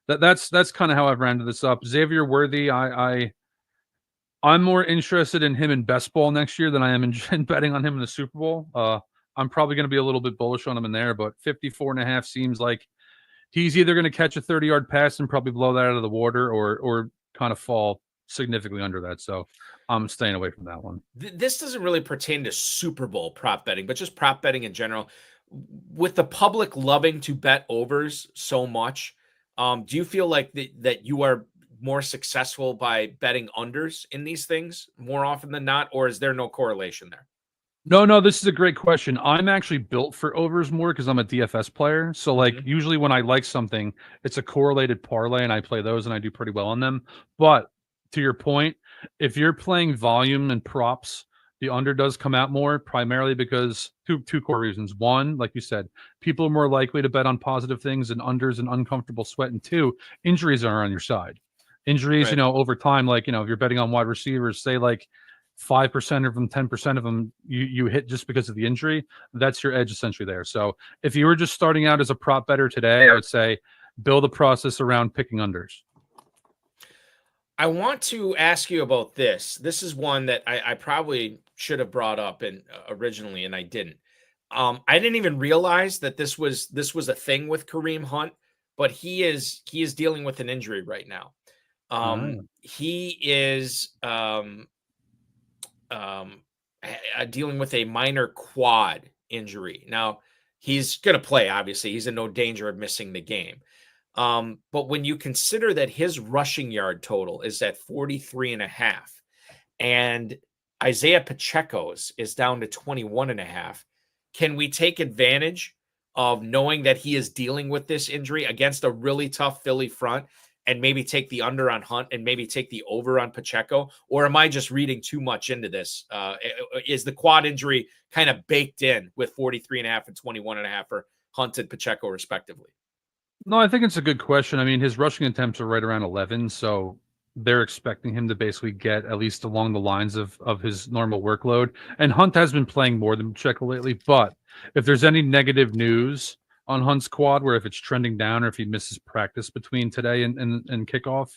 Speaker 2: That's kind of how I've rounded this up. Xavier Worthy, I'm more interested in him in best ball next year than I am in betting on him in the Super Bowl. I'm probably going to be a little bit bullish on him in there, but 54.5 seems like he's either going to catch a 30-yard pass and probably blow that out of the water, or kind of fall significantly under that. So I'm staying away from that one.
Speaker 1: This doesn't really pertain to Super Bowl prop betting, but just prop betting in general. With the public loving to bet overs so much, do you feel like that you are more successful by betting unders in these things more often than not, or is there no correlation there?
Speaker 2: No, this is a great question. I'm actually built for overs more because I'm a DFS player. So like usually when I like something, it's a correlated parlay and I play those and I do pretty well on them. But to your point, if you're playing volume and props, the under does come out more, primarily because two core reasons. One, like you said, people are more likely to bet on positive things, and unders an uncomfortable sweat. And two, injuries are on your side. Injuries,
Speaker 1: right,
Speaker 2: over time, like, if you're betting on wide receivers, say like 5% of them, 10% of them you hit just because of the injury, that's your edge essentially there. So if you were just starting out as a prop bettor today, I would say build a process around picking unders.
Speaker 1: I want to ask you about this. This is one that I probably should have brought up originally, and I didn't. I didn't even realize that this was a thing with Kareem Hunt, but he is dealing with an injury right now. He is dealing with a minor quad injury. Now, he's going to play, obviously. He's in no danger of missing the game. But when you consider that his rushing yard total is at 43.5 and Isaiah Pacheco's is down to 21.5, can we take advantage of knowing that he is dealing with this injury against a really tough Philly front and maybe take the under on Hunt and maybe take the over on Pacheco? Or am I just reading too much into this? Is the quad injury kind of baked in with 43.5 and 21.5 for Hunt and Pacheco respectively?
Speaker 2: No, I think it's a good question. I mean, his rushing attempts are right around 11, so they're expecting him to basically get at least along the lines of his normal workload. And Hunt has been playing more than Pacheco lately, but if there's any negative news on Hunt's quad, where if it's trending down or if he misses practice between today and kickoff,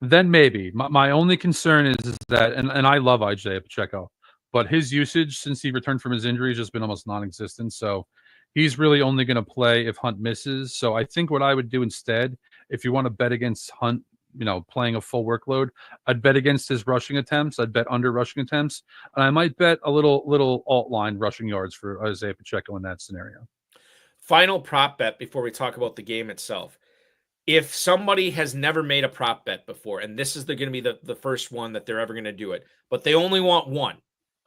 Speaker 2: then maybe. My only concern is that, and I love Isaiah Pacheco, but his usage since he returned from his injury has just been almost non-existent. So he's really only going to play if Hunt misses. So I think what I would do instead, if you want to bet against Hunt, playing a full workload, I'd bet against his rushing attempts. I'd bet under rushing attempts. And I might bet a little alt line rushing yards for Isaiah Pacheco in that scenario.
Speaker 1: Final prop bet before we talk about the game itself. if somebody has never made a prop bet before, and this is going to be the first one that they're ever going to do it, but they only want one,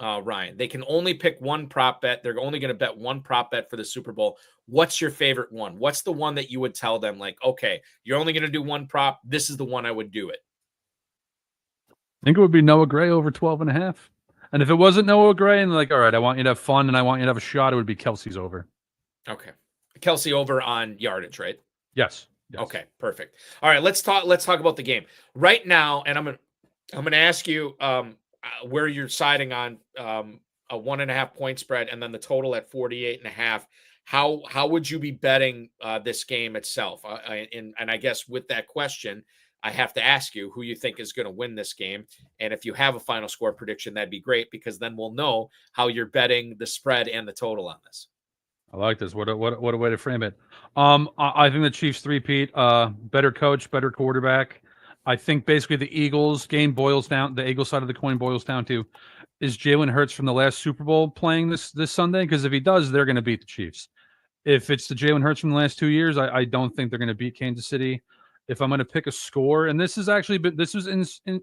Speaker 1: Ryan, they can only pick one prop bet. They're only going to bet one prop bet for the Super Bowl. What's your favorite one? What's the one that you would tell them, like, okay, you're only going to do one prop. This is the one I would do it.
Speaker 2: I think it would be Noah Gray over 12.5. And if it wasn't Noah Gray and like, all right, I want you to have fun and I want you to have a shot, it would be Kelsey's over.
Speaker 1: Okay. Kelsey over on yardage, right?
Speaker 2: Yes.
Speaker 1: Okay, perfect. All right, let's talk about the game right now, and I'm gonna ask you where you're siding on a 1.5 point spread, and then the total at 48.5. How would you be betting this game itself? And I guess with that question, I have to ask you who you think is going to win this game, and if you have a final score prediction, that'd be great because then we'll know how you're betting the spread and the total on this.
Speaker 2: I like this. What a way to frame it. I think the Chiefs three-peat, better coach, better quarterback. I think basically the Eagles game boils down, the Eagles side of the coin boils down to, is Jalen Hurts from the last Super Bowl playing this Sunday? Because if he does, they're going to beat the Chiefs. If it's the Jalen Hurts from the last 2 years, I don't think they're going to beat Kansas City. If I'm going to pick a score, and this is actually, this was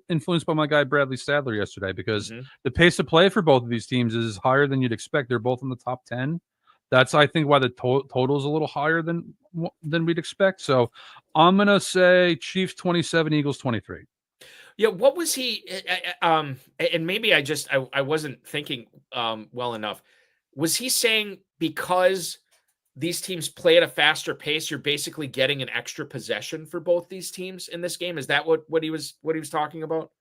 Speaker 2: influenced by my guy Bradley Sadler yesterday, because the pace of play for both of these teams is higher than you'd expect. They're both in the top 10. That's, I think, why the total is a little higher than we'd expect. So I'm going to say Chiefs 27, Eagles 23.
Speaker 1: Yeah, what was he? And maybe I wasn't thinking well enough. Was he saying because these teams play at a faster pace, you're basically getting an extra possession for both these teams in this game? Is that what he was talking about?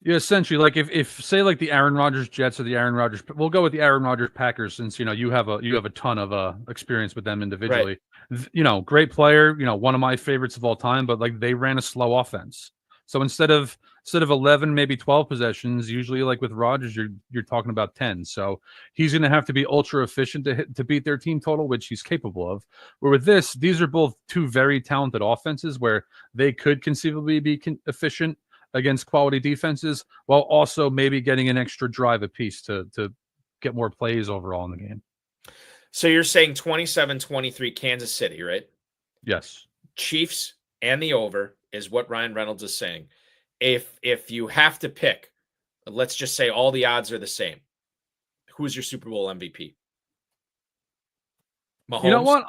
Speaker 2: Yeah, essentially, like if say like the Aaron Rodgers Jets or the Aaron Rodgers, we'll go with the Aaron Rodgers Packers, since you have a ton of experience with them individually. Right. Great player, one of my favorites of all time, but like they ran a slow offense. So instead of 11, maybe 12 possessions, usually like with Rodgers, you're talking about 10. So he's going to have to be ultra efficient to beat their team total, which he's capable of. Where with this, these are both two very talented offenses where they could conceivably be efficient against quality defenses, while also maybe getting an extra drive apiece to get more plays overall in the game.
Speaker 1: So you're saying 27-23 Kansas City, right?
Speaker 2: Yes.
Speaker 1: Chiefs and the over is what Ryan Reynolds is saying. If you have to pick, let's just say all the odds are the same, who's your Super Bowl MVP? Mahomes?
Speaker 2: You know what?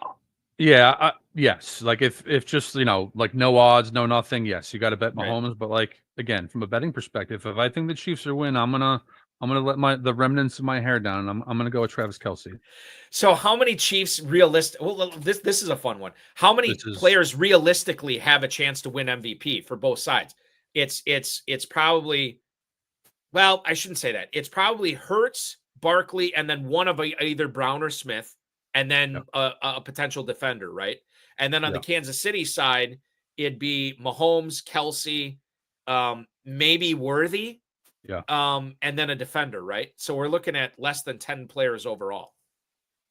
Speaker 2: Yeah, yes. Like if just like no odds, no nothing. Yes, you got to bet Mahomes. Right. But like again, from a betting perspective, if I think the Chiefs are win, I'm gonna let the remnants of my hair down. And I'm gonna go with Travis Kelce.
Speaker 1: So how many Chiefs realistic? Well, this is a fun one. How many players realistically have a chance to win MVP for both sides? It's probably, well, I shouldn't say that. It's probably Hurts, Barkley, and then one of either Brown or Smith. And then a potential defender, right? And then on the Kansas City side, it'd be Mahomes, Kelce, maybe Worthy, and then a defender, right? So we're looking at less than 10 players overall.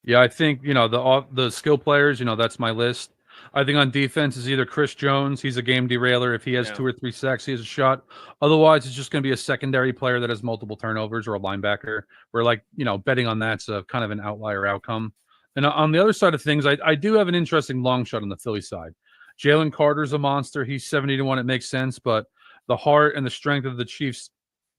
Speaker 2: Yeah, I think the skill players. That's my list. I think on defense is either Chris Jones. He's a game derailer. If he has 2 or 3 sacks, he has a shot. Otherwise, it's just going to be a secondary player that has multiple turnovers or a linebacker. Where betting on that's a kind of an outlier outcome. And on the other side of things, I do have an interesting long shot on the Philly side. Jalen Carter's a monster. He's 70-1. It makes sense, but the heart and the strength of the Chiefs'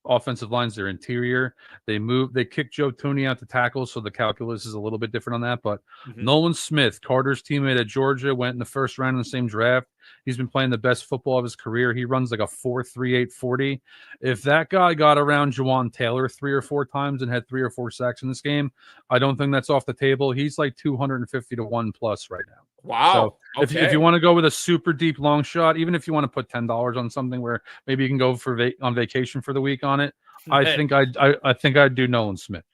Speaker 2: offensive lines, their interior, they kick Joe Thuney out to tackle, so the calculus is a little bit different on that. But Nolan Smith, Carter's teammate at Georgia, went in the first round in the same draft. He's been playing the best football of his career. He runs like a 4.38 40. If that guy got around Jawan Taylor 3 or 4 times and had 3 or 4 sacks in this game, I don't think that's off the table. He's like 250-1 plus right now.
Speaker 1: Wow.
Speaker 2: So if you want to go with a super deep long shot, even if you want to put $10 on something where maybe you can go on vacation for the week on it, I think I'd do Nolan Smith.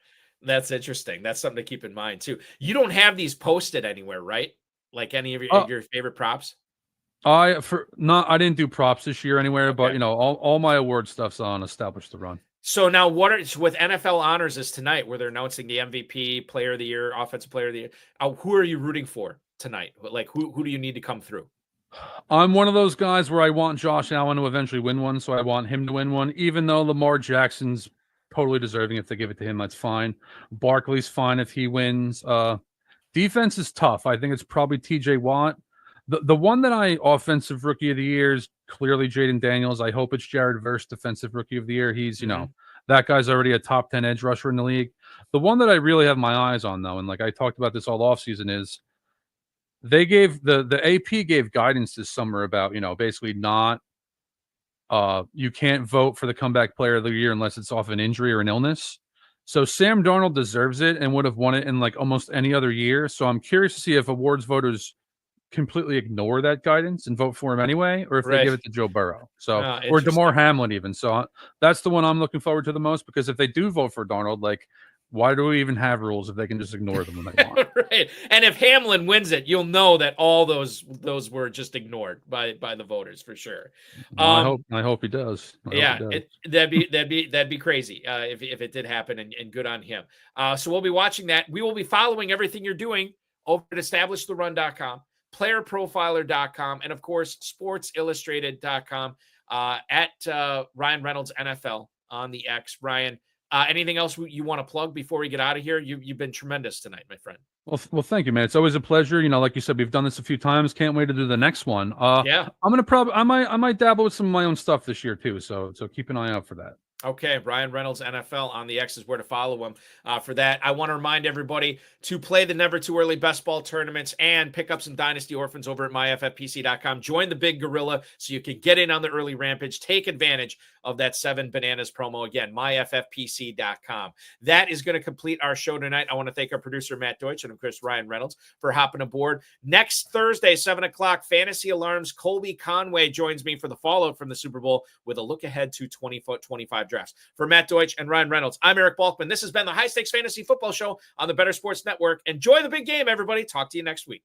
Speaker 1: That's interesting. That's something to keep in mind too. You don't have these posted anywhere, right? Like any of your favorite props?
Speaker 2: I didn't do props this year anywhere, but all my award stuff's on Establish the Run.
Speaker 1: So now with NFL honors is tonight, where they're announcing the MVP, Player of the Year, Offensive Player of the Year. Who are you rooting for tonight? Like who do you need to come through?
Speaker 2: I'm one of those guys where I want Josh Allen to eventually win one, so I want him to win one, even though Lamar Jackson's totally deserving. If they give it to him, that's fine. Barkley's fine if he wins. Defense is tough. I think it's probably TJ Watt. The one that I offensive rookie of the year is clearly Jaden Daniels. I hope it's Jared Verse defensive rookie of the year. He's, that guy's already a top 10 edge rusher in the league. The one that I really have my eyes on, though, and like I talked about this all offseason, is they gave the AP gave guidance this summer about, basically not you can't vote for the comeback player of the year unless it's off an injury or an illness. So Sam Darnold deserves it and would have won it in like almost any other year. So I'm curious to see if awards voters completely ignore that guidance and vote for him anyway, or if they give it to Joe Burrow. So or DeMar Hamlin even. So that's the one I'm looking forward to the most, because if they do vote for Darnold, like, why do we even have rules if they can just ignore them when they want?
Speaker 1: Right. And if Hamlin wins it, you'll know that all those were just ignored by the voters for sure.
Speaker 2: Well, I hope he does.
Speaker 1: That'd be crazy if it did happen, and good on him. So we'll be watching that. We will be following everything you're doing over at EstablishTheRun.com, PlayerProfiler.com, and of course SportsIllustrated.com, at Ryan Reynolds NFL on the X. Ryan, anything else you want to plug before we get out of here? You've been tremendous tonight, my friend.
Speaker 2: Well, thank you, man. It's always a pleasure. Like you said, we've done this a few times. Can't wait to do the next one.
Speaker 1: Yeah,
Speaker 2: I might dabble with some of my own stuff this year too. So keep an eye out for that.
Speaker 1: Okay, Ryan Reynolds NFL on the X is where to follow him for that. I want to remind everybody to play the Never Too Early Best Ball tournaments and pick up some Dynasty Orphans over at myffpc.com. Join the big gorilla so you can get in on the early rampage. Take advantage of that 7 bananas promo. Again, myffpc.com. That is going to complete our show tonight. I want to thank our producer, Matt Deutsch, and of course, Ryan Reynolds for hopping aboard. Next Thursday, 7 o'clock, Fantasy Alarms, Colby Conway joins me for the fallout from the Super Bowl with a look ahead to 25 drafts. For Matt Deutsch and Ryan Reynolds, I'm Eric Balkman. This has been the High Stakes Fantasy Football Show on the Better Sports Network. Enjoy the big game, everybody. Talk to you next week.